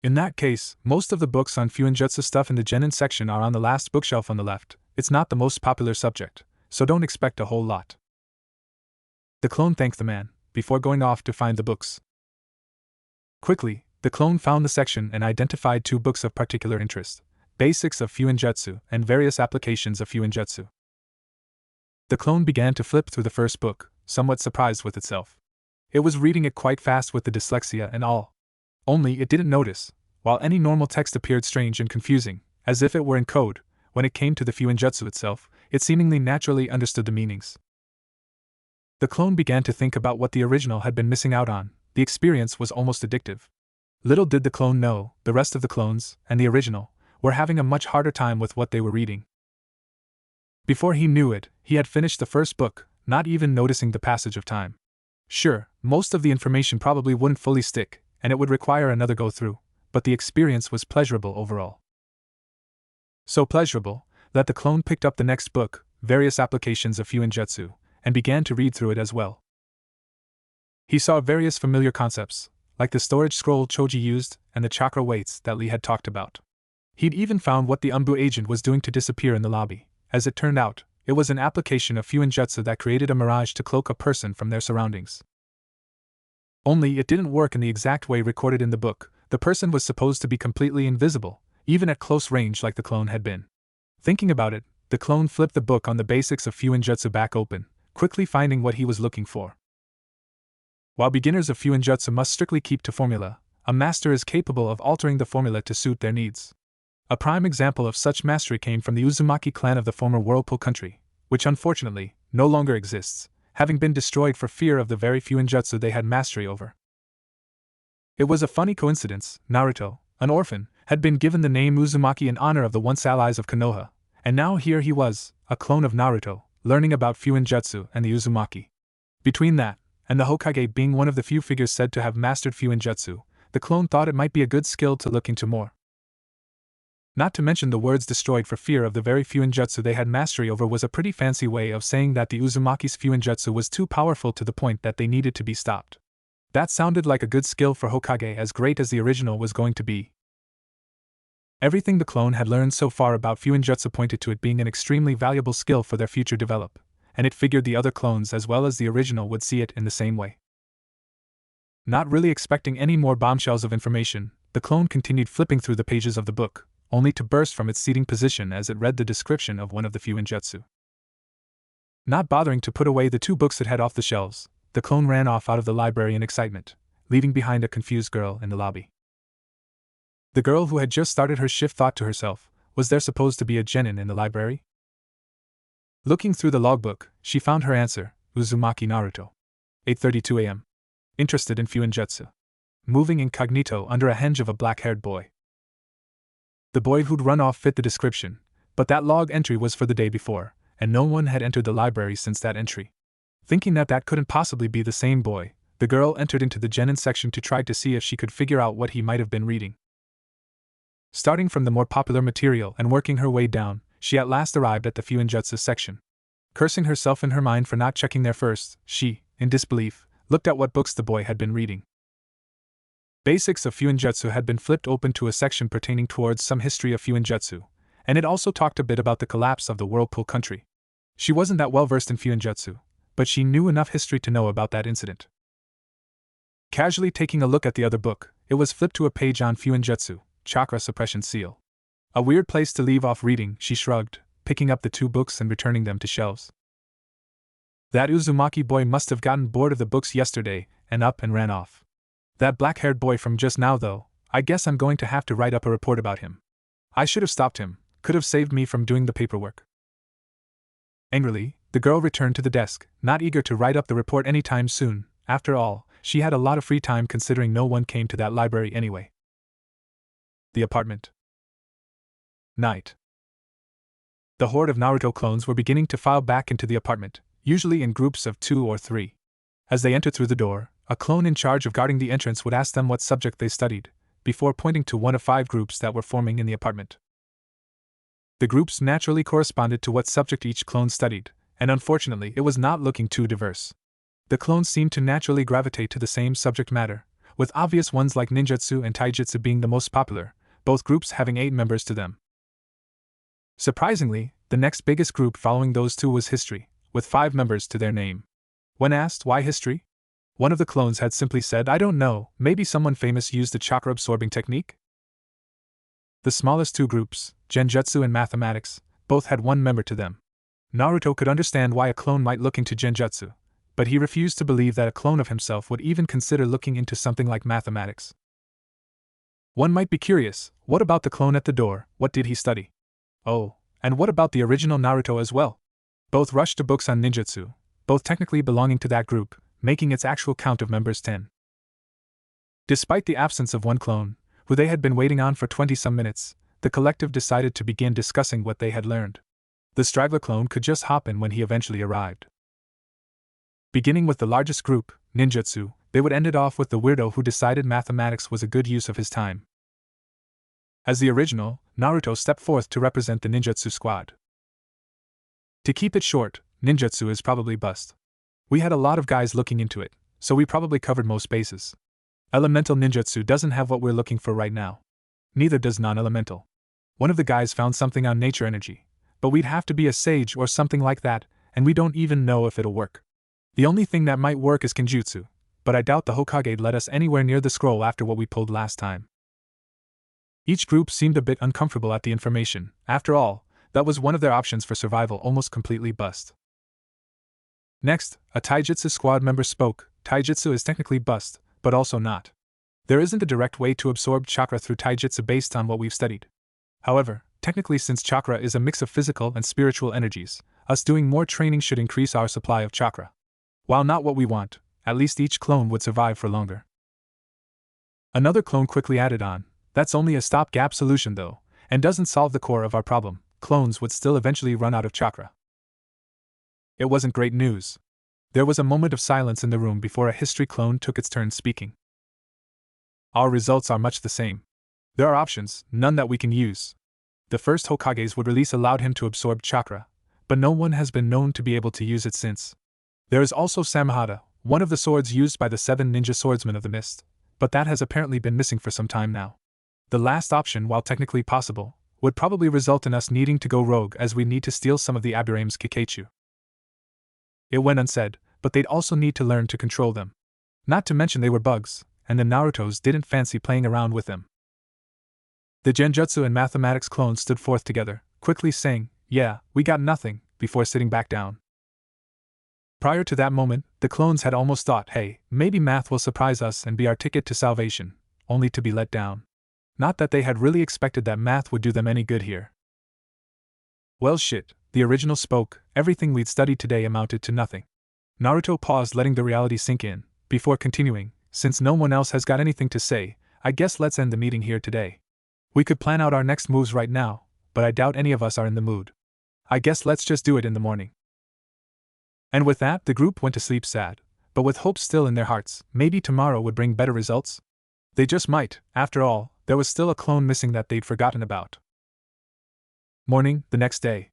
In that case, most of the books on Fuinjutsu stuff in the Genin section are on the last bookshelf on the left. It's not the most popular subject, so don't expect a whole lot. The clone thanked the man, before going off to find the books. Quickly, the clone found the section and identified 2 books of particular interest, Basics of Fuinjutsu and Various Applications of Fuinjutsu. The clone began to flip through the first book, somewhat surprised with itself. It was reading it quite fast with the dyslexia and all. Only it didn't notice, while any normal text appeared strange and confusing, as if it were in code, when it came to the Fuinjutsu itself, it seemingly naturally understood the meanings. The clone began to think about what the original had been missing out on. The experience was almost addictive. Little did the clone know, the rest of the clones, and the original, were having a much harder time with what they were reading. Before he knew it, he had finished the first book, not even noticing the passage of time. Sure, most of the information probably wouldn't fully stick, and it would require another go-through, but the experience was pleasurable overall. So pleasurable, that the clone picked up the next book, Various Applications of Fuinjutsu, and began to read through it as well. He saw various familiar concepts, like the storage scroll Choji used and the chakra weights that Lee had talked about. He'd even found what the Umbu agent was doing to disappear in the lobby. As it turned out, it was an application of Fuinjutsu that created a mirage to cloak a person from their surroundings. Only it didn't work in the exact way recorded in the book. The person was supposed to be completely invisible, even at close range like the clone had been. Thinking about it, the clone flipped the book on the Basics of Fuinjutsu back open, quickly finding what he was looking for. While beginners of Fuinjutsu must strictly keep to formula, a master is capable of altering the formula to suit their needs. A prime example of such mastery came from the Uzumaki clan of the former Whirlpool country, which unfortunately no longer exists, having been destroyed for fear of the very Fuinjutsu they had mastery over. It was a funny coincidence. Naruto, an orphan, had been given the name Uzumaki in honor of the once allies of Konoha, and now here he was, a clone of Naruto, learning about Fuinjutsu and the Uzumaki. Between that, and the Hokage being one of the few figures said to have mastered Fuinjutsu, the clone thought it might be a good skill to look into more. Not to mention the words destroyed for fear of the very fuinjutsu they had mastery over was a pretty fancy way of saying that the Uzumaki's fuinjutsu was too powerful to the point that they needed to be stopped. That sounded like a good skill for Hokage, as great as the original was going to be. Everything the clone had learned so far about fuinjutsu pointed to it being an extremely valuable skill for their future develop, and it figured the other clones as well as the original would see it in the same way. Not really expecting any more bombshells of information, the clone continued flipping through the pages of the book, only to burst from its seating position as it read the description of one of the fuinjutsu. Not bothering to put away the 2 books it had off the shelves, the clone ran off out of the library in excitement, leaving behind a confused girl in the lobby. The girl who had just started her shift thought to herself, was there supposed to be a genin in the library? Looking through the logbook, she found her answer, Uzumaki Naruto. 8:32 a.m. Interested in fuinjutsu. Moving incognito under a henge of a black-haired boy. The boy who'd run off fit the description, but that log entry was for the day before, and no one had entered the library since that entry. Thinking that couldn't possibly be the same boy, the girl entered into the genin section to try to see if she could figure out what he might have been reading. Starting from the more popular material and working her way down, she at last arrived at the fuinjutsu section. Cursing herself in her mind for not checking there first, she, in disbelief, looked at what books the boy had been reading. Basics of fuinjutsu had been flipped open to a section pertaining towards some history of fuinjutsu, and it also talked a bit about the collapse of the Whirlpool country. She wasn't that well versed in fuinjutsu, but she knew enough history to know about that incident. Casually taking a look at the other book, it was flipped to a page on fuinjutsu, chakra suppression seal. A weird place to leave off reading, she shrugged, picking up the 2 books and returning them to shelves. That Uzumaki boy must have gotten bored of the books yesterday, and up and ran off. That black-haired boy from just now though, I guess I'm going to have to write up a report about him. I should have stopped him, could have saved me from doing the paperwork. Angrily, the girl returned to the desk, not eager to write up the report anytime soon. After all, she had a lot of free time considering no one came to that library anyway. The apartment. Night. The horde of Naruto clones were beginning to file back into the apartment, usually in groups of 2 or 3. As they entered through the door, a clone in charge of guarding the entrance would ask them what subject they studied, before pointing to one of 5 groups that were forming in the apartment. The groups naturally corresponded to what subject each clone studied, and unfortunately it was not looking too diverse. The clones seemed to naturally gravitate to the same subject matter, with obvious ones like ninjutsu and taijutsu being the most popular, both groups having 8 members to them. Surprisingly, the next biggest group following those 2 was history, with 5 members to their name. When asked why history, one of the clones had simply said, I don't know, maybe someone famous used a chakra-absorbing technique? The smallest 2 groups, genjutsu and mathematics, both had 1 member to them. Naruto could understand why a clone might look into genjutsu, but he refused to believe that a clone of himself would even consider looking into something like mathematics. One might be curious, what about the clone at the door, what did he study? Oh, and what about the original Naruto as well? Both rushed to books on ninjutsu, both technically belonging to that group, making its actual count of members 10. Despite the absence of one clone, who they had been waiting on for 20-some minutes, the collective decided to begin discussing what they had learned. The straggler clone could just hop in when he eventually arrived. Beginning with the largest group, ninjutsu, they would end it off with the weirdo who decided mathematics was a good use of his time. As the original, Naruto stepped forth to represent the ninjutsu squad. To keep it short, ninjutsu is probably bust. We had a lot of guys looking into it, so we probably covered most bases. Elemental ninjutsu doesn't have what we're looking for right now. Neither does non-elemental. One of the guys found something on nature energy, but we'd have to be a sage or something like that, and we don't even know if it'll work. The only thing that might work is kenjutsu, but I doubt the Hokage let us anywhere near the scroll after what we pulled last time. Each group seemed a bit uncomfortable at the information. After all, that was one of their options for survival almost completely bust. Next, a taijutsu squad member spoke. Taijutsu is technically bust, but also not. There isn't a direct way to absorb chakra through taijutsu based on what we've studied. However, technically since chakra is a mix of physical and spiritual energies, us doing more training should increase our supply of chakra. While not what we want, at least each clone would survive for longer. Another clone quickly added on, that's only a stopgap solution though, and doesn't solve the core of our problem. Clones would still eventually run out of chakra. It wasn't great news. There was a moment of silence in the room before a history clone took its turn speaking. Our results are much the same. There are options, none that we can use. The first Hokage's would release allowed him to absorb chakra, but no one has been known to be able to use it since. There is also Samahata, one of the swords used by the 7 ninja swordsmen of the mist, but that has apparently been missing for some time now. The last option, while technically possible, would probably result in us needing to go rogue as we need to steal some of the Aburame's Kikaichu. It went unsaid, but they'd also need to learn to control them. Not to mention they were bugs, and the Narutos didn't fancy playing around with them. The Genjutsu and mathematics clones stood forth together, quickly saying, "Yeah, we got nothing," before sitting back down. Prior to that moment, the clones had almost thought, hey, maybe math will surprise us and be our ticket to salvation, only to be let down. Not that they had really expected that math would do them any good here. Well shit, the original spoke, everything we'd studied today amounted to nothing. Naruto paused, letting the reality sink in, before continuing, since no one else has got anything to say, I guess let's end the meeting here today. We could plan out our next moves right now, but I doubt any of us are in the mood. I guess let's just do it in the morning. And with that, the group went to sleep sad, but with hope still in their hearts, maybe tomorrow would bring better results? They just might, after all, there was still a clone missing that they'd forgotten about. Morning, the next day.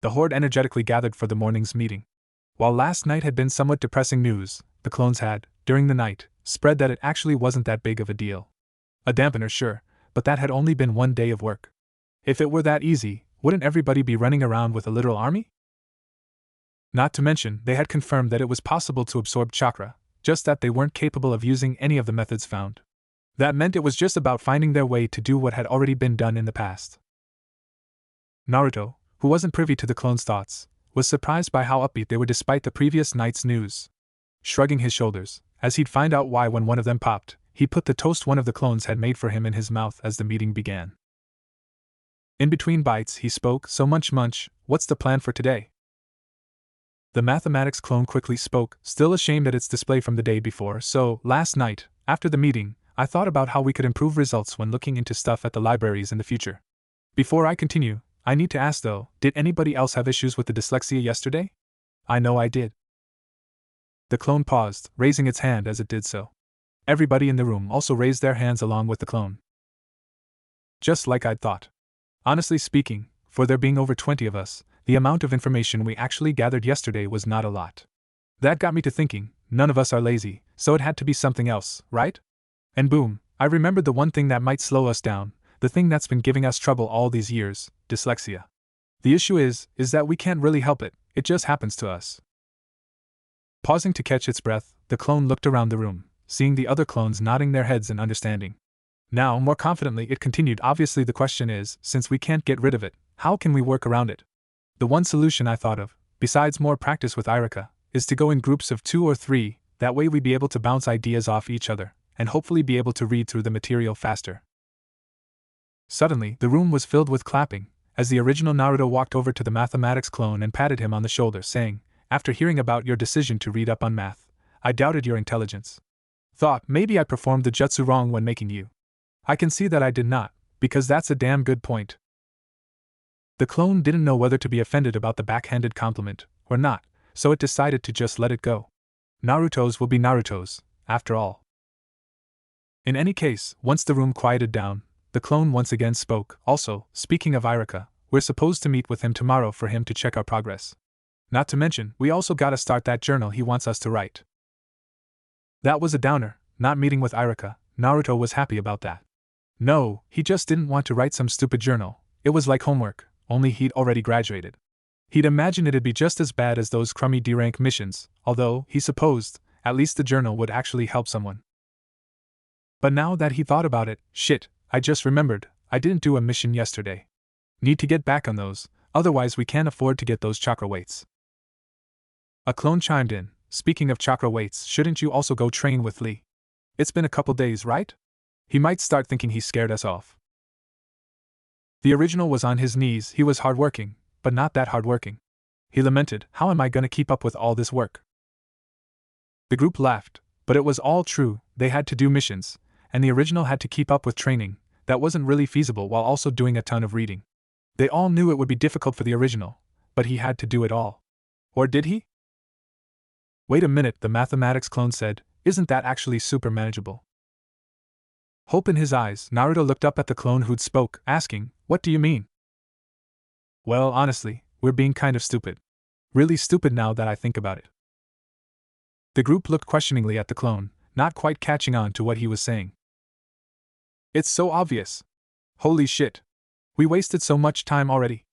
The horde energetically gathered for the morning's meeting. While last night had been somewhat depressing news, the clones had, during the night, spread that it actually wasn't that big of a deal. A dampener, sure, but that had only been one day of work. If it were that easy, wouldn't everybody be running around with a literal army? Not to mention, they had confirmed that it was possible to absorb chakra, just that they weren't capable of using any of the methods found. That meant it was just about finding their way to do what had already been done in the past. Naruto, who wasn't privy to the clones' thoughts, was surprised by how upbeat they were despite the previous night's news. Shrugging his shoulders, as he'd find out why when one of them popped, he put the toast one of the clones had made for him in his mouth as the meeting began. In between bites, he spoke, "So munch, what's the plan for today?" The mathematics clone quickly spoke, still ashamed at its display from the day before. "So, last night, after the meeting, I thought about how we could improve results when looking into stuff at the libraries in the future. Before I continue, I need to ask though, did anybody else have issues with the dyslexia yesterday? I know I did." The clone paused, raising its hand as it did so. Everybody in the room also raised their hands along with the clone. Just like I'd thought. Honestly speaking, for there being over 20 of us, the amount of information we actually gathered yesterday was not a lot. That got me to thinking, none of us are lazy, so it had to be something else, right? And boom, I remembered the one thing that might slow us down, the thing that's been giving us trouble all these years, dyslexia. The issue is that we can't really help it, it just happens to us. Pausing to catch its breath, the clone looked around the room, seeing the other clones nodding their heads in understanding. Now, more confidently, it continued, "Obviously the question is, since we can't get rid of it, how can we work around it? The one solution I thought of, besides more practice with Irika, is to go in groups of 2 or 3, that way we'd be able to bounce ideas off each other, and hopefully be able to read through the material faster." Suddenly, the room was filled with clapping, as the original Naruto walked over to the mathematics clone and patted him on the shoulder, saying, "After hearing about your decision to read up on math, I doubted your intelligence. Thought maybe I performed the jutsu wrong when making you. I can see that I did not, because that's a damn good point." The clone didn't know whether to be offended about the backhanded compliment, or not, so it decided to just let it go. Naruto's will be Naruto's, after all. In any case, once the room quieted down, the clone once again spoke. "Also, speaking of Irika, we're supposed to meet with him tomorrow for him to check our progress. Not to mention, we also gotta start that journal he wants us to write." That was a downer, not meeting with Irika. Naruto was happy about that. No, he just didn't want to write some stupid journal. It was like homework, only he'd already graduated. He'd imagined it'd be just as bad as those crummy D-rank missions, although, he supposed, at least the journal would actually help someone. But now that he thought about it, shit, I just remembered, I didn't do a mission yesterday. Need to get back on those, otherwise we can't afford to get those chakra weights. A clone chimed in, "Speaking of chakra weights, shouldn't you also go train with Lee? It's been a couple days, right? He might start thinking he scared us off." The original was on his knees. He was hardworking, but not that hardworking. He lamented, "How am I gonna keep up with all this work?" The group laughed, but it was all true. They had to do missions, and the original had to keep up with training. That wasn't really feasible while also doing a ton of reading. They all knew it would be difficult for the original, but he had to do it all. Or did he? "Wait a minute," the mathematics clone said, "isn't that actually super manageable?" Hope in his eyes, Naruto looked up at the clone who'd spoke, asking, "What do you mean?" "Well, honestly, we're being kind of stupid. Really stupid now that I think about it." The group looked questioningly at the clone, not quite catching on to what he was saying. "It's so obvious. Holy shit. We wasted so much time already."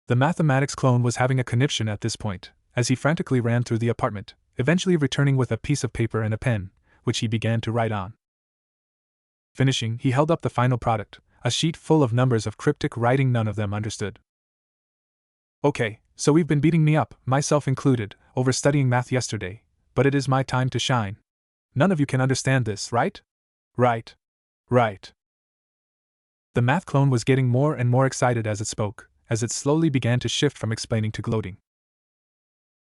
The mathematics clone was having a conniption at this point, as he frantically ran through the apartment, eventually returning with a piece of paper and a pen, which he began to write on. Finishing, he held up the final product, a sheet full of numbers of cryptic writing none of them understood. "Okay, so we've been beating me up, myself included, over studying math yesterday, but it is my time to shine. None of you can understand this, right? Right. Right." The math clone was getting more and more excited as it spoke, as it slowly began to shift from explaining to gloating.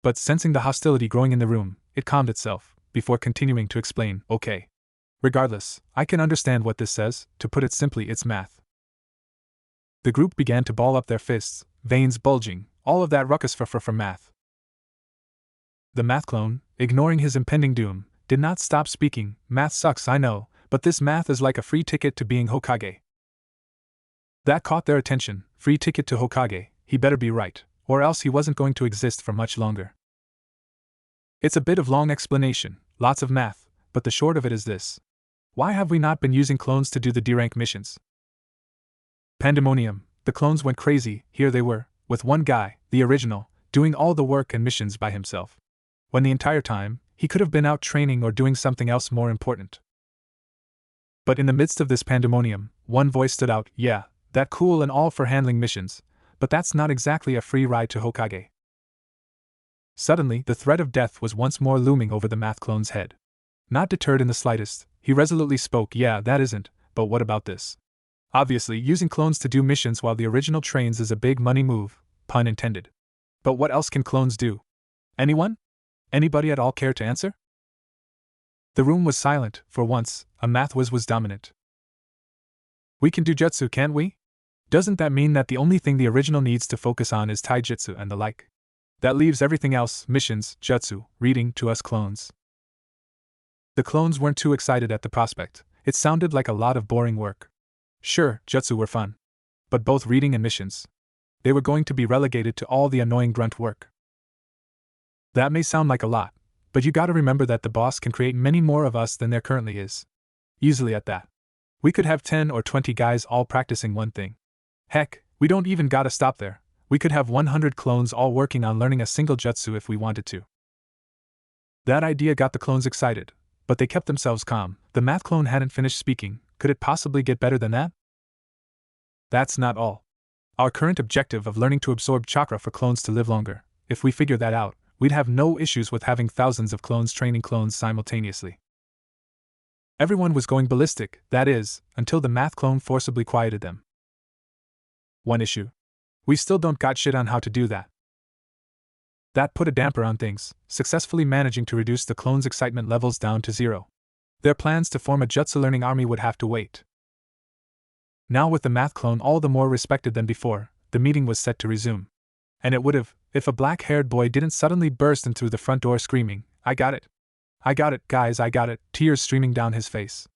But sensing the hostility growing in the room, it calmed itself, before continuing to explain, "Okay. Regardless, I can understand what this says, to put it simply, it's math." The group began to ball up their fists, veins bulging, all of that ruckus for math. The math clone, ignoring his impending doom, did not stop speaking. "Math sucks, I know, but this math is like a free ticket to being Hokage." That caught their attention. Free ticket to Hokage, he better be right, or else he wasn't going to exist for much longer. "It's a bit of long explanation, lots of math, but the short of it is this. Why have we not been using clones to do the D-rank missions?" Pandemonium. The clones went crazy. Here they were, with one guy, the original, doing all the work and missions by himself, when the entire time, he could have been out training or doing something else more important. But in the midst of this pandemonium, one voice stood out. "Yeah, that cool and all for handling missions, but that's not exactly a free ride to Hokage." Suddenly, the threat of death was once more looming over the math clone's head. Not deterred in the slightest, he resolutely spoke. "Yeah, that isn't, but what about this? Obviously, using clones to do missions while the original trains is a big money move, pun intended. But what else can clones do? Anyone? Anybody at all care to answer?" The room was silent. For once, a math whiz was dominant. "We can do jutsu, can't we? Doesn't that mean that the only thing the original needs to focus on is taijutsu and the like? That leaves everything else, missions, jutsu, reading, to us clones." The clones weren't too excited at the prospect. It sounded like a lot of boring work. Sure, jutsu were fun. But both reading and missions, they were going to be relegated to all the annoying grunt work. That may sound like a lot, but you gotta remember that the boss can create many more of us than there currently is. Easily at that. We could have 10 or 20 guys all practicing one thing. Heck, we don't even gotta stop there. We could have 100 clones all working on learning a single jutsu if we wanted to. That idea got the clones excited, but they kept themselves calm. The math clone hadn't finished speaking. Could it possibly get better than that? "That's not all. Our current objective of learning to absorb chakra for clones to live longer, if we figure that out, we'd have no issues with having thousands of clones training clones simultaneously." Everyone was going ballistic, that is, until the math clone forcibly quieted them. "One issue. We still don't got shit on how to do that." That put a damper on things, successfully managing to reduce the clones' excitement levels down to zero. Their plans to form a jutsu learning army would have to wait. Now, with the math clone all the more respected than before, the meeting was set to resume. And it would have, if a black-haired boy didn't suddenly burst in through the front door screaming, "I got it! I got it, guys, I got it," tears streaming down his face.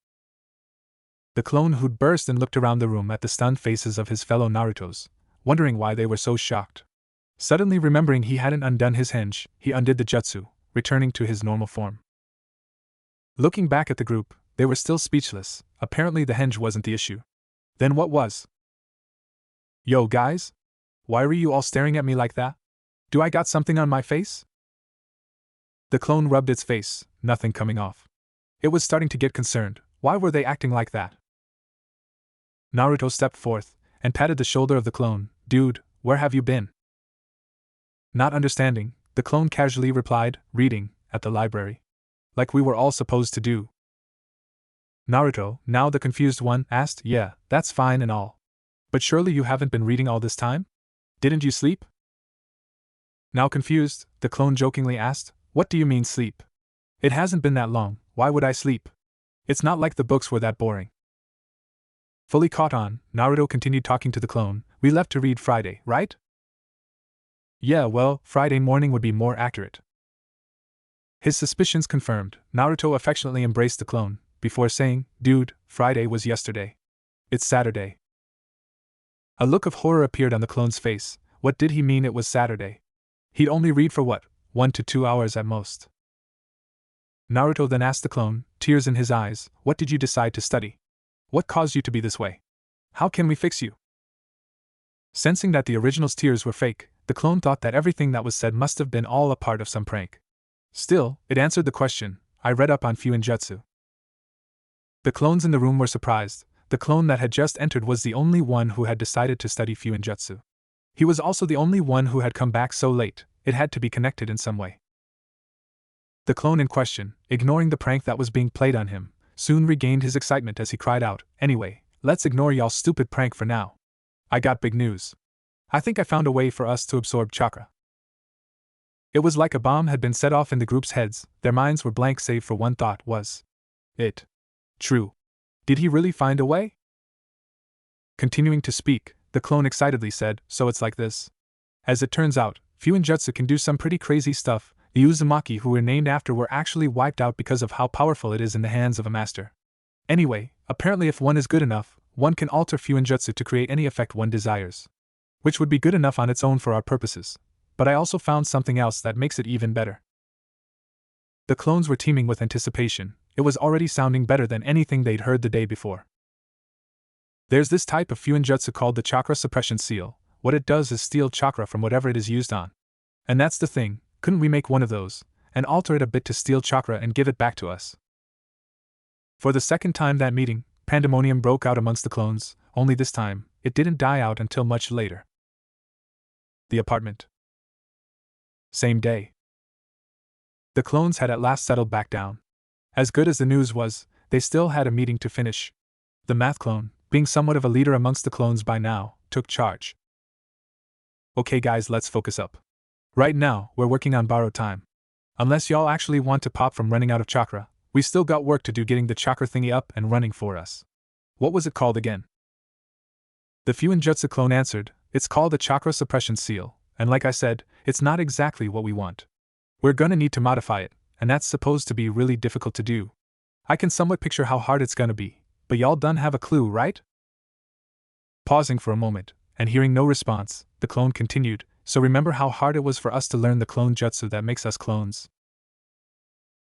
The clone who'd burst in looked around the room at the stunned faces of his fellow Narutos, wondering why they were so shocked. Suddenly remembering he hadn't undone his henge, he undid the jutsu, returning to his normal form. Looking back at the group, they were still speechless. Apparently the henge wasn't the issue. Then what was? "Yo, guys? Why were you all staring at me like that? Do I got something on my face?" The clone rubbed its face, nothing coming off. It was starting to get concerned. Why were they acting like that? Naruto stepped forth and patted the shoulder of the clone. "Dude, where have you been?" Not understanding, the clone casually replied, "Reading, at the library. Like we were all supposed to do." Naruto, now the confused one, asked, "Yeah, that's fine and all. But surely you haven't been reading all this time? Didn't you sleep?" Now confused, the clone jokingly asked, "What do you mean sleep? It hasn't been that long, why would I sleep? It's not like the books were that boring." Fully caught on, Naruto continued talking to the clone. "We left to read Friday, right?" "Yeah, well, Friday morning would be more accurate." His suspicions confirmed, Naruto affectionately embraced the clone. before saying, "Dude, Friday was yesterday. It's Saturday." A look of horror appeared on the clone's face. What did he mean it was Saturday? He'd only read for what, 1 to 2 hours at most. Naruto then asked the clone, tears in his eyes, "What did you decide to study? What caused you to be this way? How can we fix you?" Sensing that the original's tears were fake, the clone thought that everything that was said must have been all a part of some prank. Still, it answered the question, "I read up on Fuinjutsu." The clones in the room were surprised. The clone that had just entered was the only one who had decided to study Fuinjutsu. He was also the only one who had come back so late. It had to be connected in some way. The clone in question, ignoring the prank that was being played on him, soon regained his excitement as he cried out, "Anyway, let's ignore y'all's stupid prank for now. I got big news. I think I found a way for us to absorb chakra." It was like a bomb had been set off in the group's heads. Their minds were blank save for one thought: was it true? Did he really find a way? Continuing to speak, the clone excitedly said, "So it's like this. As it turns out, Fuinjutsu can do some pretty crazy stuff. The Uzumaki who were named after were actually wiped out because of how powerful it is in the hands of a master. Anyway, apparently if one is good enough, one can alter Fuinjutsu to create any effect one desires. Which would be good enough on its own for our purposes. But I also found something else that makes it even better." The clones were teeming with anticipation. It was already sounding better than anything they'd heard the day before. "There's this type of Fuinjutsu called the Chakra Suppression Seal. What it does is steal chakra from whatever it is used on. And that's the thing, couldn't we make one of those, and alter it a bit to steal chakra and give it back to us?" For the second time that meeting, pandemonium broke out amongst the clones, only this time, it didn't die out until much later. The apartment. Same day. The clones had at last settled back down. As good as the news was, they still had a meeting to finish. The math clone, being somewhat of a leader amongst the clones by now, took charge. "Okay guys, let's focus up. Right now, we're working on borrowed time. Unless y'all actually want to pop from running out of chakra, we still got work to do getting the chakra thingy up and running for us. What was it called again?" The Fuinjutsu clone answered, "It's called the Chakra Suppression Seal, and like I said, it's not exactly what we want. We're gonna need to modify it, and that's supposed to be really difficult to do. I can somewhat picture how hard it's gonna be, but y'all done have a clue, right?" Pausing for a moment, and hearing no response, the clone continued, "So remember how hard it was for us to learn the clone jutsu that makes us clones?"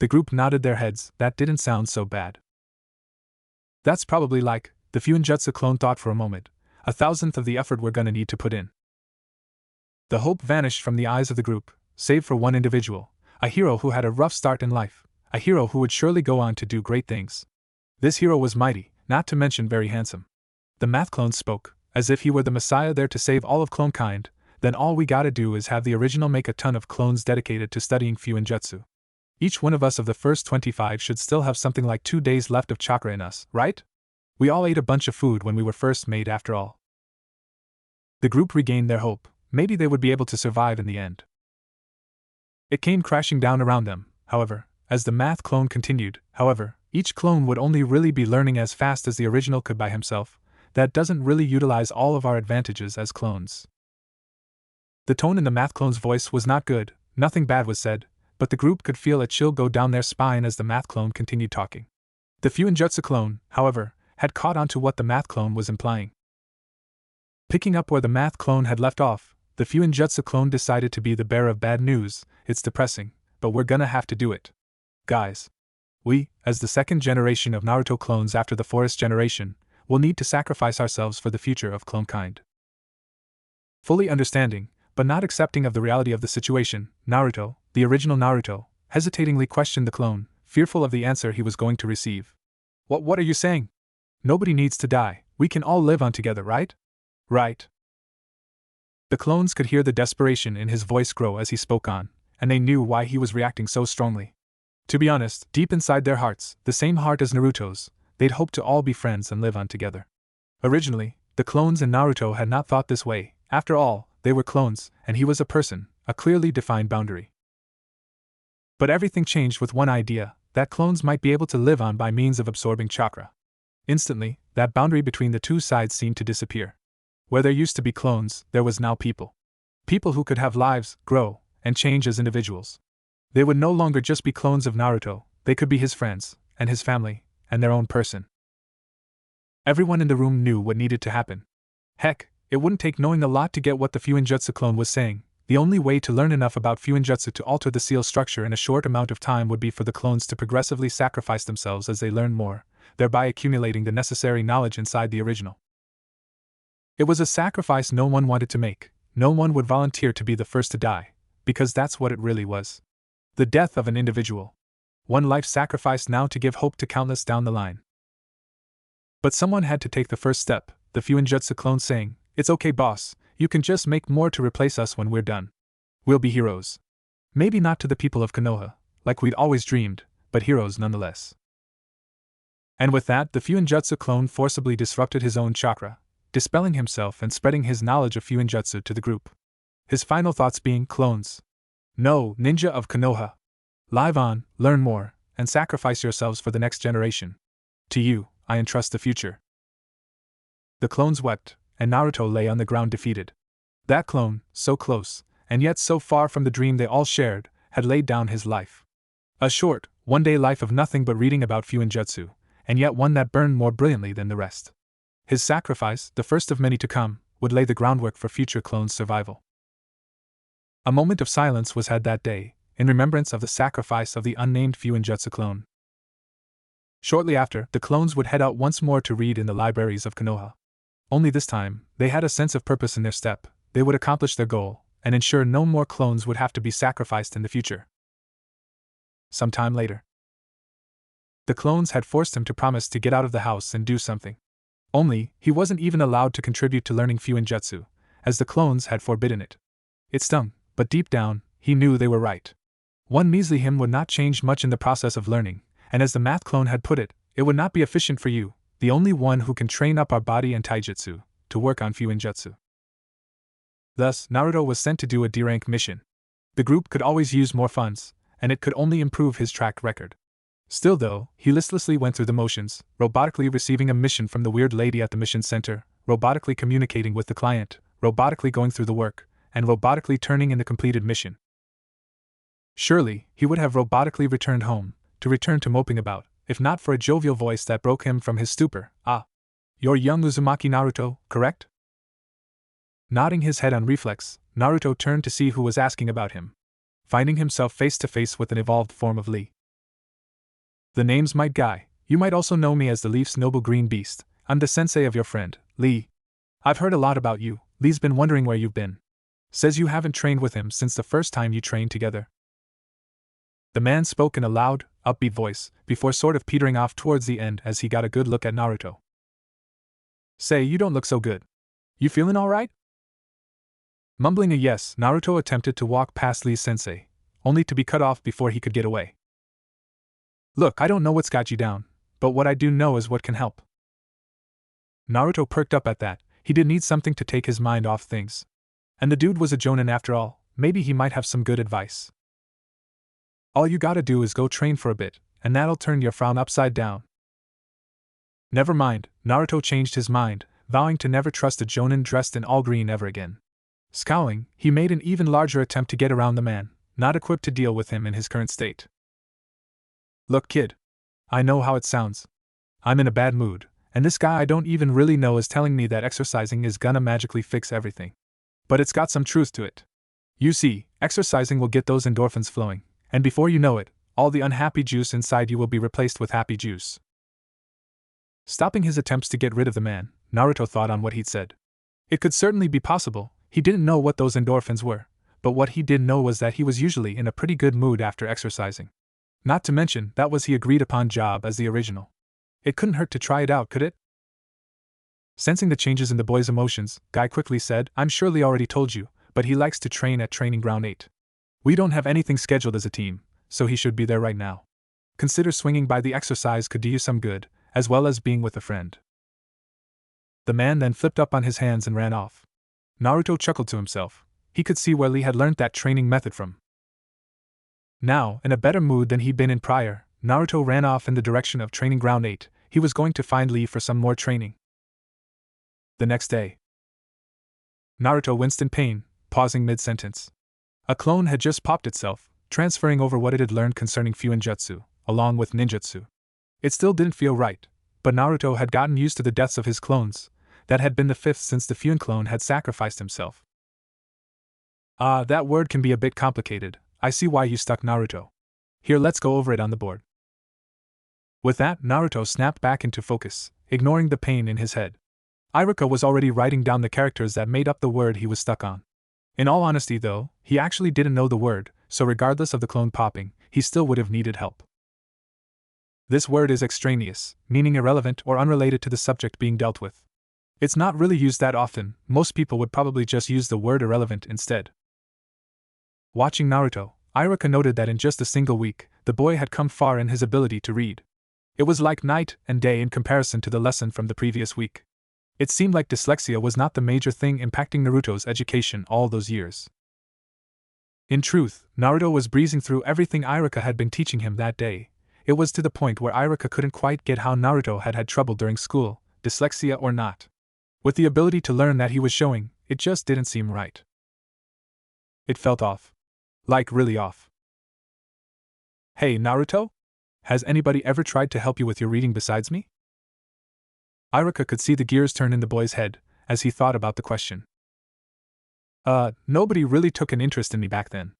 The group nodded their heads. That didn't sound so bad. "That's probably like," the Fuinjutsu clone thought for a moment, "1,000th of the effort we're gonna need to put in." The hope vanished from the eyes of the group, save for one individual, a hero who had a rough start in life, a hero who would surely go on to do great things. This hero was mighty, not to mention very handsome. The math clone spoke, as if he were the messiah there to save all of clonkind. "Then all we gotta do is have the original make a ton of clones dedicated to studying Fuinjutsu. Each one of us of the first 25 should still have something like 2 days left of chakra in us, right? We all ate a bunch of food when we were first made after all." The group regained their hope. Maybe they would be able to survive in the end. It came crashing down around them, however, as the math clone continued. "However, each clone would only really be learning as fast as the original could by himself. That doesn't really utilize all of our advantages as clones." The tone in the math clone's voice was not good. Nothing bad was said, but the group could feel a chill go down their spine as the math clone continued talking. The Fuinjutsu clone, however, had caught on to what the math clone was implying. Picking up where the math clone had left off, the Fuinjutsu clone decided to be the bearer of bad news. "It's depressing, but we're gonna have to do it. Guys. We, as the second generation of Naruto clones after the Forest generation, will need to sacrifice ourselves for the future of clonkind." Fully understanding, but not accepting of the reality of the situation, Naruto, the original Naruto, hesitatingly questioned the clone, fearful of the answer he was going to receive. What are you saying? Nobody needs to die, we can all live on together, right? Right. The clones could hear the desperation in his voice grow as he spoke on, and they knew why he was reacting so strongly. To be honest, deep inside their hearts, the same heart as Naruto's, they'd hoped to all be friends and live on together. Originally, the clones and Naruto had not thought this way. After all, they were clones, and he was a person, a clearly defined boundary. But everything changed with one idea, that clones might be able to live on by means of absorbing chakra. Instantly, that boundary between the two sides seemed to disappear. Where there used to be clones, there was now people. People who could have lives, grow, and change as individuals. They would no longer just be clones of Naruto, they could be his friends, and his family, and their own person. Everyone in the room knew what needed to happen. Heck, it wouldn't take knowing a lot to get what the Fuinjutsu clone was saying. The only way to learn enough about Fuinjutsu to alter the seal structure in a short amount of time would be for the clones to progressively sacrifice themselves as they learn more, thereby accumulating the necessary knowledge inside the original. It was a sacrifice no one wanted to make. No one would volunteer to be the first to die, because that's what it really was. The death of an individual. One life sacrificed now to give hope to countless down the line. But someone had to take the first step, the Fuinjutsu clone saying, "It's okay, boss, you can just make more to replace us when we're done. We'll be heroes. Maybe not to the people of Konoha, like we'd always dreamed, but heroes nonetheless." And with that, the Fuinjutsu clone forcibly disrupted his own chakra, dispelling himself and spreading his knowledge of Fuinjutsu to the group. His final thoughts being, "Clones. No, ninja of Konoha. Live on, learn more, and sacrifice yourselves for the next generation. To you, I entrust the future." The clones wept, and Naruto lay on the ground defeated. That clone, so close, and yet so far from the dream they all shared, had laid down his life. A short, one-day life of nothing but reading about Fuinjutsu, and yet one that burned more brilliantly than the rest. His sacrifice, the first of many to come, would lay the groundwork for future clones' survival. A moment of silence was had that day, in remembrance of the sacrifice of the unnamed Fuinjutsu clone. Shortly after, the clones would head out once more to read in the libraries of Konoha. Only this time, they had a sense of purpose in their step. They would accomplish their goal, and ensure no more clones would have to be sacrificed in the future. Some time later, the clones had forced him to promise to get out of the house and do something. Only, he wasn't even allowed to contribute to learning Fuinjutsu, as the clones had forbidden it. It stung, but deep down, he knew they were right. One measly hymn would not change much in the process of learning, and as the math clone had put it, it would not be efficient for you, the only one who can train up our body and taijutsu, to work on Fuinjutsu. Thus, Naruto was sent to do a D-rank mission. The group could always use more funds, and it could only improve his track record. Still though, he listlessly went through the motions, robotically receiving a mission from the weird lady at the mission center, robotically communicating with the client, robotically going through the work, and robotically turning in the completed mission. Surely, he would have robotically returned home, to return to moping about, if not for a jovial voice that broke him from his stupor. "Ah, you're young Uzumaki Naruto, correct?" Nodding his head on reflex, Naruto turned to see who was asking about him, finding himself face to face with an evolved form of Lee. "The name's Might Guy. You might also know me as the Leaf's noble green beast. I'm the sensei of your friend, Lee. I've heard a lot about you. Lee's been wondering where you've been. Says you haven't trained with him since the first time you trained together." The man spoke in a loud, upbeat voice, before sort of petering off towards the end as he got a good look at Naruto. "Say, you don't look so good. You feeling all right?" Mumbling a yes, Naruto attempted to walk past Lee's sensei, only to be cut off before he could get away. "Look, I don't know what's got you down, but what I do know is what can help." Naruto perked up at that. He did need something to take his mind off things. And the dude was a jonin after all, maybe he might have some good advice. "All you gotta do is go train for a bit, and that'll turn your frown upside down." Never mind, Naruto changed his mind, vowing to never trust a jonin dressed in all green ever again. Scowling, he made an even larger attempt to get around the man, not equipped to deal with him in his current state. "Look, kid. I know how it sounds. I'm in a bad mood, and this guy I don't even really know is telling me that exercising is gonna magically fix everything. But it's got some truth to it. You see, exercising will get those endorphins flowing, and before you know it, all the unhappy juice inside you will be replaced with happy juice." Stopping his attempts to get rid of the man, Naruto thought on what he'd said. It could certainly be possible. He didn't know what those endorphins were, but what he did know was that he was usually in a pretty good mood after exercising. Not to mention, that was the agreed upon job as the original. It couldn't hurt to try it out, could it? Sensing the changes in the boy's emotions, Guy quickly said, "I'm sure Lee already told you, but he likes to train at Training Ground 8. We don't have anything scheduled as a team, so he should be there right now. Consider swinging by, the exercise could do you some good, as well as being with a friend." The man then flipped up on his hands and ran off. Naruto chuckled to himself. He could see where Lee had learnt that training method from. Now, in a better mood than he'd been in prior, Naruto ran off in the direction of Training Ground 8. He was going to find Lee for some more training. The next day, Naruto winced in pain, pausing mid-sentence. A clone had just popped itself, transferring over what it had learned concerning Fuinjutsu, along with ninjutsu. It still didn't feel right, but Naruto had gotten used to the deaths of his clones. That had been the fifth since the Fuin clone had sacrificed himself. That word can be a bit complicated. I see why you stuck Naruto. Here, let's go over it on the board. With that, Naruto snapped back into focus, ignoring the pain in his head. Iruka was already writing down the characters that made up the word he was stuck on. In all honesty, though, he actually didn't know the word, so regardless of the clone popping, he still would have needed help. This word is extraneous, meaning irrelevant or unrelated to the subject being dealt with. It's not really used that often. Most people would probably just use the word irrelevant instead. Watching Naruto, Iruka noted that in just a single week, the boy had come far in his ability to read. It was like night and day in comparison to the lesson from the previous week. It seemed like dyslexia was not the major thing impacting Naruto's education all those years. In truth, Naruto was breezing through everything Iruka had been teaching him that day. It was to the point where Iruka couldn't quite get how Naruto had had trouble during school, dyslexia or not. With the ability to learn that he was showing, it just didn't seem right. It felt off. Like really off. Hey, Naruto? Has anybody ever tried to help you with your reading besides me? Iruka could see the gears turn in the boy's head as he thought about the question. Nobody really took an interest in me back then.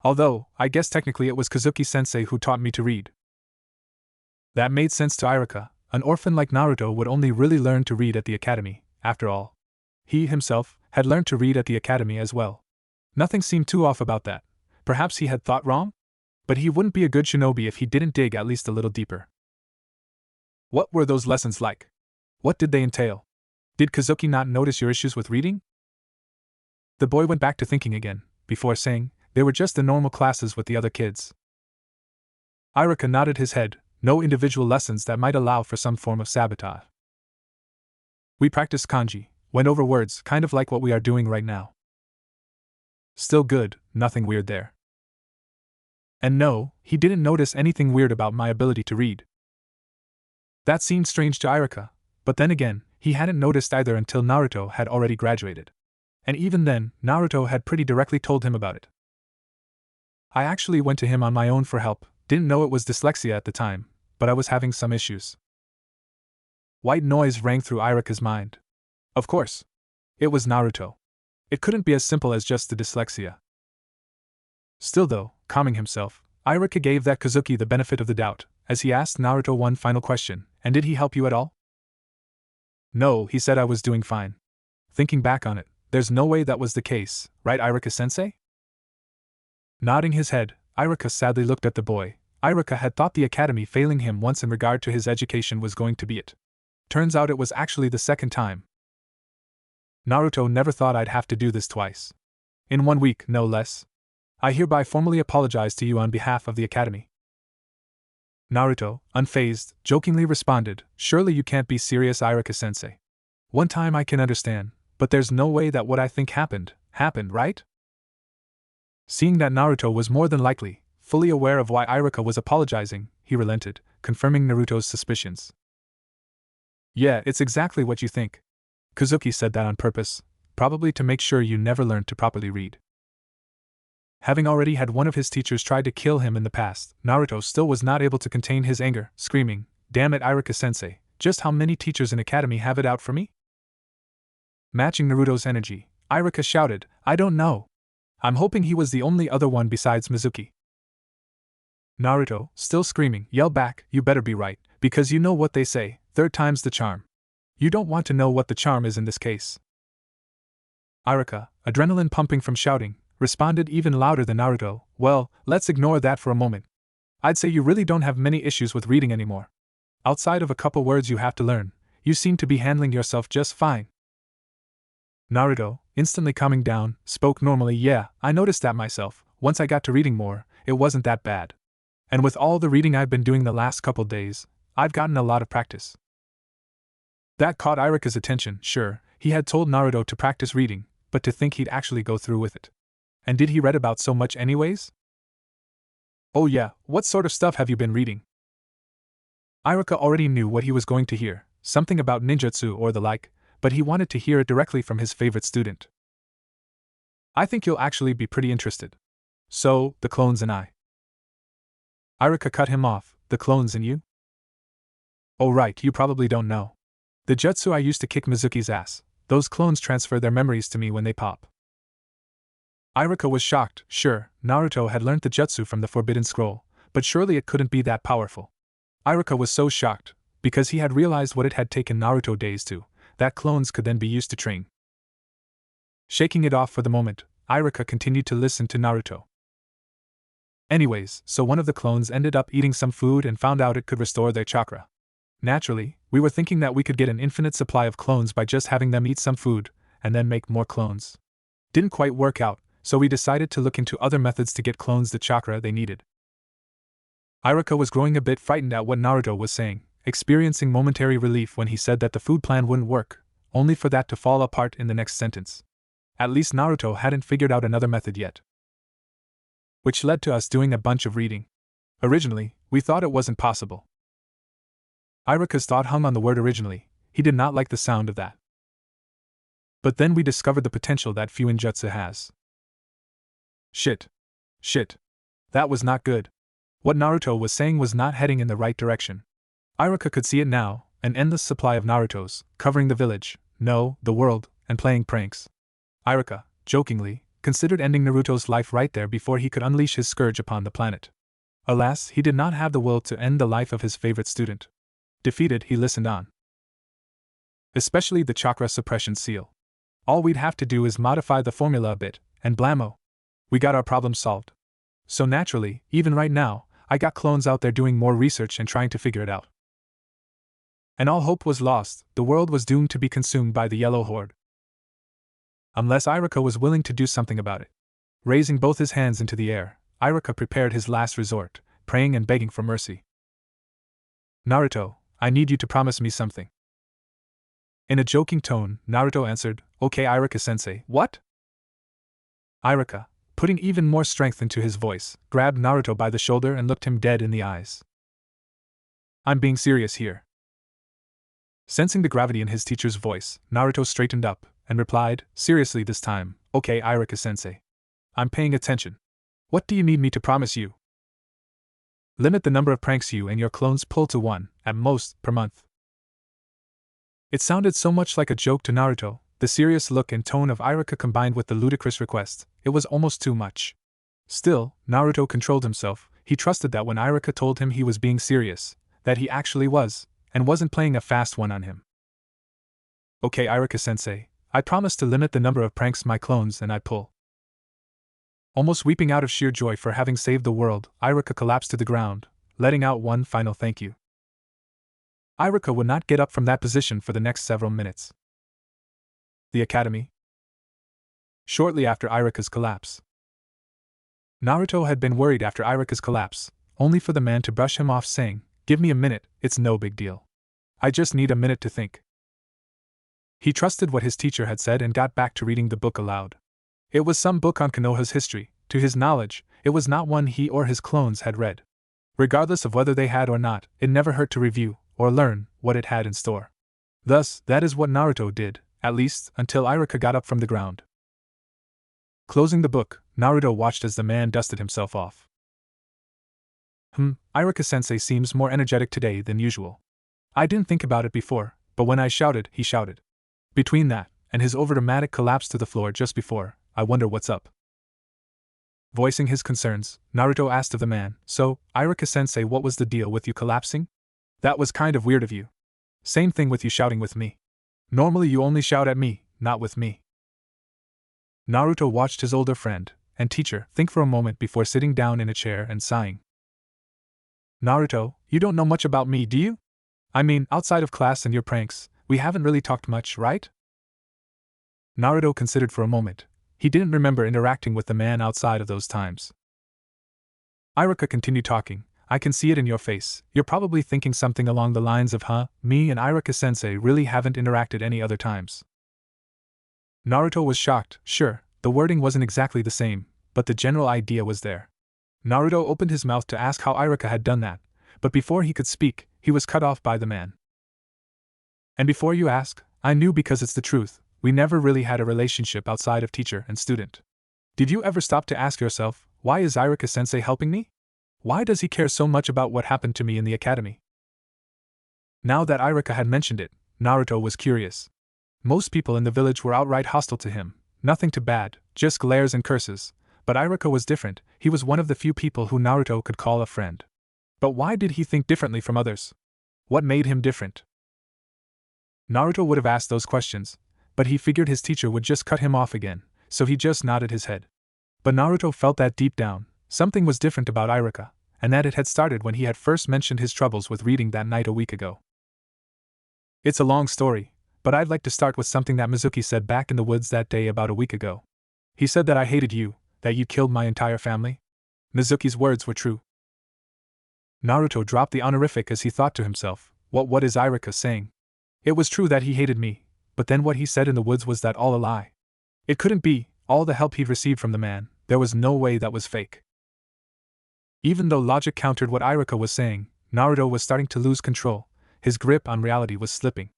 Although, I guess technically it was Kazuki-sensei who taught me to read. That made sense to Iruka. An orphan like Naruto would only really learn to read at the academy, after all. He himself had learned to read at the academy as well. Nothing seemed too off about that. Perhaps he had thought wrong? But he wouldn't be a good shinobi if he didn't dig at least a little deeper. What were those lessons like? What did they entail? Did Kazuki not notice your issues with reading? The boy went back to thinking again, before saying, they were just the normal classes with the other kids. Iruka nodded his head, no individual lessons that might allow for some form of sabotage. We practiced kanji, went over words, kind of like what we are doing right now. Still good, nothing weird there. And no, he didn't notice anything weird about my ability to read. That seemed strange to Iruka, but then again, he hadn't noticed either until Naruto had already graduated. And even then, Naruto had pretty directly told him about it. I actually went to him on my own for help, didn't know it was dyslexia at the time, but I was having some issues. White noise rang through Iruka's mind. Of course. It was Naruto. It couldn't be as simple as just the dyslexia. Still though, calming himself, Iruka gave that Kazuki the benefit of the doubt, as he asked Naruto one final question, and did he help you at all? No, he said I was doing fine. Thinking back on it, there's no way that was the case, right Iruka-sensei? Nodding his head, Iruka sadly looked at the boy. Iruka had thought the academy failing him once in regard to his education was going to be it. Turns out it was actually the second time. Naruto never thought I'd have to do this twice. In 1 week, no less. I hereby formally apologize to you on behalf of the academy. Naruto, unfazed, jokingly responded, surely you can't be serious, Iruka-sensei. One time I can understand, but there's no way that what I think happened, right? Seeing that Naruto was more than likely fully aware of why Iruka was apologizing, he relented, confirming Naruto's suspicions. Yeah, it's exactly what you think. Kazuki said that on purpose, probably to make sure you never learned to properly read. Having already had one of his teachers try to kill him in the past, Naruto still was not able to contain his anger, screaming, "Damn it, Iruka-sensei, just how many teachers in academy have it out for me?" Matching Naruto's energy, Iruka shouted, "I don't know. I'm hoping he was the only other one besides Mizuki." Naruto, still screaming, yelled back, "You better be right, because you know what they say, third time's the charm. You don't want to know what the charm is in this case." Iruka, adrenaline pumping from shouting, responded even louder than Naruto, "Well, let's ignore that for a moment. I'd say you really don't have many issues with reading anymore. Outside of a couple words you have to learn, you seem to be handling yourself just fine." Naruto, instantly calming down, spoke normally. "Yeah, I noticed that myself. Once I got to reading more, it wasn't that bad. And with all the reading I've been doing the last couple days, I've gotten a lot of practice." That caught Iruka's attention. Sure, he had told Naruto to practice reading, but to think he'd actually go through with it. And did he read about so much anyways? "Oh yeah, what sort of stuff have you been reading?" Iruka already knew what he was going to hear, something about ninjutsu or the like, but he wanted to hear it directly from his favorite student. "I think you'll actually be pretty interested. So, the clones and I." Iruka cut him off. "The clones and you?" Oh right, you probably don't know. The jutsu I used to kick Mizuki's ass. Those clones transfer their memories to me when they pop. Iruka was shocked. Sure, Naruto had learnt the jutsu from the Forbidden Scroll, but surely it couldn't be that powerful. Iruka was so shocked, because he had realized what it had taken Naruto days to, that clones could then be used to train. Shaking it off for the moment, Iruka continued to listen to Naruto. Anyways, so one of the clones ended up eating some food and found out it could restore their chakra. Naturally, we were thinking that we could get an infinite supply of clones by just having them eat some food, and then make more clones. Didn't quite work out, so we decided to look into other methods to get clones the chakra they needed. Iruka was growing a bit frightened at what Naruto was saying, experiencing momentary relief when he said that the food plan wouldn't work, only for that to fall apart in the next sentence. At least Naruto hadn't figured out another method yet. Which led to us doing a bunch of reading. Originally, we thought it wasn't possible. Iruka's thought hung on the word originally. He did not like the sound of that. But then we discovered the potential that Fuinjutsu has. Shit. That was not good. What Naruto was saying was not heading in the right direction. Iruka could see it now, an endless supply of Narutos, covering the village, no, the world, and playing pranks. Iruka, jokingly, considered ending Naruto's life right there before he could unleash his scourge upon the planet. Alas, he did not have the will to end the life of his favorite student. Defeated, he listened on. Especially the chakra suppression seal. All we'd have to do is modify the formula a bit, and blammo. We got our problem solved. So naturally, even right now, I got clones out there doing more research and trying to figure it out. And all hope was lost, the world was doomed to be consumed by the Yellow Horde. Unless Iruka was willing to do something about it. Raising both his hands into the air, Iruka prepared his last resort, praying and begging for mercy. Naruto, I need you to promise me something. In a joking tone, Naruto answered, Okay Iruka-sensei, what? Iruka, putting even more strength into his voice, grabbed Naruto by the shoulder and looked him dead in the eyes. I'm being serious here. Sensing the gravity in his teacher's voice, Naruto straightened up and replied, seriously this time, okay Iruka-sensei. I'm paying attention. What do you need me to promise you? Limit the number of pranks you and your clones pull to 1, at most, per month. It sounded so much like a joke to Naruto, the serious look and tone of Iruka combined with the ludicrous request, it was almost too much. Still, Naruto controlled himself. He trusted that when Iruka told him he was being serious, that he actually was, and wasn't playing a fast one on him. Okay Iruka-sensei, I promise to limit the number of pranks my clones and I pull. Almost weeping out of sheer joy for having saved the world, Iruka collapsed to the ground, letting out one final thank you. Iruka would not get up from that position for the next several minutes. The academy. Shortly after Iruka's collapse. Naruto had been worried after Iruka's collapse, only for the man to brush him off saying, give me a minute, it's no big deal. I just need a minute to think. He trusted what his teacher had said and got back to reading the book aloud. It was some book on Konoha's history. To his knowledge, it was not one he or his clones had read. Regardless of whether they had or not, it never hurt to review, or learn, what it had in store. Thus, that is what Naruto did, at least, until Iruka got up from the ground. Closing the book, Naruto watched as the man dusted himself off. Iruka-sensei seems more energetic today than usual. I didn't think about it before, but when I shouted, he shouted. Between that, and his overdramatic collapse to the floor just before, I wonder what's up. Voicing his concerns, Naruto asked of the man, so, Iruka-sensei, what was the deal with you collapsing? That was kind of weird of you. Same thing with you shouting with me. Normally you only shout at me, not with me. Naruto watched his older friend and teacher think for a moment before sitting down in a chair and sighing. Naruto, you don't know much about me, do you? I mean, outside of class and your pranks, we haven't really talked much, right? Naruto considered for a moment. He didn't remember interacting with the man outside of those times. Iruka continued talking. I can see it in your face. You're probably thinking something along the lines of, me and Iruka-sensei really haven't interacted any other times. Naruto was shocked. Sure, the wording wasn't exactly the same, but the general idea was there. Naruto opened his mouth to ask how Iruka had done that, but before he could speak, he was cut off by the man. And before you ask, I knew because it's the truth. We never really had a relationship outside of teacher and student. Did you ever stop to ask yourself, why is Iruka-sensei helping me? Why does he care so much about what happened to me in the academy? Now that Irika had mentioned it, Naruto was curious. Most people in the village were outright hostile to him, nothing too bad, just glares and curses, but Irika was different. He was one of the few people who Naruto could call a friend. But why did he think differently from others? What made him different? Naruto would have asked those questions, but he figured his teacher would just cut him off again, so he just nodded his head. But Naruto felt that deep down, something was different about Irika, and that it had started when he had first mentioned his troubles with reading that night a week ago. It's a long story, but I'd like to start with something that Mizuki said back in the woods that day about a week ago. He said that I hated you, that you killed my entire family. Mizuki's words were true. Naruto dropped the honorific as he thought to himself, what is Irika saying? It was true that he hated me, but then what he said in the woods was that all a lie? It couldn't be, all the help he'd received from the man, there was no way that was fake. Even though logic countered what Irika was saying, Naruto was starting to lose control, his grip on reality was slipping.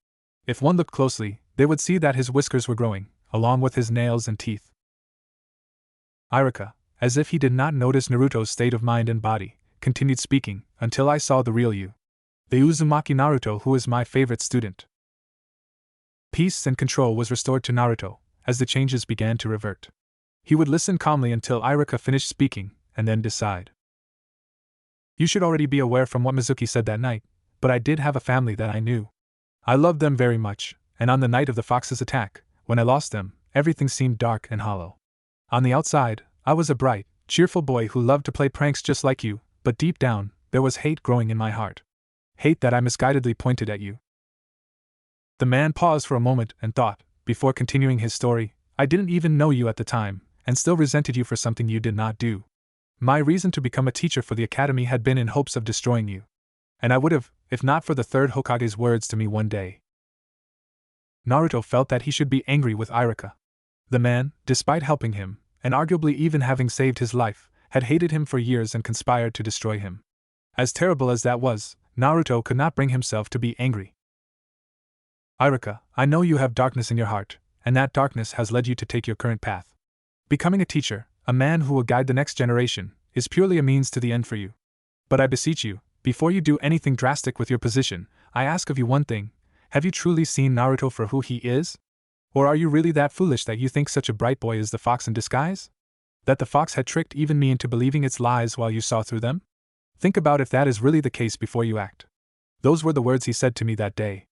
If one looked closely, they would see that his whiskers were growing, along with his nails and teeth. Irika, as if he did not notice Naruto's state of mind and body, continued speaking, until I saw the real you. The Uzumaki Naruto who is my favorite student. Peace and control was restored to Naruto, as the changes began to revert. He would listen calmly until Irika finished speaking, and then decide. You should already be aware from what Mizuki said that night, but I did have a family that I knew. I loved them very much, and on the night of the fox's attack, when I lost them, everything seemed dark and hollow. On the outside, I was a bright, cheerful boy who loved to play pranks just like you, but deep down, there was hate growing in my heart. Hate that I misguidedly pointed at you. The man paused for a moment and thought, before continuing his story, I didn't even know you at the time, and still resented you for something you did not do. My reason to become a teacher for the academy had been in hopes of destroying you. And I would have, if not for the third Hokage's words to me one day. Naruto felt that he should be angry with Irika. The man, despite helping him, and arguably even having saved his life, had hated him for years and conspired to destroy him. As terrible as that was, Naruto could not bring himself to be angry. Irika, I know you have darkness in your heart, and that darkness has led you to take your current path. Becoming a teacher, a man who will guide the next generation, is purely a means to the end for you. But I beseech you, before you do anything drastic with your position, I ask of you one thing: have you truly seen Naruto for who he is? Or are you really that foolish that you think such a bright boy is the fox in disguise? That the fox had tricked even me into believing its lies while you saw through them? Think about if that is really the case before you act. Those were the words he said to me that day.